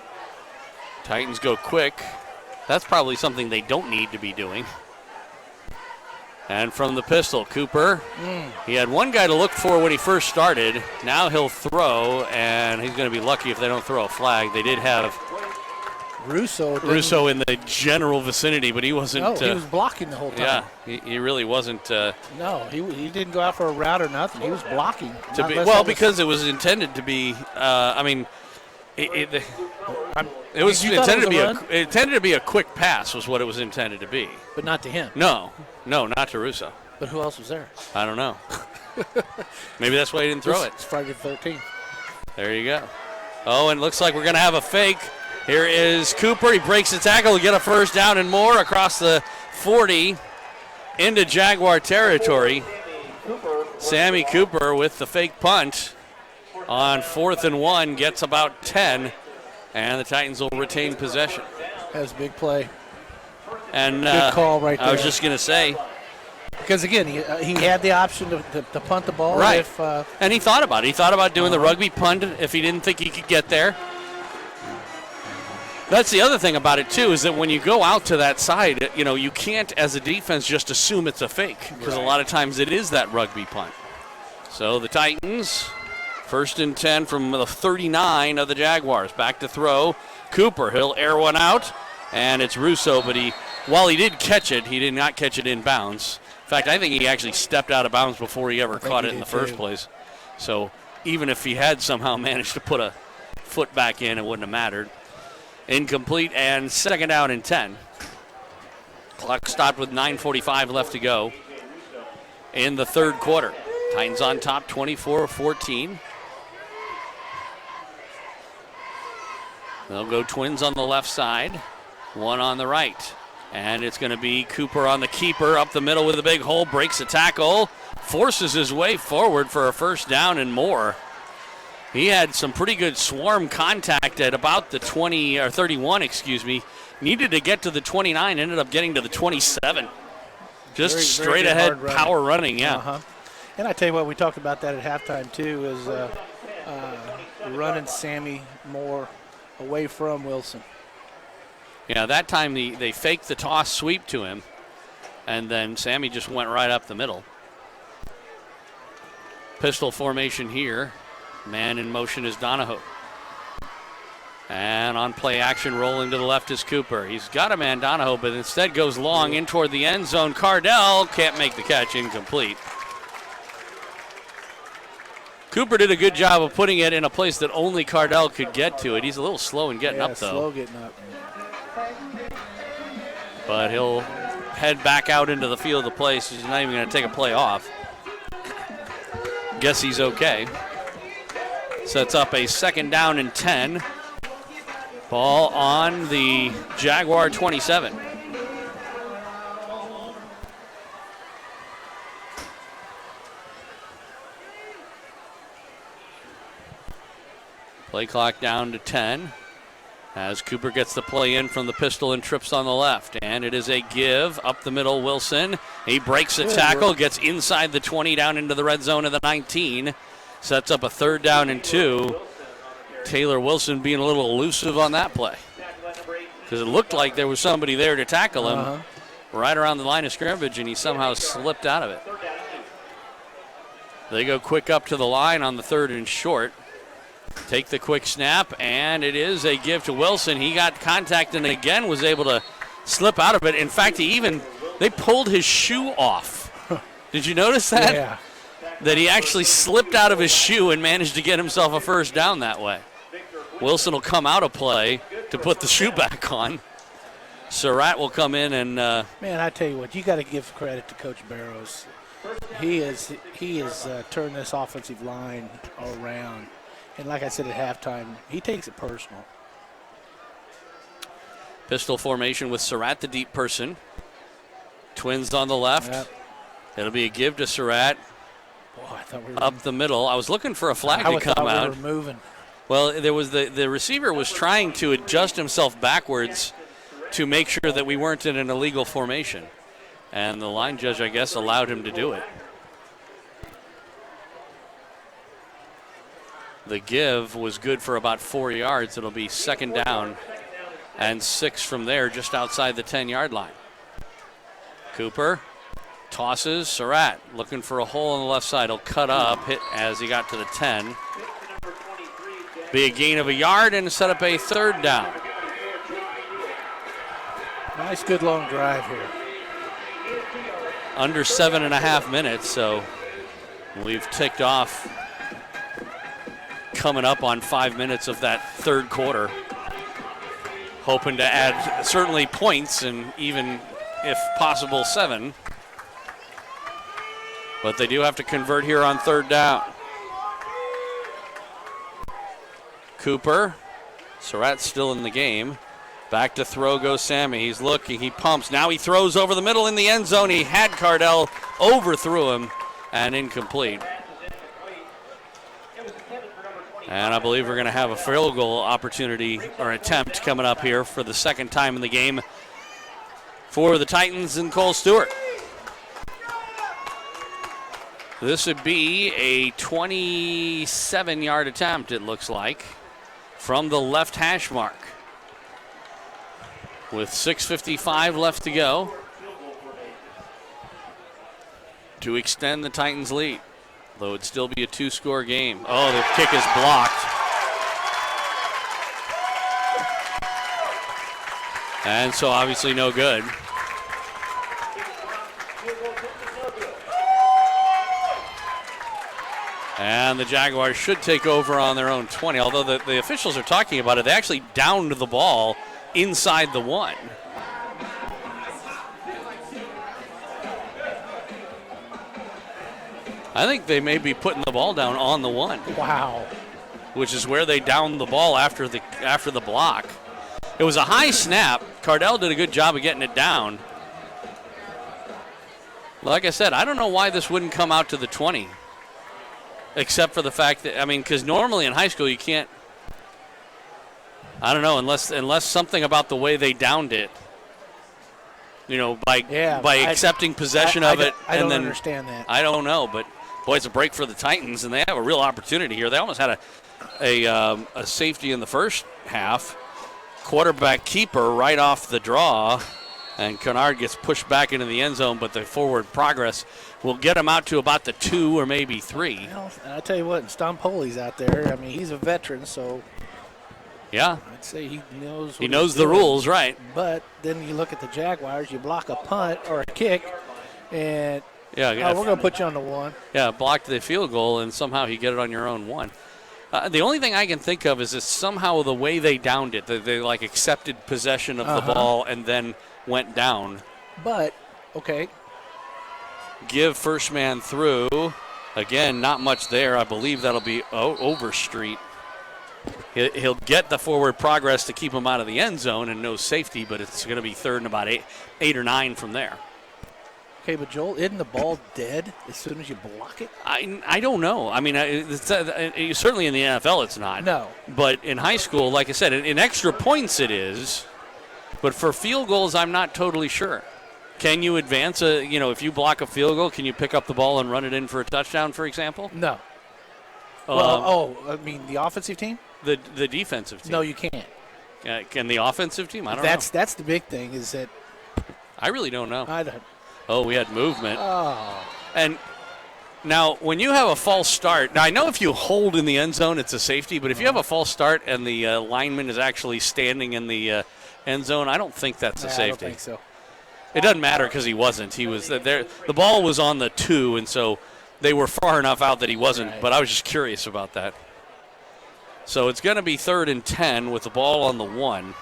Titans go quick. That's probably something they don't need to be doing. And from the pistol, Cooper. He had one guy to look for when he first started. Now he'll throw, and he's going to be lucky if they don't throw a flag. They did have Russo in the general vicinity, but he wasn't. No, he was blocking the whole time. Yeah, he really wasn't. No, he didn't go out for a route or nothing. He was blocking. Because it was intended to be. It was intended to be a quick pass. Was what it was intended to be. But not to him. No, not to Russo. But who else was there? I don't know. Maybe that's why he didn't throw it. It's Friday the 13th. There you go. Oh, and it looks like we're going to have a fake. Here is Cooper. He breaks the tackle to get a 1st down and more across the 40 into Jaguar territory. Sammy Cooper with the fake punt on 4th and 1 gets about 10, and the Titans will retain possession. That was a big play. And good call right there. I was just going to say. Because, again, he had the option to punt the ball. Right. And he thought about it. He thought about doing the rugby punt if he didn't think he could get there. That's the other thing about it, too, is that when you go out to that side, you can't, as a defense, just assume it's a fake. Because a lot of times it is that rugby punt. So the Titans, 1st and 10 from the 39 of the Jaguars. Back to throw. Cooper, he'll air one out. And it's Russo, but while he did catch it, he did not catch it in bounds. In fact, I think he actually stepped out of bounds before he ever caught it in the first place. So even if he had somehow managed to put a foot back in, it wouldn't have mattered. Incomplete, and 2nd down and 10. Clock stopped with 9:45 left to go in the 3rd quarter. Titans on top, 24-14. They'll go Twins on the left side, one on the right. And it's going to be Cooper on the keeper, up the middle with a big hole, breaks the tackle, forces his way forward for a 1st down and more. He had some pretty good swarm contact at about the 31, Needed to get to the 29, ended up getting to the 27. Just very straight ahead power running, yeah. Uh-huh. And I tell you what, we talked about that at halftime too, is running Sammy more away from Wilson. Yeah, that time they faked the toss sweep to him, and then Sammy just went right up the middle. Pistol formation here. Man in motion is Donahoe. And on play action, rolling to the left is Cooper. He's got a man, Donahoe, but instead goes long in toward the end zone. Cardell can't make the catch, incomplete. Cooper did a good job of putting it in a place that only Cardell could get to it. He's a little slow in getting up, though. Slow getting up. But he'll head back out into the field of play, so he's not even going to take a play off. Guess he's okay. Sets up a 2nd down and 10. Ball on the Jaguar 27. Play clock down to 10 as Cooper gets the play in from the pistol and trips on the left. And it is a give up the middle. Wilson, he breaks a tackle, gets inside the 20 down into the red zone of the 19. Sets up a 3rd down and 2. Taylor Wilson being a little elusive on that play because it looked like there was somebody there to tackle him right around the line of scrimmage, and he somehow slipped out of it. They go quick up to the line on the 3rd and short. Take the quick snap, and it is a give to Wilson. He got contact and again was able to slip out of it. In fact, they pulled his shoe off. Did you notice that? Yeah. That he actually slipped out of his shoe and managed to get himself a 1st down that way. Wilson will come out of play to put the shoe back on. Surratt will come in and... Man, I tell you what, you got to give credit to Coach Barrows. He has turned this offensive line around. And like I said at halftime, he takes it personal. Pistol formation with Surratt, the deep person. Twins on the left. Yep. It'll be a give to Surratt. Boy, I thought we were up the middle. I was looking for a flag to come out. We were moving. Well, there was the receiver was trying to adjust himself backwards to make sure that we weren't in an illegal formation. And the line judge, I guess, allowed him to do it. The give was good for about 4 yards. It'll be 2nd down and 6 from there, just outside the 10-yard line. Cooper tosses. Surratt looking for a hole on the left side. He'll cut up, hit as he got to the 10. Be a gain of a yard and set up a 3rd down. Nice, good long drive here. Under 7.5 minutes, so we've ticked off coming up on 5 minutes of that 3rd quarter. Hoping to add certainly points and even, if possible, 7. But they do have to convert here on 3rd down. Cooper. Surratt's still in the game. Back to throw goes Sammy. He's looking. He pumps. Now he throws over the middle in the end zone. He had Cardell, overthrew him, and incomplete. And I believe we're going to have a field goal opportunity or attempt coming up here for the 2nd time in the game for the Titans and Cole Stewart. This would be a 27-yard attempt, it looks like, from the left hash mark. With 6:55 left to go to extend the Titans' lead, though it'd still be a 2-score game. Oh, the kick is blocked. And so obviously no good. And the Jaguars should take over on their own 20, although the officials are talking about it. They actually downed the ball inside the 1. I think they may be putting the ball down on the 1. Wow. Which is where they downed the ball after the block. It was a high snap. Cardell did a good job of getting it down. Like I said, I don't know why this wouldn't come out to the 20. Except for the fact that, because normally in high school you can't, I don't know, unless something about the way they downed it, by accepting possession of it. I don't understand that. I don't know, but boy, it's a break for the Titans, and they have a real opportunity here. They almost had a safety in the first half. Quarterback keeper right off the draw, and Kennard gets pushed back into the end zone, but the forward progress will get him out to about the 2 or maybe 3. Well, and I tell you what, Stompoli's out there. He's a veteran, so yeah, I'd say he knows. He knows the rules, right? But then you look at the Jaguars. You block a punt or a kick, and we're going to put you on the 1. Yeah, blocked the field goal, and somehow you get it on your own 1. The only thing I can think of is somehow the way they downed it. They accepted possession of the ball and then went down. But okay. Give first man through. Again, not much there. I believe that'll be Overstreet. He'll get the forward progress to keep him out of the end zone and no safety, but it's going to be 3rd and about 8 or 9 from there. Okay, but Joel, isn't the ball dead as soon as you block it? I don't know. I mean, certainly in the NFL it's not. No. But in high school, like I said, in extra points it is. But for field goals, I'm not totally sure. Can you advance if you block a field goal, can you pick up the ball and run it in for a touchdown, for example? No. I mean the offensive team? The defensive team. No, you can't. Can the offensive team? I don't know. That's the big thing is that. I really don't know. I don't. Oh, we had movement. Oh. And now, when you have a false start, now I know if you hold in the end zone, it's a safety, but if you have a false start and the lineman is actually standing in the end zone, I don't think that's a safety. I don't think so. It doesn't matter because he wasn't. He was there. The ball was on the 2, and so they were far enough out that he wasn't, Right. But I was just curious about that. So it's going to be 3rd and 10 with the ball on the 1.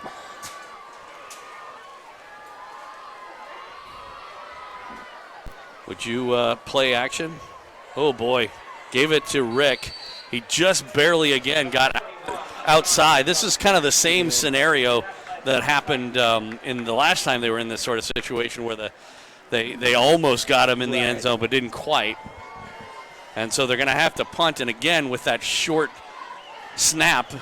Would you play action? Oh, boy. Gave it to Rick. He just barely, again, got outside. This is kind of the same scenario that happened in the last time they were in this sort of situation where they almost got him in the end zone but didn't quite. And so they're going to have to punt. And, again, with that short snap,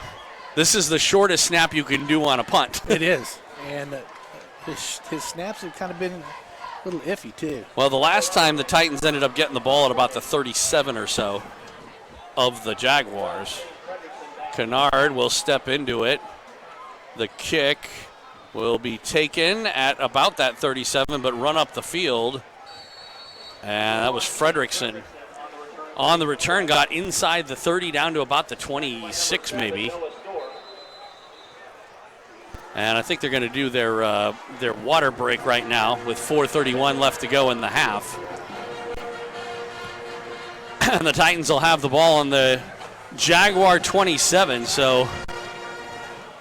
this is the shortest snap you can do on a punt. It is. And his snaps have kind of been a little iffy, too. Well, the last time the Titans ended up getting the ball at about the 37 or so of the Jaguars. Kennard will step into it. The kick will be taken at about that 37, but run up the field. And that was Fredrickson. On the return, got inside the 30 down to about the 26 maybe. And I think they're going to do their water break right now with 4:31 left to go in the half. And the Titans will have the ball on the Jaguar 27. So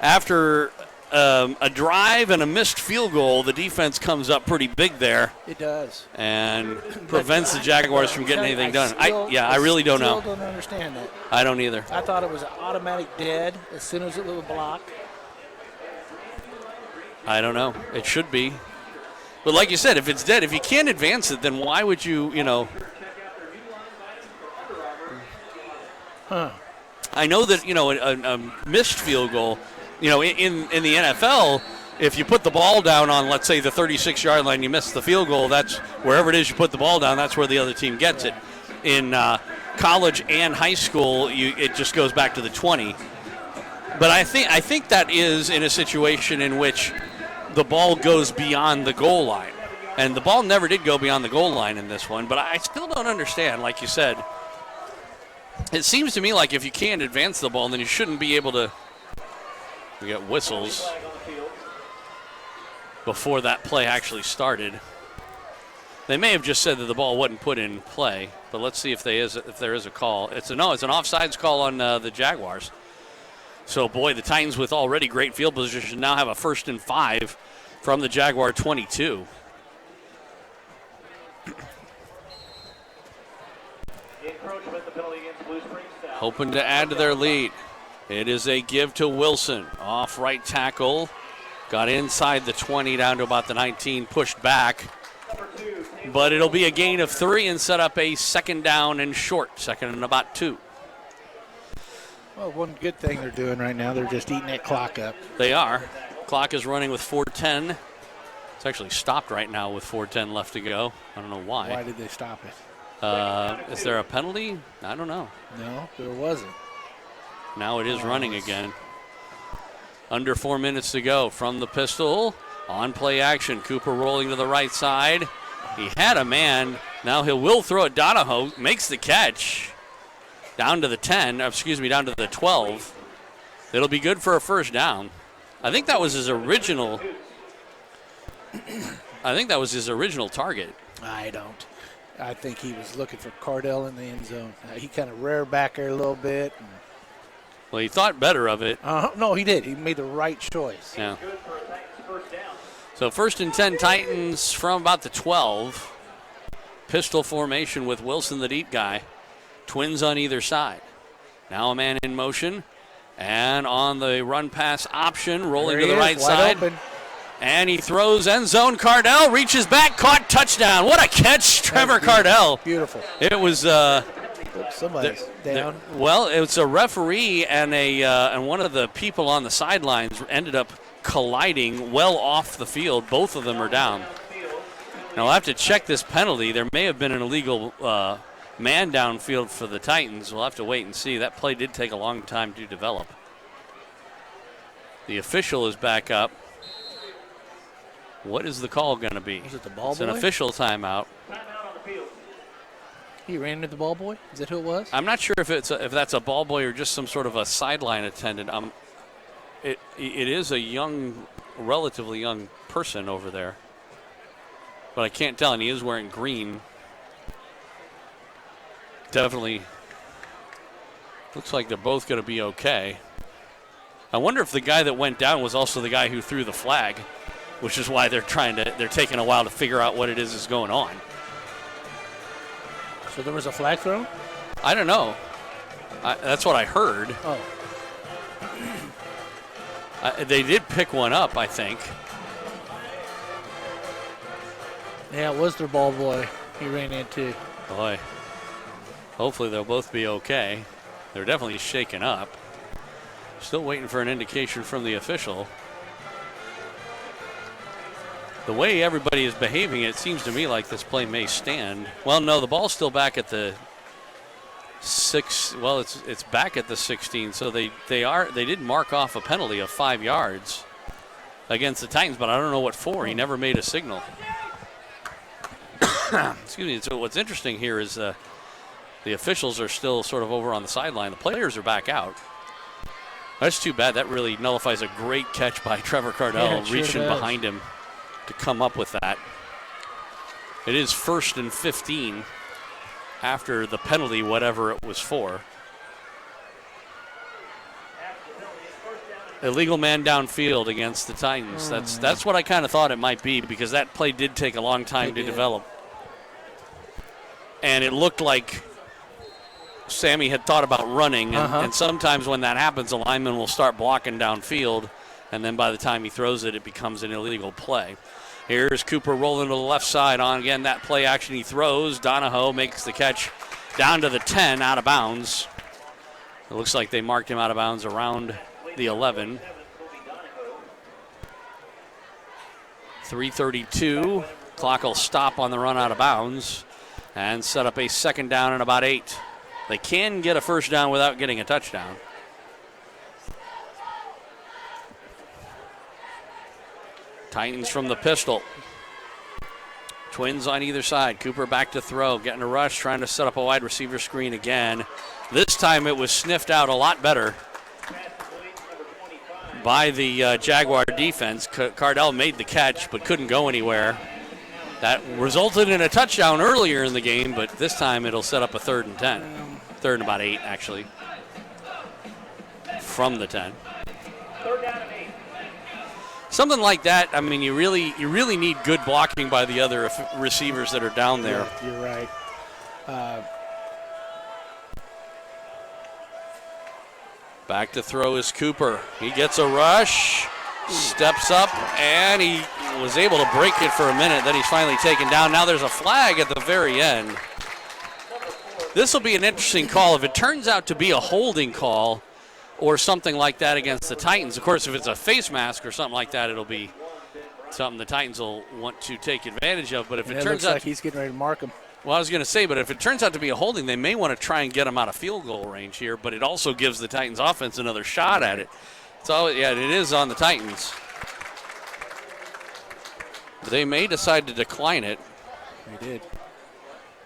after a drive and a missed field goal, the defense comes up pretty big there. It does. And prevents the Jaguars from getting anything done. I really don't know. I still don't understand that. I don't either. I thought it was an automatic dead as soon as it was blocked. I don't know. It should be. But like you said, if it's dead, if you can't advance it, then why would you, I know that, a missed field goal, in the NFL, if you put the ball down on, let's say, the 36-yard line, you miss the field goal, that's wherever it is you put the ball down, that's where the other team gets it. In college and high school, it just goes back to the 20. But I think that is in a situation in which the ball goes beyond the goal line. And the ball never did go beyond the goal line in this one, but I still don't understand, like you said. It seems to me like if you can't advance the ball, then you shouldn't be able to. We got whistles before that play actually started. They may have just said that the ball wasn't put in play, but let's see if there is a call. It's an offsides call on the Jaguars. So, boy, the Titans with already great field position now have a 1st and 5 from the Jaguar 22. Hoping to add to their lead. It is a give to Wilson. Off right tackle. Got inside the 20 down to about the 19. Pushed back. But it'll be a gain of 3 and set up a 2nd down and short. 2nd and about 2. Well, one good thing they're doing right now, they're just eating that clock up. They are. Clock is running with 4:10. It's actually stopped right now with 4:10 left to go. I don't know why. Why did they stop it? Is there a penalty? I don't know. No, there wasn't. Now it is running again. Under 4 minutes to go from the pistol. On play action. Cooper rolling to the right side. He had a man. Now he will throw it. Donahoe makes the catch. Down to the 10. Down to the 12. It'll be good for a 1st down. I think that was his original. Target. I don't. I think he was looking for Cardell in the end zone. He kind of reared back there a little bit. Well, he thought better of it. No, he did. He made the right choice. Yeah. So 1st and 10 Titans from about the 12. Pistol formation with Wilson, the deep guy. Twins on either side. Now a man in motion. And on the run pass option, rolling to the right side. Open. And he throws end zone. Cardell reaches back, caught, touchdown. What a catch, Trevor Cardell. Beautiful. It was somebody's down. Well, it was a referee and one of the people on the sidelines ended up colliding well off the field. Both of them are down. Now, I'll have to check this penalty. There may have been an illegal man downfield for the Titans. We'll have to wait and see. That play did take a long time to develop. The official is back up. What is the call going to be? Is it the ball boy? It's an official timeout. He ran into the ball boy? Is that who it was? I'm not sure if that's a ball boy or just some sort of a sideline attendant. It is a relatively young person over there. But I can't tell, and he is wearing green. Definitely looks like they're both going to be okay. I wonder if the guy that went down was also the guy who threw the flag, which is why they're taking a while to figure out what it is going on. So there was a flag thrown? I don't know. That's what I heard. Oh. They did pick one up, I think. Yeah, it was their ball boy he ran into. Boy. Hopefully they'll both be okay. They're definitely shaken up. Still waiting for an indication from the official. The way everybody is behaving, it seems to me like this play may stand. Well, no, the ball's still back at the 6. Well, it's back at the 16. So they did mark off a penalty of 5 yards against the Titans, but I don't know what for. He never made a signal. Excuse me. So what's interesting here is the officials are still sort of over on the sideline. The players are back out. That's too bad. That really nullifies a great catch by Trevor Cardell, reaching behind him to come up with that. It is 1st and 15 after the penalty, whatever it was for. Illegal man downfield against the Titans. That's what I kind of thought it might be, because that play did take a long time to develop. And it looked like Sammy had thought about running, and sometimes when that happens, a lineman will start blocking downfield, and then by the time he throws it, it becomes an illegal play. Here's Cooper rolling to the left side on, again, that play action he throws. Donahoe makes the catch down to the 10, out of bounds. It looks like they marked him out of bounds around the 11. 3:32. Clock will stop on the run out of bounds and set up a 2nd down and about 8. They can get a 1st down without getting a touchdown. Titans from the pistol. Twins on either side. Cooper back to throw, getting a rush, trying to set up a wide receiver screen again. This time it was sniffed out a lot better by the Jaguar defense. Cardell made the catch but couldn't go anywhere. That resulted in a touchdown earlier in the game, but this time it'll set up a 3rd and 10. 3rd and about 8, actually, from the 10. Something like that, I mean, you really need good blocking by the other receivers that are down there. Yeah, you're right. Back to throw is Cooper. He gets a rush, steps up, and he was able to break it for a minute. Then he's finally taken down. Now there's a flag at the very end. This will be an interesting call. If it turns out to be a holding call or something like that against the Titans, of course, if it's a face mask or something like that, it'll be something the Titans will want to take advantage of. But if it turns looks out like he's getting ready to mark him. Well, I was going to say, but if it turns out to be a holding, they may want to try and get him out of field goal range here, but it also gives the Titans offense another shot at it. So, yeah, it is on the Titans. They may decide to decline it. They did.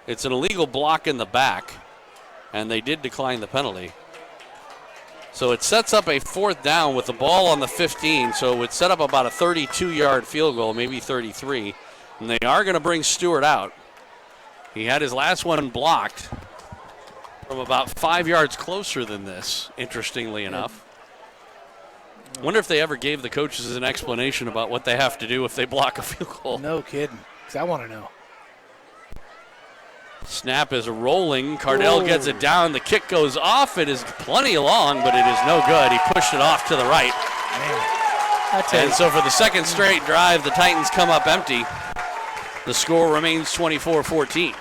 It's an illegal block in the back, and they did decline the penalty. So it sets up a 4th down with the ball on the 15, so it would set up about a 32-yard field goal, maybe 33. And they are going to bring Stewart out. He had his last one blocked from about 5 yards closer than this, interestingly enough. Wonder if they ever gave the coaches an explanation about what they have to do if they block a field goal. No kidding, because I want to know. Snap is rolling. Cardell gets it down. The kick goes off. It is plenty long, but it is no good. He pushed it off to the right. Man. And so for the second straight drive, the Titans come up empty. The score remains 24-14.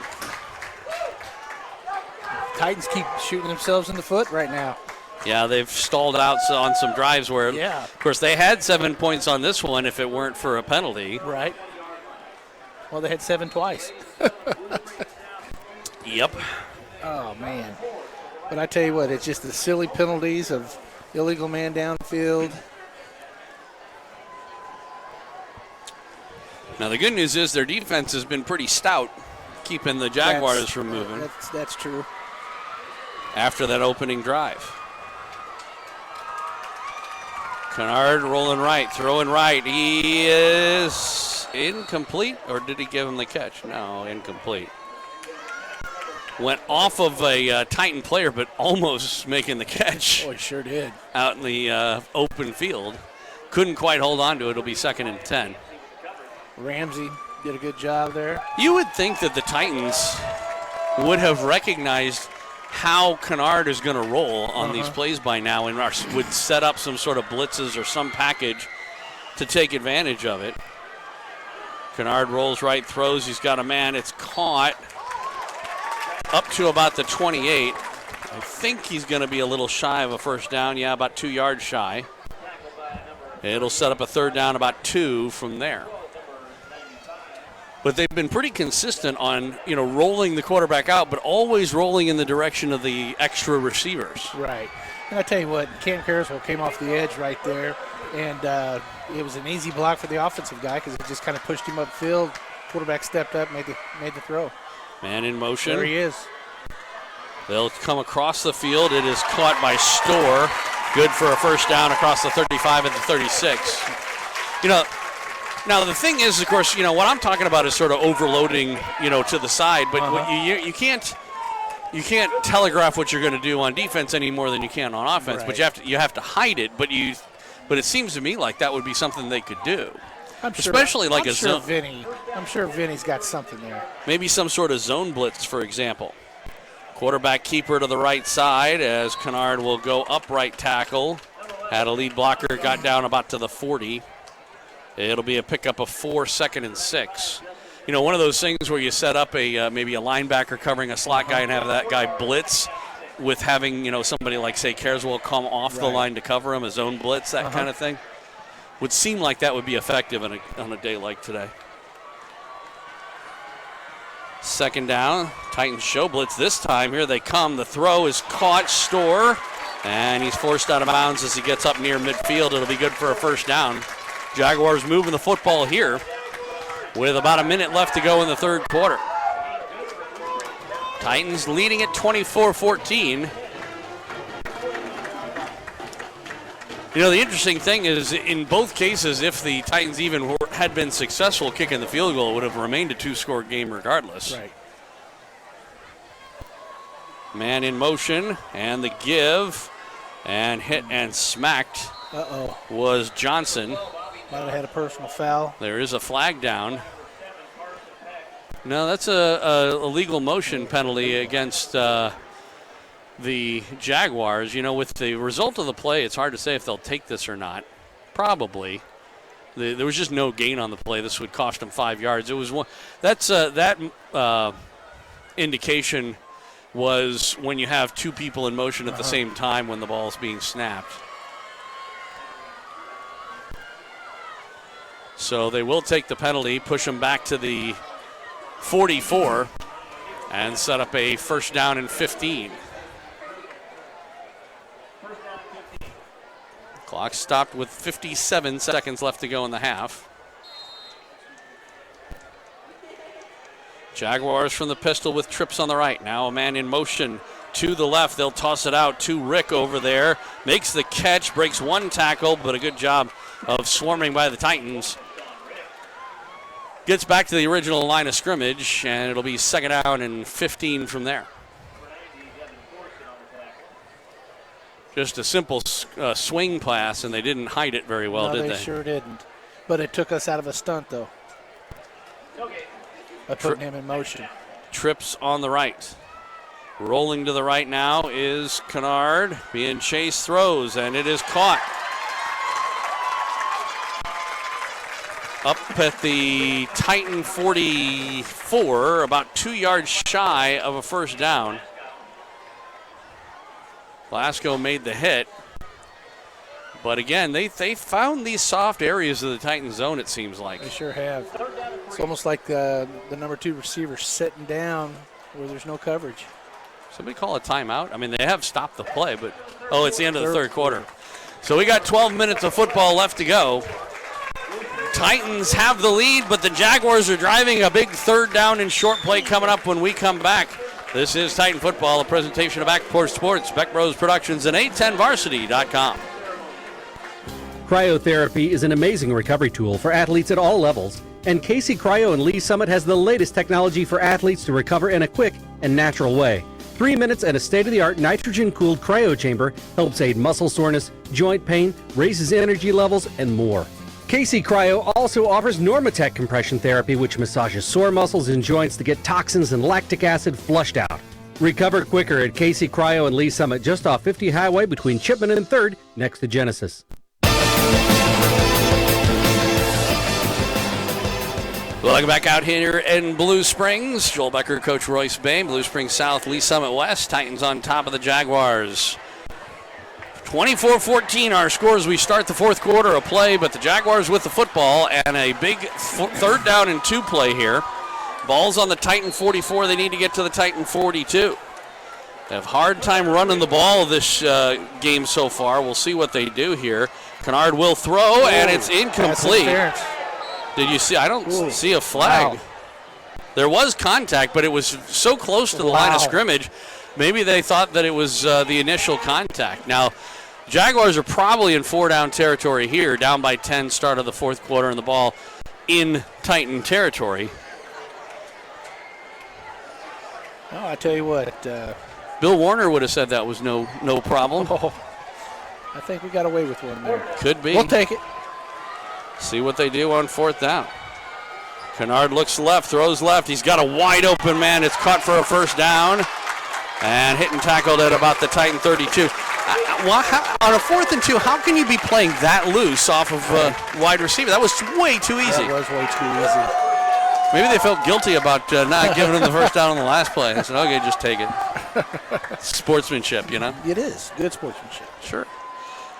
Titans keep shooting themselves in the foot right now. Yeah, they've stalled out on some drives where, Yeah. of course, they had 7 points on this one if it weren't for a penalty. Right. Well, they had 7 twice. Yep. Oh, man. But I tell you what, it's just the silly penalties of illegal man downfield. Now, the good news is their defense has been pretty stout, keeping the Jaguars from moving. That's true. After that opening drive. Kennard rolling right, throwing right. He is incomplete, or did he give him the catch? No, incomplete. Went off of a Titan player, but almost making the catch. Oh, he sure did. Out in the open field. Couldn't quite hold on to it. It'll be 2nd and 10. Ramsey did a good job there. You would think that the Titans would have recognized how Kennard is going to roll on these plays by now and would set up some sort of blitzes or some package to take advantage of it. Kennard rolls right, throws. He's got a man. It's caught up to about the 28. I think he's going to be a little shy of a first down. Yeah, about 2 yards shy. It'll set up a 3rd down, about 2 from there. But they've been pretty consistent on, rolling the quarterback out, but always rolling in the direction of the extra receivers. Right. And I tell you what, Cam Carswell came off the edge right there, and it was an easy block for the offensive guy because it just kind of pushed him upfield. Quarterback stepped up, made the throw. Man in motion. There he is. They'll come across the field. It is caught by Storr. Good for a first down across the 35 and the 36. Now the thing is, of course, what I'm talking about is sort of overloading, to the side. But what you can't telegraph what you're going to do on defense any more than you can on offense. Right. But you have to hide it. But it seems to me like that would be something they could do. I'm sure zone. I'm sure Vinny's got something there. Maybe some sort of zone blitz, for example. Quarterback keeper to the right side as Kennard will go up right tackle. Had a lead blocker, got down about to the 40. It'll be a pickup of 4, 2nd and 6. One of those things where you set up maybe a linebacker covering a slot guy and have that guy blitz with having, somebody like, say, Carswell come off the line to cover him, a zone blitz, that kind of thing. Would seem like that would be effective on a day like today. 2nd down, Titans show blitz this time. Here they come. The throw is caught, Storr, and he's forced out of bounds as he gets up near midfield. It'll be good for a first down. Jaguars moving the football here with about a minute left to go in the 3rd quarter. Titans leading at 24-14. The interesting thing is, in both cases, if the Titans even had been successful kicking the field goal, it would have remained a 2-score game regardless. Right. Man in motion, and the give, and hit and smacked was Johnson. Might have had a personal foul. There is a flag down. No, that's a illegal motion penalty against the Jaguars. With the result of the play, it's hard to say if they'll take this or not. Probably. There was just no gain on the play. This would cost them 5 yards. It was one. That indication was when you have 2 people in motion at the same time when the ball is being snapped. So they will take the penalty, push them back to the 44, and set up a first down and 15. Clock stopped with 57 seconds left to go in the half. Jaguars from the pistol with trips on the right. Now a man in motion to the left. They'll toss it out to Rick over there. Makes the catch, breaks one tackle, but a good job of swarming by the Titans. Gets back to the original line of scrimmage, and it'll be 2nd down and 15 from there. Just a simple swing pass, and they didn't hide it very well, did they? No, they sure didn't. But it took us out of a stunt, though, by putting him in motion. Trips on the right. Rolling to the right now is Kennard. Being chased, throws, and it is caught. up at the Titan 44, about 2 yards shy of a first down. Glasgow made the hit. But again, they found these soft areas of the Titan zone, it seems like. They sure have. It's almost like the number 2 receiver sitting down where there's no coverage. Somebody call a timeout? I mean, they have stopped the play, but, it's the end of the third quarter. So we got 12 minutes of football left to go. Titans have the lead, but the Jaguars are driving. A big third down and short play coming up when we come back. This is Titan Football, a presentation of Backport Sports, Beck Bros Productions, and 810varsity.com. Cryotherapy is an amazing recovery tool for athletes at all levels, and Casey Cryo in Lee Summit has the latest technology for athletes to recover in a quick and natural way. 3 minutes and a state-of-the-art nitrogen-cooled cryo chamber helps aid muscle soreness, joint pain, raises energy levels, and more. Casey Cryo also offers Normatec compression therapy, which massages sore muscles and joints to get toxins and lactic acid flushed out. Recover quicker at Casey Cryo and Lee Summit, just off 50 Highway between Chipman and 3rd, next to Genesis. Welcome back out here in Blue Springs. Joel Becker, Coach Royce Bain, Blue Springs South, Lee Summit West. Titans on top of the Jaguars. 24-14 our scores. We start the fourth quarter of play, but the Jaguars with the football and a big third down and 2 play here. Ball's on the Titan 44. They need to get to the Titan 42. They have a hard time running the ball this game so far. We'll see what they do here. Kennard will throw, and it's incomplete. Did you see? I don't see a flag. Wow. There was contact, but it was so close to the line of scrimmage. Maybe they thought that it was the initial contact. Now, Jaguars are probably in 4-down territory here, down by 10, start of the fourth quarter, and the ball in Titan territory. Oh, I tell you what. Bill Warner would have said that was no problem. Oh, I think we got away with one there. Could be. We'll take it. See what they do on fourth down. Kennard looks left, throws left. He's got a wide open man. It's caught for a first down. And hit and tackled at about the Titan 32. On a 4th and 2, how can you be playing that loose off of wide receiver? That was way too easy. That was way too easy. Maybe they felt guilty about not giving him the first down on the last play. They said, okay, just take it. Sportsmanship, you know? It is. Good sportsmanship. Sure.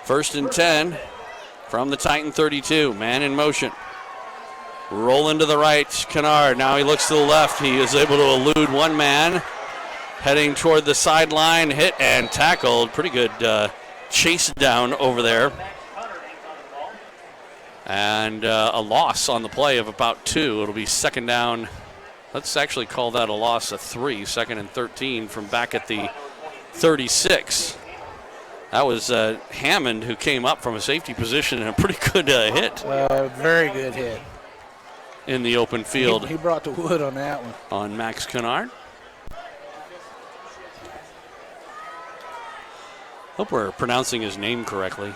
1st and 10 from the Titan 32. Man in motion. Rolling to the right, Kennard. Now he looks to the left. He is able to elude one man. Heading toward the sideline, hit and tackled. Pretty good chase down over there. And a loss on the play of about 2. It'll be second down. Let's actually call that a loss of 3. 2nd and 13 from back at the 36. That was Hammond who came up from a safety position and a pretty good hit. Very good hit. In the open field. He brought the wood on that one. On Max Kennard. Hope we're pronouncing his name correctly.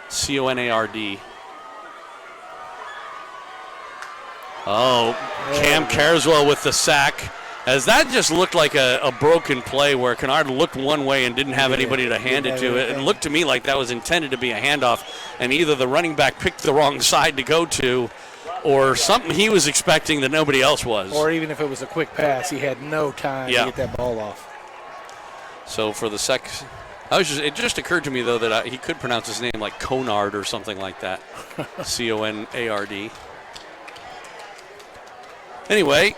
Conard. Oh, Cam Carswell with the sack. As that just looked like a broken play where Kennard looked one way and didn't have anybody to hand it to. It looked to me like that was intended to be a handoff, and either the running back picked the wrong side to go to, or something he was expecting that nobody else was. Or even if it was a quick pass, he had no time to get that ball off. So for the second, it just occurred to me, though, that he could pronounce his name like Conard or something like that. Conard. Anyway,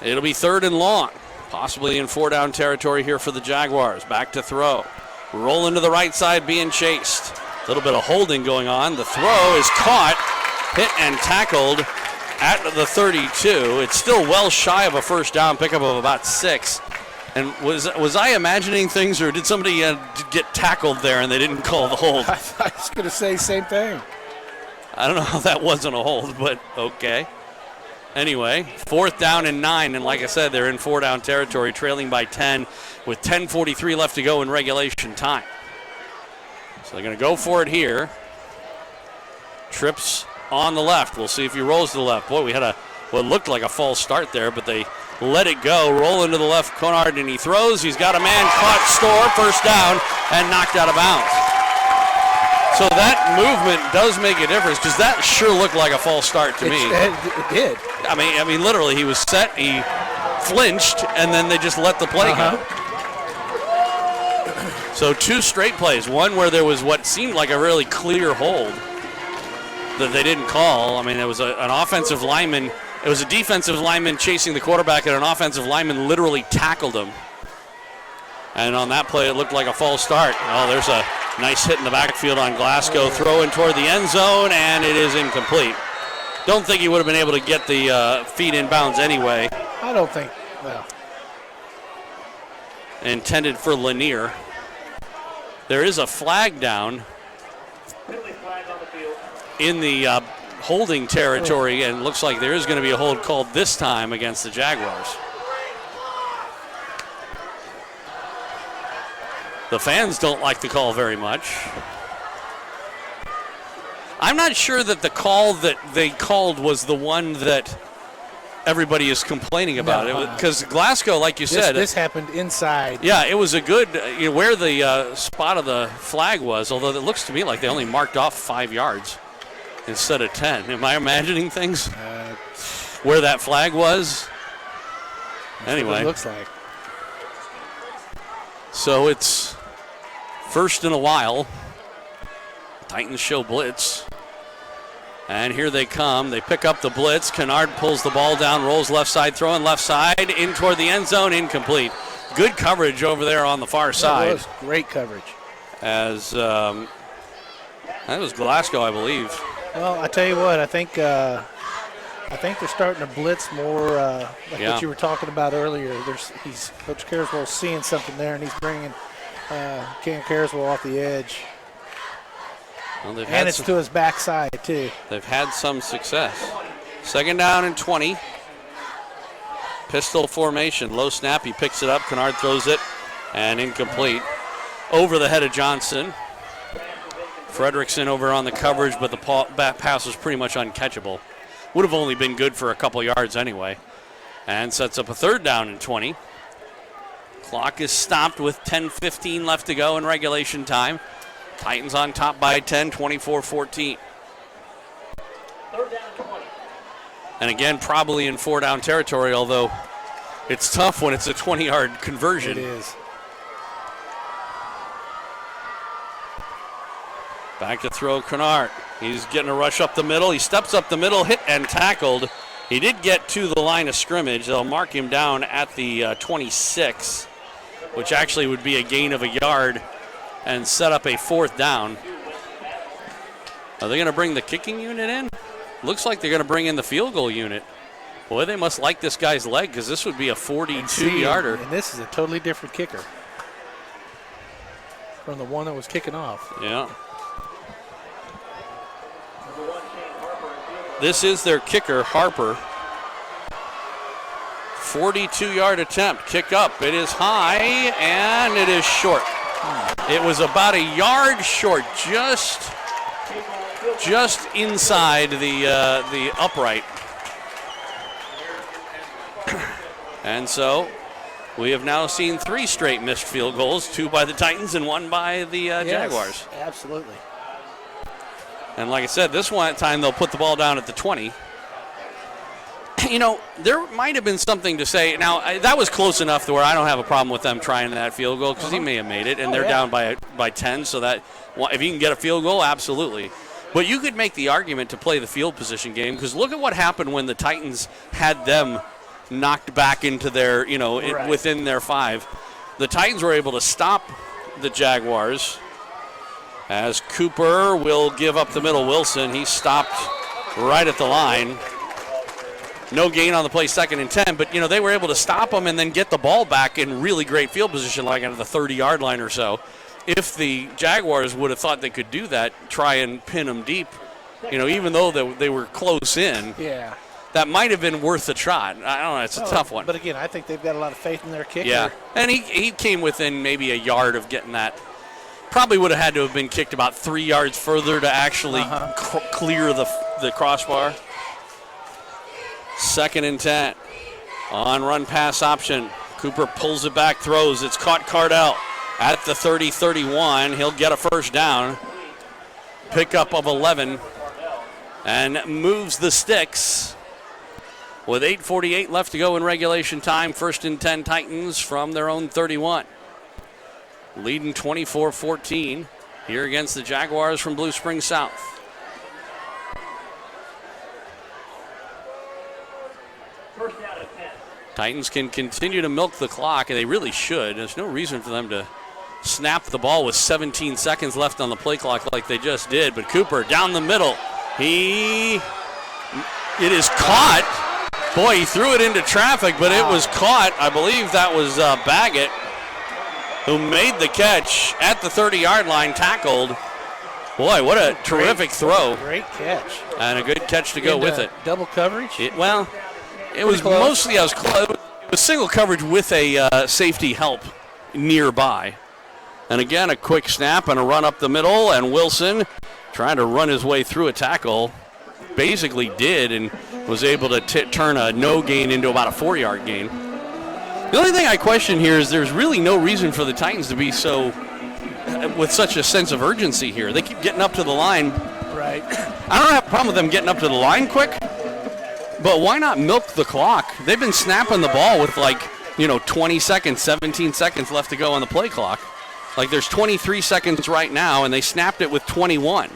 it'll be 3rd and long, possibly in 4-down territory here for the Jaguars. Back to throw. Rolling to the right side, being chased. A little bit of holding going on. The throw is caught, hit and tackled at the 32. It's still well shy of a first down, pickup of about 6. And was I imagining things, or did somebody get tackled there and they didn't call the hold? I was going to say same thing. I don't know how that wasn't a hold, but okay. Anyway, 4th down and 9, and like I said, they're in 4-down territory, trailing by 10 with 10:43 left to go in regulation time. So they're going to go for it here. Trips on the left. We'll see if he rolls to the left. Boy, we had what looked like a false start there, but they let it go. Roll into the left, Conard, and he throws. He's got a man caught, first down, and knocked out of bounds. So that movement does make a difference because that sure looked like a false start to me. It did. I mean, literally, he was set, he flinched, and then they just let the play go. So 2 straight plays. One where there was what seemed like a really clear hold that they didn't call. I mean, it was an offensive lineman. It was a defensive lineman chasing the quarterback, and an offensive lineman literally tackled him. And on that play, it looked like a false start. Oh, there's a nice hit in the backfield on Glasgow, throwing toward the end zone, and it is incomplete. Don't think he would have been able to get the feet in bounds anyway. I don't think, well. Intended for Lanier. There is a flag down in the holding territory, and looks like there is going to be a hold called this time against the Jaguars. The fans don't like the call very much. I'm not sure that the call that they called was the one that everybody is complaining about. Because Glasgow, like you said. This happened inside. Yeah, it was a good, where the spot of the flag was, although it looks to me like they only marked off 5 yards instead of 10. Am I imagining things? Where that flag was? Anyway. What it looks like. So it's first in a while. Titans show blitz. And here they come. They pick up the blitz. Kennard pulls the ball down, rolls left side, throwing left side, in toward the end zone, incomplete. Good coverage over there on the far side. That was great coverage. As that was Glasgow, I believe. Well, I tell you what, I think they're starting to blitz more, like what you were talking about earlier. Coach Carswell's seeing something there, and he's bringing Cam Carswell off the edge. Well, and it's to his backside, too. They've had some success. 2nd down and 20. Pistol formation. Low snap. He picks it up. Kennard throws it. And incomplete. Over the head of Johnson. Fredrickson over on the coverage, but the back pass was pretty much uncatchable. Would have only been good for a couple yards anyway. And sets up a 3rd down and 20. Clock is stopped with 10:15 left to go in regulation time. Titans on top by 10, 24-14. 3rd down and 20. And again, probably in 4-down territory, although it's tough when it's a 20-yard conversion. It is. Back to throw Kennard. He's getting a rush up the middle. He steps up the middle, hit and tackled. He did get to the line of scrimmage. They'll mark him down at the 26, which actually would be a gain of a yard and set up a 4th down. Are they going to bring the kicking unit in? Looks like they're going to bring in the field goal unit. Boy, they must like this guy's leg because this would be a 42-yarder. And this is a totally different kicker from the one that was kicking off. Yeah. This is their kicker, Harper. 42-yard attempt, kick up. It is high, and it is short. It was about a yard short, just inside the upright. And so we have now seen 3 straight missed field goals, 2 by the Titans and 1 by the Jaguars. Absolutely. And like I said, this one time they'll put the ball down at the 20. You know, there might have been something to say. Now, that was close enough to where I don't have a problem with them trying that field goal because he may have made it, and they're down by 10, so that if you can get a field goal, absolutely. But you could make the argument to play the field position game because look at what happened when the Titans had them knocked back into their, within their 5. The Titans were able to stop the Jaguars as Cooper will give up the middle. Wilson, he stopped right at the line. No gain on the play, 2nd and 10, but, they were able to stop them and then get the ball back in really great field position, like at the 30-yard line or so. If the Jaguars would have thought they could do that, try and pin them deep, even though they were close in, that might have been worth a shot. I don't know, it's a tough one. But, again, I think they've got a lot of faith in their kicker. Yeah, and he came within maybe a yard of getting that. Probably would have had to have been kicked about 3 yards further to actually clear the crossbar. 2nd and 10. On run pass option. Cooper pulls it back, throws. It's caught Cardell at the 30-31. He'll get a 1st down. Pickup of 11 and moves the sticks. With 8:48 left to go in regulation time, 1st and 10 Titans from their own 31. Leading 24-14 here against the Jaguars from Blue Springs South. Titans can continue to milk the clock, and they really should. There's no reason for them to snap the ball with 17 seconds left on the play clock like they just did. But Cooper down the middle. It is caught. Boy, he threw it into traffic, but it was caught. I believe that was Baggett, who made the catch at the 30-yard line, tackled. Boy, what a terrific throw. Great catch. And a good catch to go with it. Double coverage? It was mostly, it was single coverage with a safety help nearby. And again, a quick snap and a run up the middle, and Wilson trying to run his way through a tackle. Basically did, and was able to turn a no gain into about a 4-yard gain. The only thing I question here is there's really no reason for the Titans to be with such a sense of urgency here. They keep getting up to the line. Right. I don't have a problem with them getting up to the line quick, but why not milk the clock? They've been snapping the ball with 20 seconds, 17 seconds left to go on the play clock. Like there's 23 seconds right now, and they snapped it with 21.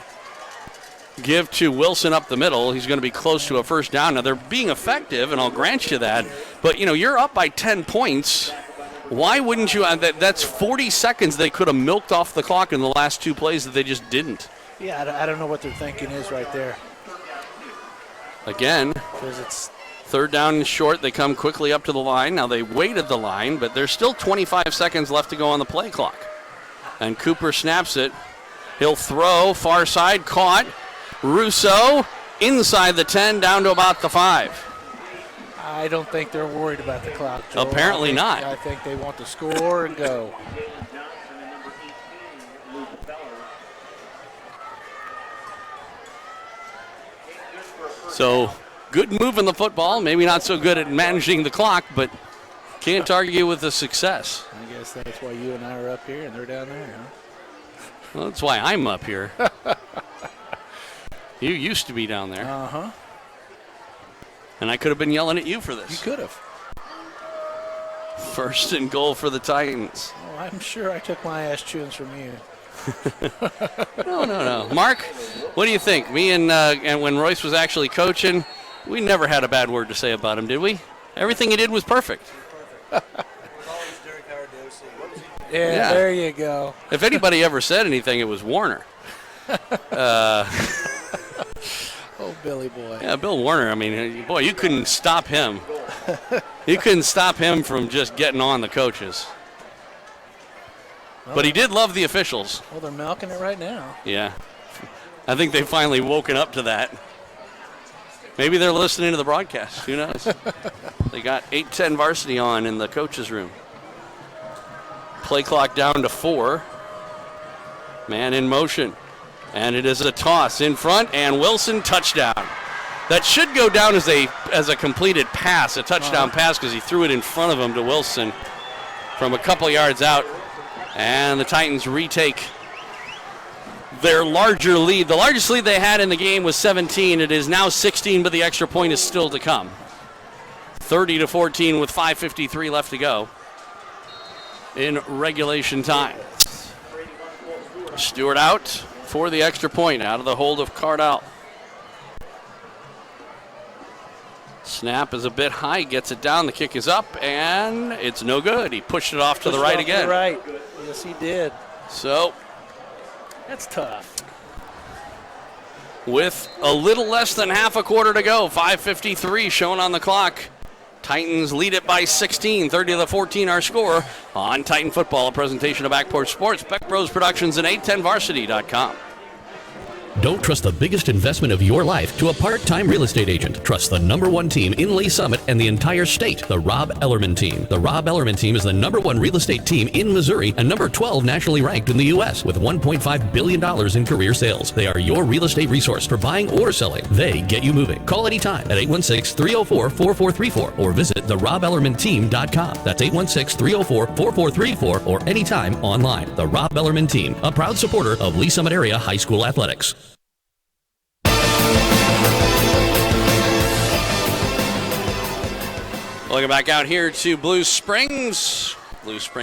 Give to Wilson up the middle. He's going to be close to a first down. Now, they're being effective, and I'll grant you that. But, you're up by 10 points. Why wouldn't you? That's 40 seconds they could have milked off the clock in the last 2 plays that they just didn't. Yeah, I don't know what their thinking is right there. Again, because it's 3rd down and short. They come quickly up to the line. Now, they waited the line, but there's still 25 seconds left to go on the play clock. And Cooper snaps it. He'll throw, far side, caught. Russo inside the 10, down to about the 5. I don't think they're worried about the clock, Joel. Apparently not. I think they want to score and go. So, good moving the football. Maybe not so good at managing the clock, but can't argue with the success. I guess that's why you and I are up here and they're down there, huh? Well, that's why I'm up here. You used to be down there. Uh-huh. And I could have been yelling at you for this. You could have. 1st and goal for the Titans. Oh, I'm sure I took my ass chewings from you. No. Mark, what do you think? Me and when Royce was actually coaching, we never had a bad word to say about him, did we? Everything he did was perfect. Yeah, there you go. If anybody ever said anything, it was Warner. Oh, Billy boy. Yeah, Bill Warner, I mean, boy, you couldn't stop him. You couldn't stop him from just getting on the coaches. But he did love the officials. Well, they're milking it right now. Yeah. I think they've finally woken up to that. Maybe they're listening to the broadcast. Who knows? They got 8-10 varsity on in the coaches' room. Play clock down to 4. Man in motion. And it is a toss in front, and Wilson, touchdown. That should go down as a completed pass, a touchdown pass, because he threw it in front of him to Wilson from a couple yards out. And the Titans retake their larger lead. The largest lead they had in the game was 17. It is now 16, but the extra point is still to come. 30-14 with 5:53 left to go in regulation time. Stewart out for the extra point, out of the hold of Cardell. Snap is a bit high, gets it down, the kick is up, and it's no good. He pushed it off to the right again. Right. Yes, he did. So, that's tough. With a little less than half a quarter to go, 5:53 shown on the clock. Titans lead it by 16, 30-14 our score on Titan Football, a presentation of Backport Sports, Beck Bros Productions, and 810varsity.com. Don't trust the biggest investment of your life to a part-time real estate agent. Trust the #1 team in Lee Summit and the entire state, the Rob Ellerman Team. The Rob Ellerman Team is the #1 real estate team in Missouri and number 12 nationally ranked in the U.S. with $1.5 billion in career sales. They are your real estate resource for buying or selling. They get you moving. Call anytime at 816-304-4434 or visit therobellermanteam.com. That's 816-304-4434 or anytime online. The Rob Ellerman Team, a proud supporter of Lee Summit area high school athletics. Looking back out here to Blue Springs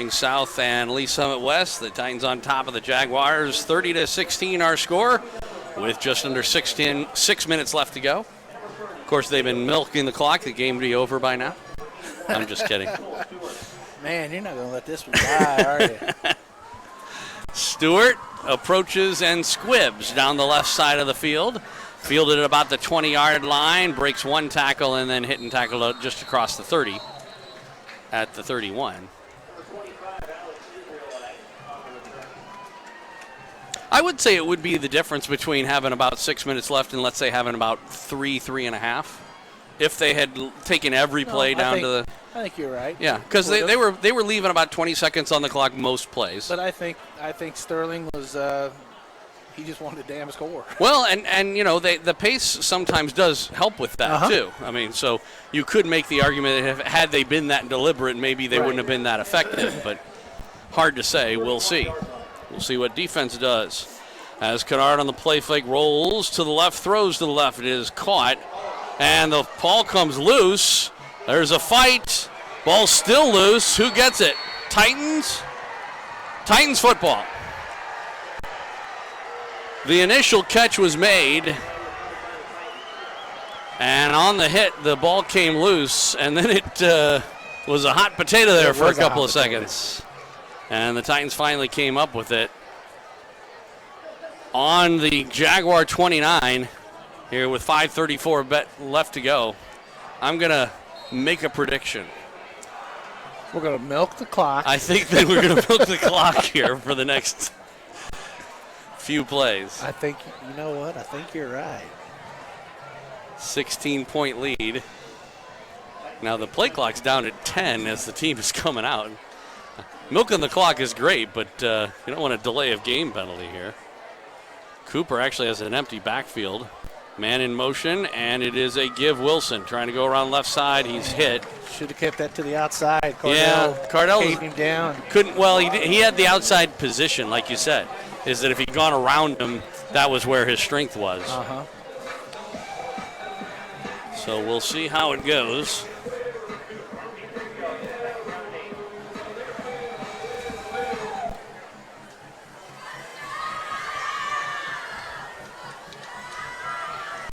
South and Lee Summit West. The Titans on top of the Jaguars, 30-16 our score, with just under 6 minutes left to go. Of course, they've been milking the clock. The game will be over by now. I'm just kidding. Man, you're not going to let this one die, are you? Stewart approaches and squibs down the left side of the field. Fielded at about the 20-yard line, breaks one tackle, and then hit and tackled just across the 30 at the 31. I would say it would be the difference between having about 6 minutes left and, let's say, having about 3.5. If they had taken every play down to the... I think you're right. Yeah, because they were leaving about 20 seconds on the clock most plays. But I think Sterling was... he just wanted a damn score. Well, and you know, the pace sometimes does help with that, too. I mean, so you could make the argument that had they been that deliberate, maybe they wouldn't have been that effective. But hard to say. We'll see. We'll see what defense does. As Kennard on the play fake rolls to the left, throws to the left. It is caught. And the ball comes loose. There's a fight. Ball still loose. Who gets it? Titans? Titans football. The initial catch was made, and on the hit, the ball came loose, and then it was a hot potato there for a couple of seconds. And the Titans finally came up with it. On the Jaguar 29, here with 5:34 left to go, I'm going to make a prediction. We're going to milk the clock. I think that we're going to milk the clock here for the next few plays. I think, you know what? I think you're right. 16-point lead. Now the play clock's down at 10 as the team is coming out. Milking the clock is great, but you don't want a delay of game penalty here. Cooper actually has an empty backfield. Man in motion, and it is a give Wilson. Trying to go around left side. He's hit. Should have kept that to the outside. Cardell caved him down. Couldn't. Well, he had the outside position, like you said. Is that if he'd gone around him, that was where his strength was. So we'll see how it goes.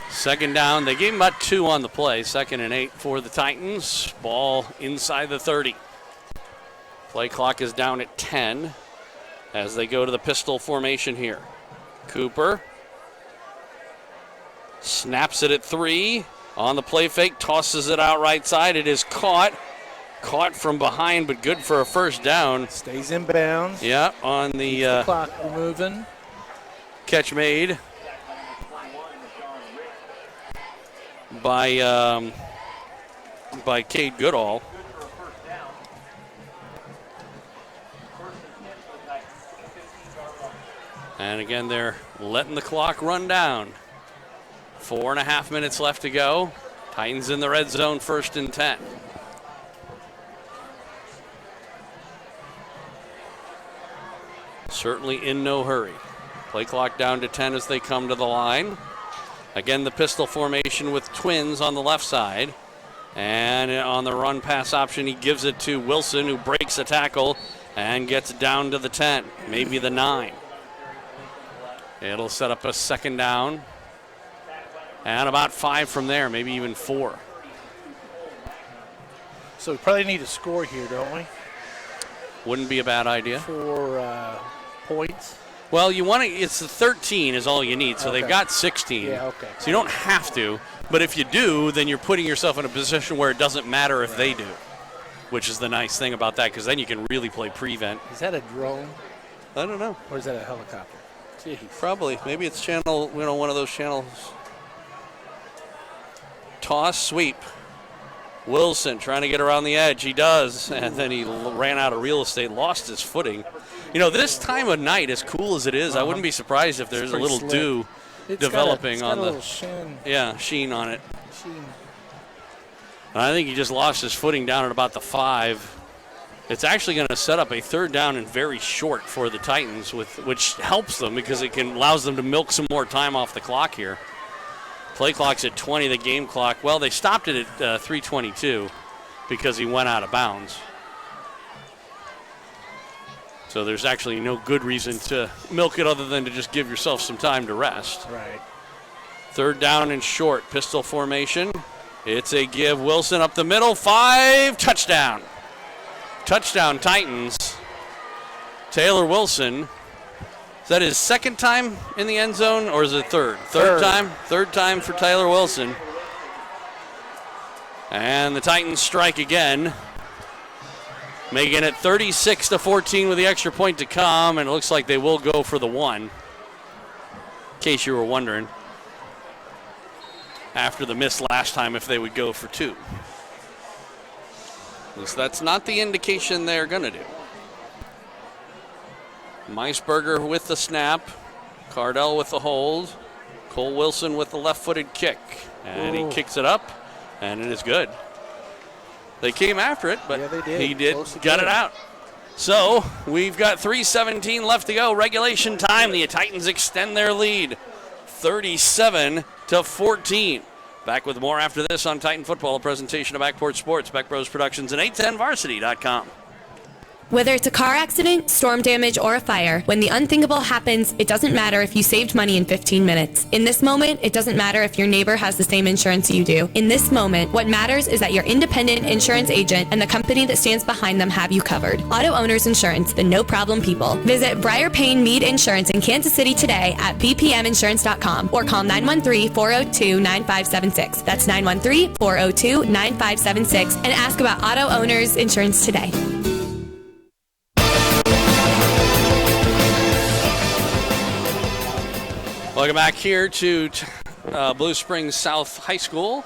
Second down. They gave him about 2 on the play. 2nd and 8 for the Titans. Ball inside the 30. Play clock is down at 10 as they go to the pistol formation here. Cooper snaps it at 3. On the play fake, tosses it out right side. It is caught. Caught from behind, but good for a first down. Stays in bounds. Yeah, on the clock moving. Catch made by Cade Goodall. And again, they're letting the clock run down. 4.5 minutes left to go. Titans in the red zone, 1st and 10. Certainly in no hurry. Play clock down to 10 as they come to the line. Again, the pistol formation with Twins on the left side. And on the run pass option, he gives it to Wilson, who breaks a tackle and gets down to the 10, maybe the 9. It'll set up a 2nd down. And about 5 from there, maybe even 4. So we probably need a score here, don't we? Wouldn't be a bad idea. 4 points. Well, you want to. It's the 13 is all you need. So they've got 16. Yeah, okay. So you don't have to. But if you do, then you're putting yourself in a position where it doesn't matter if they do, which is the nice thing about that, because then you can really play prevent. Is that a drone? I don't know. Or is that a helicopter? Jeez. Probably. Maybe it's channel. One of those channels. Toss, sweep. Wilson trying to get around the edge. He does, and then he ran out of real estate, lost his footing. This time of night, as cool as it is, I wouldn't be surprised if there's a little dew developing on the sheen on it. I think he just lost his footing down at about the 5. It's actually going to set up a 3rd down and very short for the Titans, which helps them because it allows them to milk some more time off the clock here. Play clock's at 20, the game clock. Well, they stopped it at 3:22. because he went out of bounds. So there's actually no good reason to milk it other than to just give yourself some time to rest. Right. 3rd down and short, pistol formation. It's a give. Wilson up the middle, 5, touchdown. Touchdown Titans. Taylor Wilson. Is that his 2nd time in the end zone, or is it third? Third time? 3rd time for Taylor Wilson. And the Titans strike again, making it 36-14 with the extra point to come, and it looks like they will go for the 1, in case you were wondering, after the miss last time if they would go for 2. So that's not the indication they're going to do. Meisberger with the snap, Cardell with the hold, Cole Wilson with the left-footed kick, and he kicks it up, and it is good. They came after it, but he did got it out. So we've got 3:17 left to go. Regulation time. The Titans extend their lead, 37-14. Back with more after this on Titan Football, a presentation of Backport Sports, Beck Bros Productions, and 810varsity.com. Whether it's a car accident, storm damage, or a fire, when the unthinkable happens, it doesn't matter if you saved money in 15 minutes. In this moment, it doesn't matter if your neighbor has the same insurance you do. In this moment, what matters is that your independent insurance agent and the company that stands behind them have you covered. Auto Owners Insurance, the no-problem people. Visit Briar Payne Mead Insurance in Kansas City today at bpminsurance.com or call 913-402-9576. That's 913-402-9576 and ask about Auto Owners Insurance today. Welcome back here to Blue Springs South High School,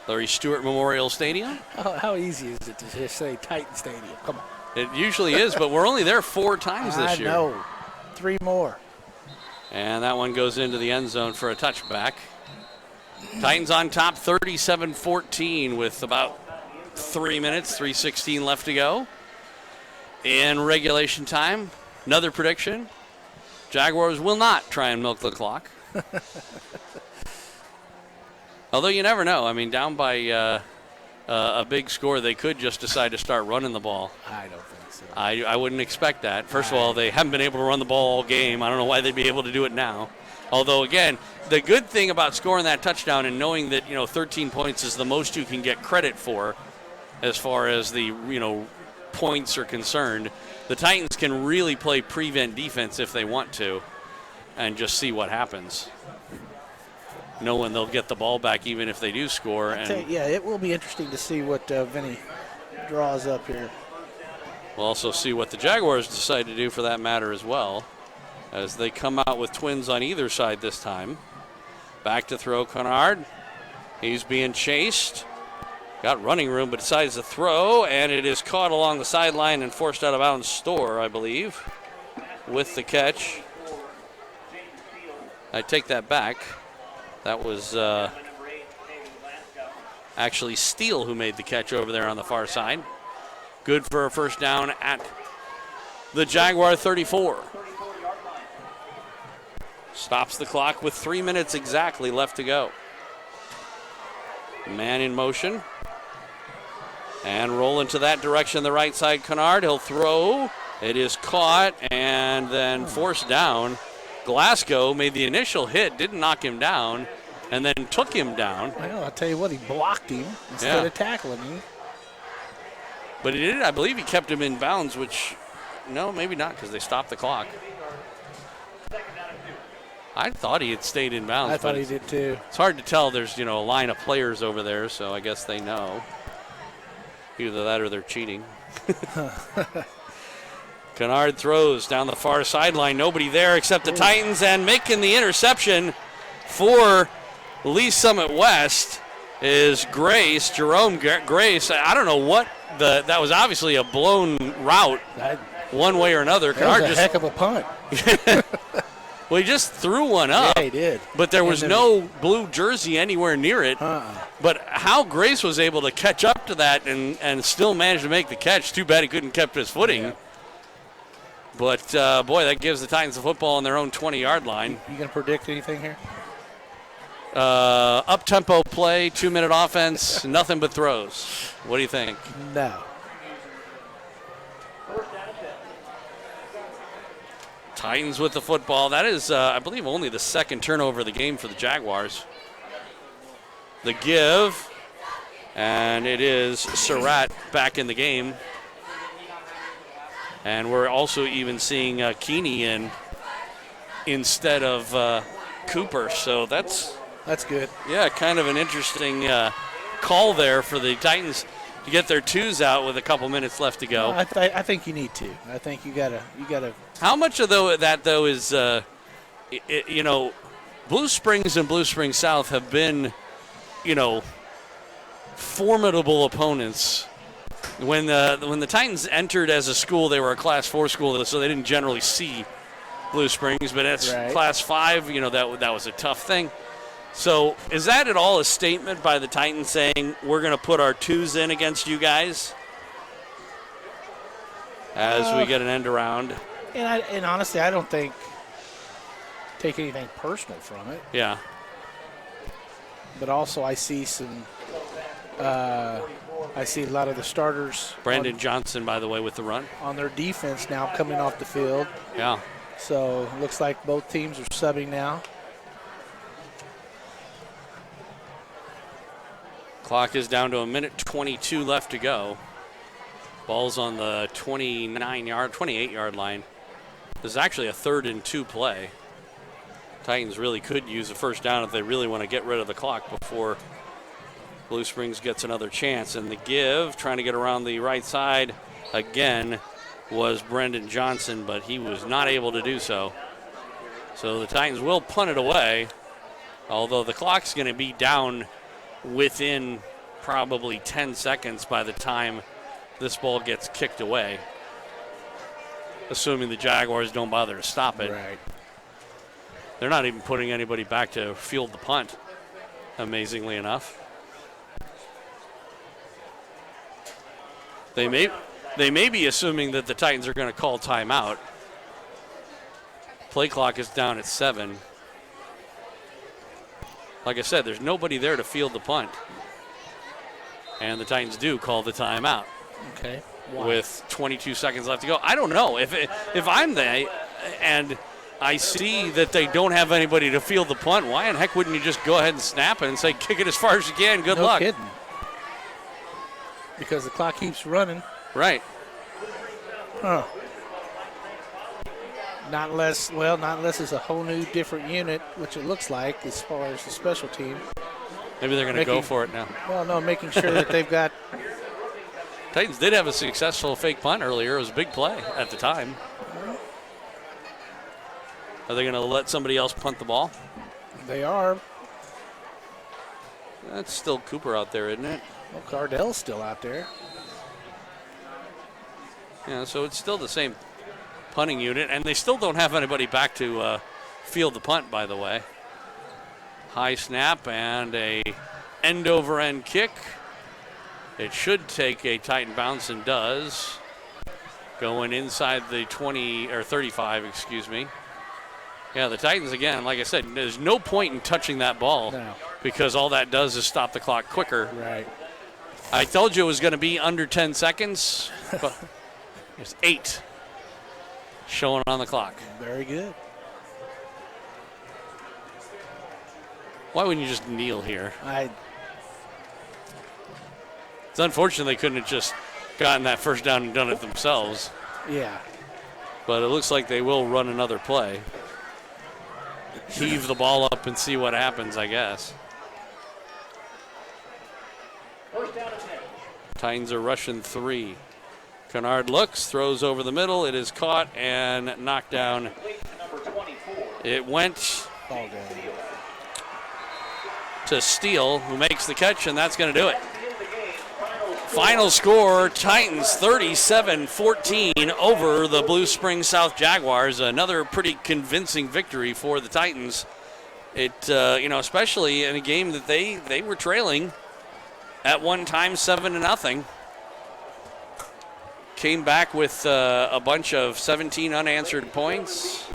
Larry Stewart Memorial Stadium. How easy is it to just say Titan Stadium? Come on. It usually is, but we're only there 4 times this year. I know. 3 more. And that one goes into the end zone for a touchback. Titans on top 37-14 with about 3 minutes, 3:16 left to go in regulation time. Another prediction. Jaguars will not try and milk the clock. Although you never know. I mean, down by a big score, they could just decide to start running the ball. I don't think so. I wouldn't expect that. First of all, they haven't been able to run the ball all game. I don't know why they'd be able to do it now. Although, again, the good thing about scoring that touchdown and knowing that, 13 points is the most you can get credit for as far as the, points are concerned, the Titans can really play prevent defense if they want to and just see what happens, knowing they'll get the ball back even if they do score. It will be interesting to see what Vinny draws up here. We'll also see what the Jaguars decide to do for that matter as well, as they come out with twins on either side this time. Back to throw, Kennard. He's being chased. Got running room, but decides to throw, and it is caught along the sideline and forced out of bounds. Storr, I believe, with the catch. I take that back. That was actually Steele who made the catch over there on the far side. Good for a first down at the Jaguar 34. Stops the clock with 3 minutes exactly left to go. Man in motion. And roll into that direction, the right side, Kennard. He'll throw. It is caught and then forced down. Glasgow made the initial hit, didn't knock him down, and then took him down. Well, I'll tell you what, he blocked him instead of tackling him. But he did, I believe he kept him in bounds, which, no, maybe not, because they stopped the clock. I thought he had stayed in bounds. I thought he did too. It's hard to tell. There's, a line of players over there, so I guess they know. Either that or they're cheating. Kennard throws down the far sideline. Nobody there except the Titans, and making the interception for Lee Summit West is Grace, Jerome Grace. I don't know what that was. Obviously a blown route one way or another. That was a heck of a punt. Well, he just threw one up. Yeah, he did. But there was no blue jersey anywhere near it. But how Grace was able to catch up to that and still manage to make the catch, too bad he couldn't keep his footing. Yeah. But, boy, that gives the Titans the football on their own 20-yard line. You going to predict anything here? Up-tempo play, 2-minute offense, nothing but throws. What do you think? No. Titans with the football. That is, I believe, only the second turnover of the game for the Jaguars. The give, and it is Surratt back in the game. And we're also even seeing Keeney in instead of Cooper. So that's good. Yeah, kind of an interesting call there for the Titans to get their twos out with a couple minutes left to go. I think you need to. I think you gotta. How much of that though is, Blue Springs and Blue Springs South have been, formidable opponents. When the Titans entered as a school, they were a Class 4 school, so they didn't generally see Blue Springs. But as Class 5, that was a tough thing. So is that at all a statement by the Titans saying we're going to put our twos in against you guys as we get an end around? And honestly, I don't take anything personal from it. Yeah. But also, I see some. I see a lot of the starters. Brandon Johnson, by the way, with the run on their defense now coming off the field. Yeah. So it looks like both teams are subbing now. Clock is down to 1:22 left to go. Ball's on the 28-yard line. This is actually a 3rd and 2 play. Titans really could use a first down if they really want to get rid of the clock before Blue Springs gets another chance. And the give, trying to get around the right side again, was Brendan Johnson, but he was not able to do so. So the Titans will punt it away, although the clock's going to be down within probably 10 seconds by the time this ball gets kicked away, assuming the Jaguars don't bother to stop it. Right. They're not even putting anybody back to field the punt, amazingly enough. They may be assuming that the Titans are going to call timeout. Play clock is down at 7. Like I said, there's nobody there to field the punt. And the Titans do call the timeout. Okay. With 22 seconds left to go. I don't know. If I'm they and I see that they don't have anybody to field the punt, why in heck wouldn't you just go ahead and snap it and say, kick it as far as you can, good luck. No kidding. Because the clock keeps running. Right. Huh. Not unless it's a whole new different unit, which it looks like as far as the special team. Maybe they're going to go for it now. Well, no, making sure that they've got. Titans did have a successful fake punt earlier. It was a big play at the time. Are they going to let somebody else punt the ball? They are. That's still Cooper out there, isn't it? Well, Cardell's still out there. Yeah, so it's still the same punting unit, and they still don't have anybody back to field the punt, by the way. High snap and a end-over-end kick. It should take a Titan bounce and does. Going inside the 20 or 35, excuse me. Yeah, the Titans, again, like I said, there's no point in touching that ball because all that does is stop the clock quicker. Right. I told you it was going to be under 10 seconds, but there's 8 showing on the clock. Very good. Why wouldn't you just kneel here? It's unfortunate they couldn't have just gotten that first down and done it themselves. Yeah. But it looks like they will run another play. Heave the ball up and see what happens, I guess. Titans are rushing 3. Kennard looks, throws over the middle. It is caught and knocked down. It went to Steele, who makes the catch, and that's going to do it. Final score, Titans 37-14 over the Blue Springs South Jaguars. Another pretty convincing victory for the Titans. It, especially in a game that they were trailing at one time 7-0. Came back with a bunch of 17 unanswered points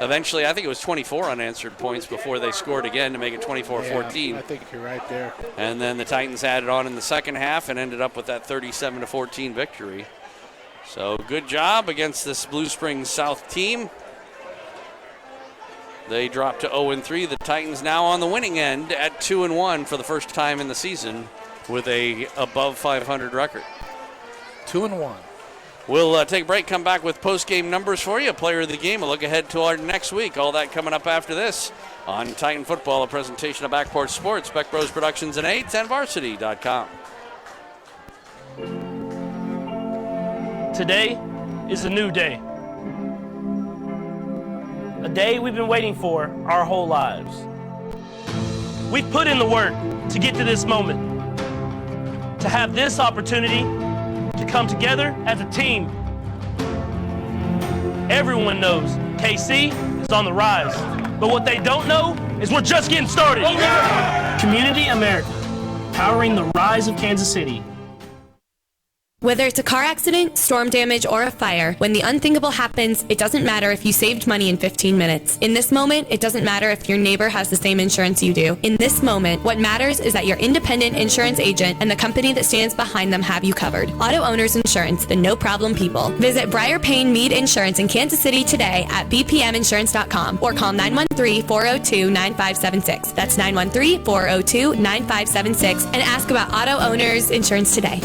eventually, I think it was 24 unanswered points before they scored again to make it 24-14. Yeah, I think you're right there. And then the Titans added on in the second half and ended up with that 37-14 victory. So good job against this Blue Springs South team. They dropped to 0-3. The Titans now on the winning end at 2-1 for the first time in the season with a above 500 record. 2-1. We'll take a break, come back with post-game numbers for you, player of the game, a look ahead to our next week. All that coming up after this on Titan Football, a presentation of Backport Sports, Beck Bros Productions, and 810varsity.com. Today is a new day. A day we've been waiting for our whole lives. We've put in the work to get to this moment, to have this opportunity to come together as a team. Everyone knows KC is on the rise, but what they don't know is we're just getting started. Community America, powering the rise of Kansas City. Whether it's a car accident, storm damage, or a fire, when the unthinkable happens, it doesn't matter if you saved money in 15 minutes. In this moment, it doesn't matter if your neighbor has the same insurance you do. In this moment, what matters is that your independent insurance agent and the company that stands behind them have you covered. Auto Owners Insurance, the no-problem people. Visit Briar Payne Mead Insurance in Kansas City today at bpminsurance.com or call 913-402-9576. That's 913-402-9576 and ask about Auto Owners Insurance today.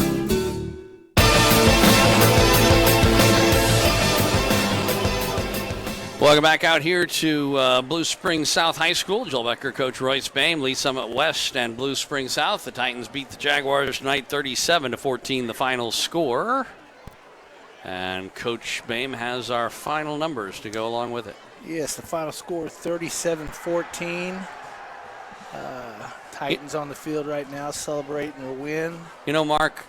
Welcome back out here to Blue Springs South High School. Joel Becker, Coach Royce Bame, Lee Summit West, and Blue Springs South. The Titans beat the Jaguars tonight 37-14, the final score. And Coach Bame has our final numbers to go along with it. Yes, the final score 37-14. Titans on the field right now celebrating their win. You know, Mark,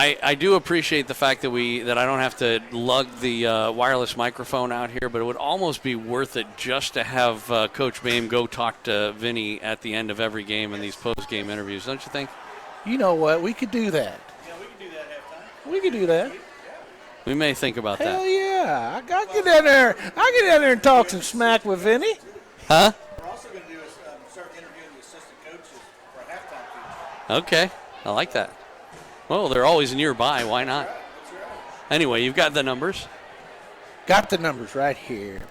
I do appreciate the fact that I don't have to lug the wireless microphone out here, but it would almost be worth it just to have Coach Bame go talk to Vinny at the end of every game in these post-game interviews, don't you think? You know what? We could do that. Yeah, we can do that halftime. We could do that. We may think about Hell that. yeah. I'll get down there. I'll get down there and talk some smack with Vinny. Huh? We're also going to do is start interviewing the assistant coaches for a halftime feature. Okay. I like that. Well, they're always nearby. Why not? Anyway, you've got the numbers. Got the numbers right here.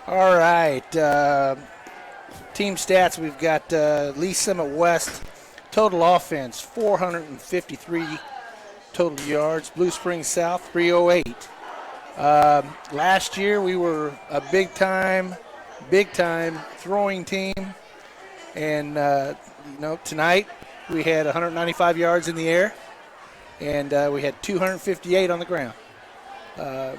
All right. Team stats, we've got Lee Summit West. Total offense, 453 total yards. Blue Springs South, 308. Last year, we were a big-time throwing team. And, tonight we had 195 yards in the air. And we had 258 on the ground. It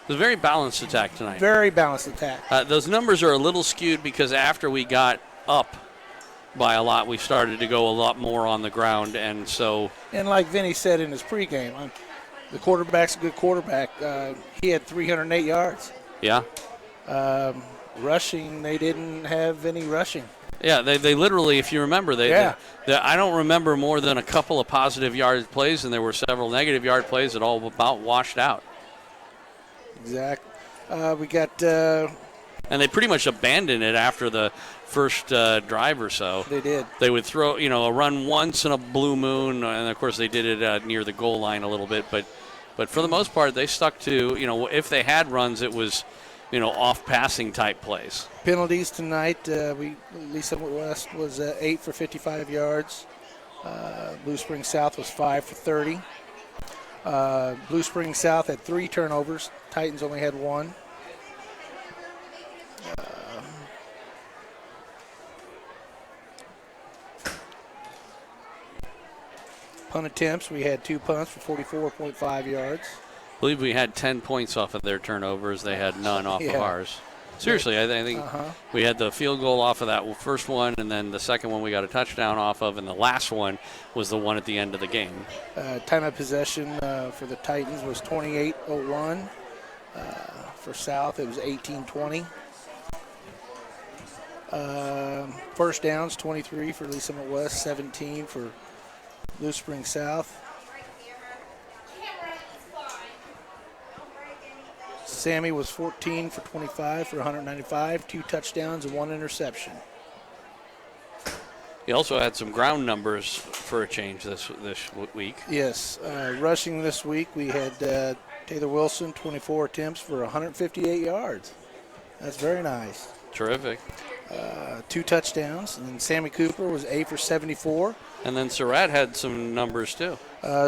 was a very balanced attack tonight. Very balanced attack. Those numbers are a little skewed because after we got up by a lot, we started to go a lot more on the ground. And so. And like Vinny said in his pregame, the quarterback's a good quarterback. He had 308 yards. Yeah. Rushing, they didn't have any rushing. Yeah, they literally, if you remember, I don't remember more than a couple of positive yard plays, and there were several negative yard plays that all about washed out. Exactly. We got. And they pretty much abandoned it after the first drive or so. They did. They would throw, a run once in a blue moon, and of course they did it near the goal line a little bit, but for the most part they stuck to, if they had runs, it was, off passing type plays. Penalties tonight. Lee Summit West was 8 for 55 yards. Blue Springs South was 5 for 30. Blue Springs South had 3 turnovers. Titans only had 1. Punt attempts, we had 2 punts for 44.5 yards. I believe we had 10 points off of their turnovers. They had none off of ours. Seriously, I think we had the field goal off of that first one, and then the second one we got a touchdown off of, and the last one was the one at the end of the game. Time of possession for the Titans was 28:01. For South, it was 18:20. First downs, 23 for Lee Summit West, 17 for Blue Springs South. Sammy was 14 for 25 for 195, 2 touchdowns and 1 interception. He also had some ground numbers for a change this week. Yes, rushing this week we had Taylor Wilson, 24 attempts for 158 yards. That's very nice. Terrific. 2 touchdowns, and then Sammy Cooper was 8 for 74. And then Surratt had some numbers too.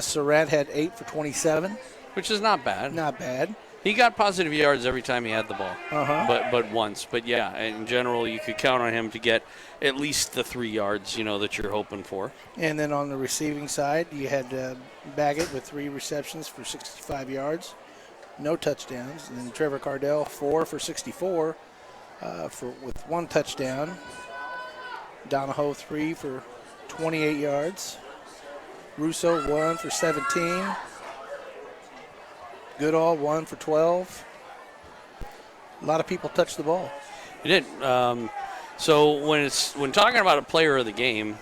Surratt had 8 for 27. Which is not bad. Not bad. He got positive yards every time he had the ball. Uh-huh. But once. But yeah, in general, you could count on him to get at least the 3 yards, that you're hoping for. And then on the receiving side, you had Baggett with 3 receptions for 65 yards, no touchdowns. And then Trevor Cardell, 4 for 64 with 1 touchdown. Donahoe, 3 for 28 yards. Russo, 1 for 17. Goodall, 1 for 12. A lot of people touched the ball. He did. So when talking about a player of the game,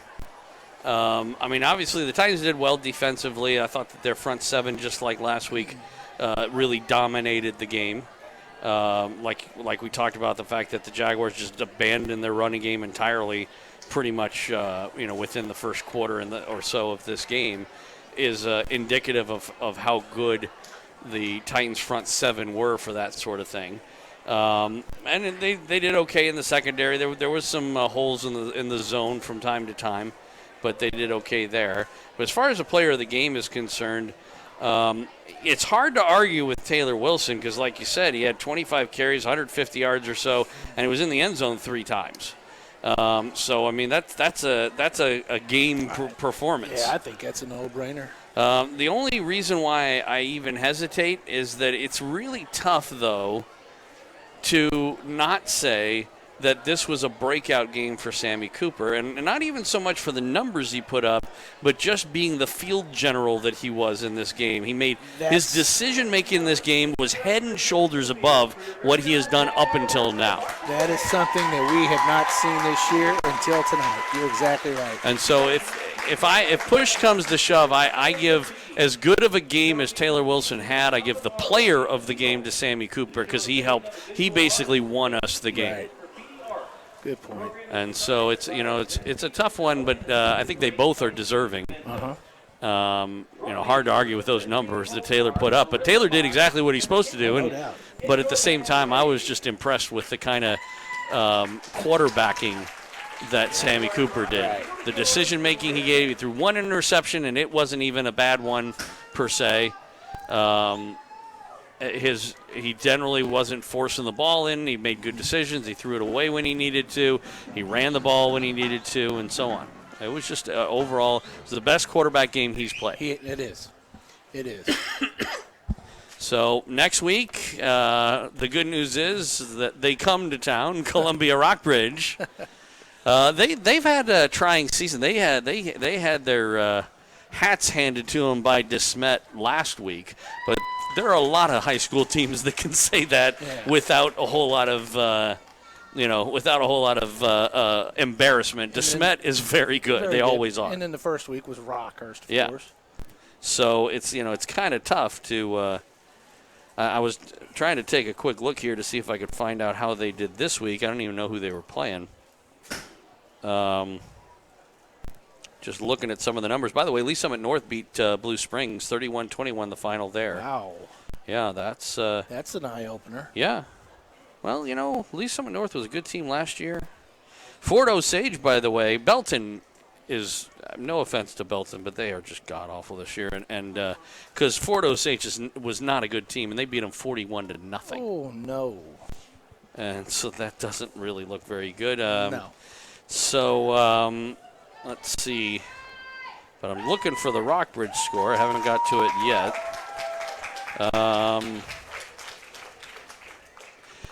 obviously the Titans did well defensively. I thought that their front 7, just like last week, really dominated the game. Like we talked about, the fact that the Jaguars just abandoned their running game entirely, pretty much within the first quarter or so of this game, is indicative of how good the Titans front 7 were for that sort of thing. And they did okay in the secondary. There was some holes in the zone from time to time, but they did okay there. But as far as the player of the game is concerned, it's hard to argue with Taylor Wilson because, like you said, he had 25 carries, 150 yards or so, and he was in the end zone 3 times. That's a game performance. Yeah, I think that's a no-brainer. The only reason why I even hesitate is that it's really tough, though, to not say that this was a breakout game for Sammy Cooper, and not even so much for the numbers he put up, but just being the field general that he was in this game. His decision-making in this game was head and shoulders above what he has done up until now. That is something that we have not seen this year until tonight. You're exactly right. And so if push comes to shove, I give as good of a game as Taylor Wilson had, I give the player of the game to Sammy Cooper because he basically won us the game. Right. Good point. And so it's a tough one, but I think they both are deserving. Hard to argue with those numbers that Taylor put up, but Taylor did exactly what he's supposed to do. But at the same time, I was just impressed with the kind of quarterbacking that Sammy Cooper did. Right. The decision-making he gave, he threw 1 interception, and it wasn't even a bad one per se. He generally wasn't forcing the ball in. He made good decisions. He threw it away when he needed to. He ran the ball when he needed to, and so on. It was just overall, it was the best quarterback game he's played. It is. So next week, the good news is that they come to town, Columbia Rockbridge. They've had a trying season. They had their hats handed to them by DeSmet last week, but there are a lot of high school teams that can say that without a whole lot of embarrassment. DeSmet is very good. They always are. And then the first week was Rockhurst, of course. So it's kind of tough to. I was trying to take a quick look here to see if I could find out how they did this week. I don't even know who they were playing. Just looking at some of the numbers. By the way, Lee Summit North beat Blue Springs 31-21 the final there. Wow. Yeah, that's an eye-opener. Yeah. Well, Lee Summit North was a good team last year. Fort Osage, by the way, Belton is, no offense to Belton, but they are just god-awful this year. And because Fort Osage was not a good team, and they beat them 41-0. Oh, no. And so that doesn't really look very good. No. So, let's see. But I'm looking for the Rockbridge score. I haven't got to it yet.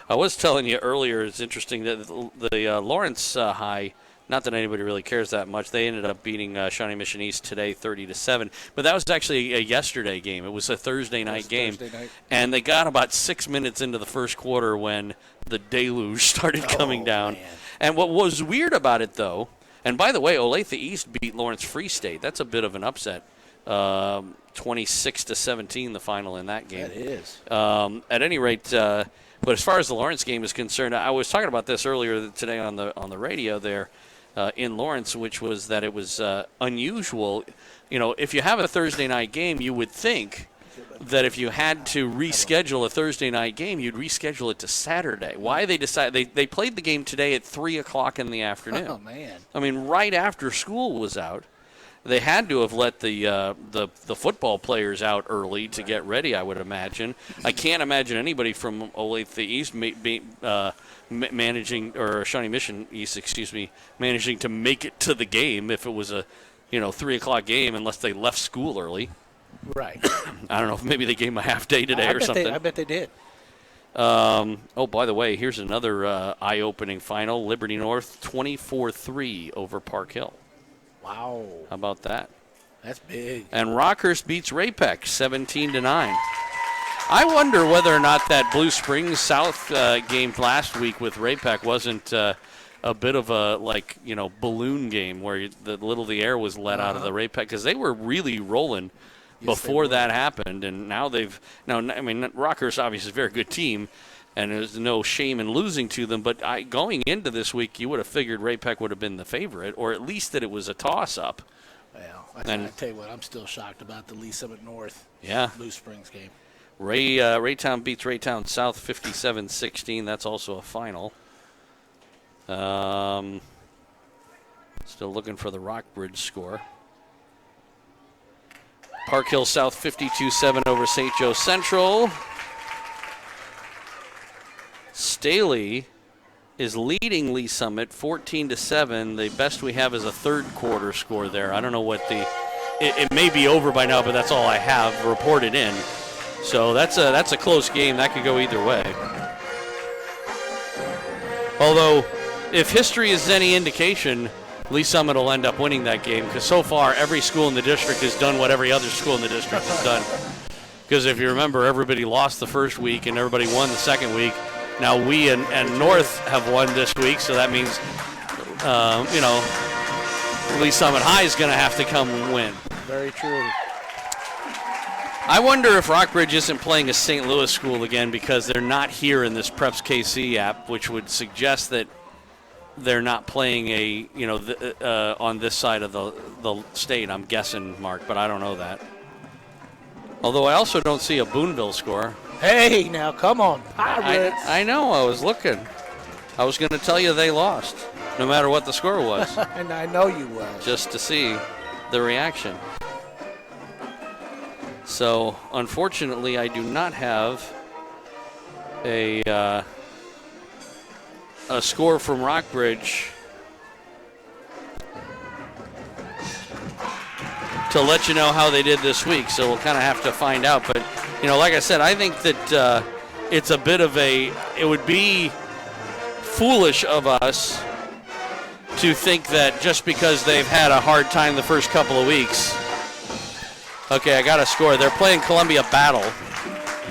I was telling you earlier, it's interesting that the Lawrence High, not that anybody really cares that much, they ended up beating Shawnee Mission East today 30-7. But that was actually a yesterday game. It was a Thursday night game. And they got about 6 minutes into the first quarter when the deluge started coming down. Man. And what was weird about it, though, and by the way, Olathe East beat Lawrence Free State. That's a bit of an upset. 26-17, the final in that game. That is. At any rate, but as far as the Lawrence game is concerned, I was talking about this earlier today on the radio there in Lawrence, which was that it was unusual. You know, if you have a Thursday night game, you would think that if you had to reschedule a Thursday night game, you'd reschedule it to Saturday. Why they decided they played the game today at 3:00 in the afternoon. Oh man! I mean, right after school was out. They had to have let the football players out early to get ready, I would imagine. I can't imagine anybody from Olathe East managing, or Shawnee Mission East, managing to make it to the game if it was a 3:00 game, unless they left school early. Right. I don't know if maybe they gave them a half day today or something. I bet they did. Oh, by the way, here's another eye-opening final. Liberty North 24-3 over Park Hill. Wow. How about that? That's big. And Rockhurst beats Raypeck 17-9. I wonder whether or not that Blue Springs South game last week with Raypeck wasn't a bit of a balloon game where the air was let out of the Raypeck, because they were really rolling before that happened, and now Rockhurst obviously is a very good team, and there's no shame in losing to them. But going into this week, you would have figured Raypeck would have been the favorite, or at least that it was a toss-up. Well, I tell you what, I'm still shocked about the Lee Summit North Blue Springs game. Raytown beats Raytown South 57-16. That's also a final. Still looking for the Rockbridge score. Park Hill South 52-7 over St. Joe Central. Staley is leading Lee Summit 14-7. The best we have is a third quarter score there. I don't know what it may be over by now, but that's all I have reported in. So that's a close game. That could go either way. Although, if history is any indication, Lee Summit will end up winning that game, because so far every school in the district has done what every other school in the district has done. Because if you remember, everybody lost the first week and everybody won the second week. Now we and North have won this week, so that means, Lee Summit High is going to have to come and win. Very true. I wonder if Rockbridge isn't playing a St. Louis school again because they're not here in this Preps KC app, which would suggest that they're not playing on this side of the state. I'm guessing, Mark, but I don't know that. Although I also don't see a Boonville score. Hey, now come on, Pirates! I know. I was looking. I was going to tell you they lost, no matter what the score was. And I know you will. Just to see the reaction. So, unfortunately, I do not have a score from Rockbridge to let you know how they did this week. So we'll kind of have to find out. But, like I said, I think that it's a bit of it would be foolish of us to think that just because they've had a hard time the first couple of weeks. Okay, I got a score. They're playing Columbia Battle.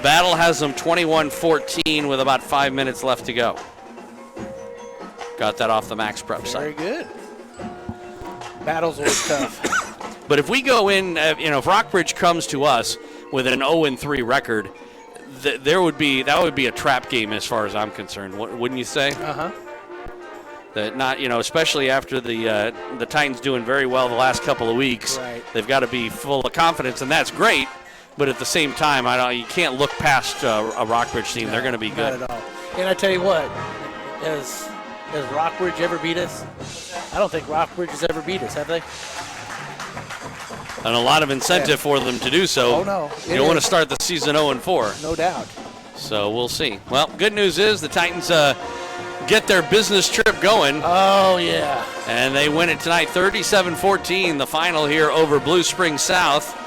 Battle has them 21-14 with about 5 minutes left to go. Got that off the Max Prep site. Very good. Battle's always tough. But if we go in, if Rockbridge comes to us with an 0-3 record, that would be a trap game as far as I'm concerned. Wouldn't you say? Uh-huh. That not, especially after the Titans doing very well the last couple of weeks, right. They've got to be full of confidence, and that's great. But at the same time, you can't look past a Rockbridge team. They're going to be good. Not at all. And I tell you what, has Rockbridge ever beat us? I don't think Rockbridge has ever beat us, have they? And a lot of incentive for them to do so. Oh, no. You don't want to start the season 0-4. No doubt. So we'll see. Well, good news is the Titans get their business trip going. Oh, yeah. And they win it tonight, 37-14, the final here over Blue Springs South.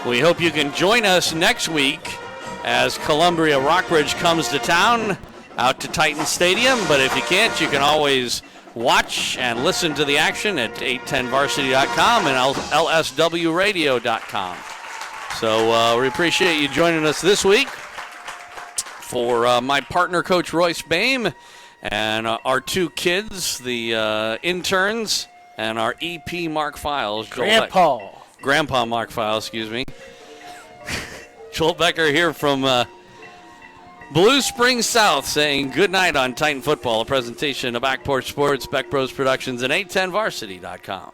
We hope you can join us next week as Columbia Rockbridge comes to town out to Titan Stadium. But if you can't, you can always watch and listen to the action at 810varsity.com and lswradio.com. So we appreciate you joining us this week. For my partner, Coach Royce Bame, and our two kids, the interns, and our EP, Mark Files. Grandpa. Grandpa Mark File, excuse me. Joel Becker here from Blue Springs South saying good night on Titan Football, a presentation of Back Porch Sports, Beck Bros Productions, and 810varsity.com.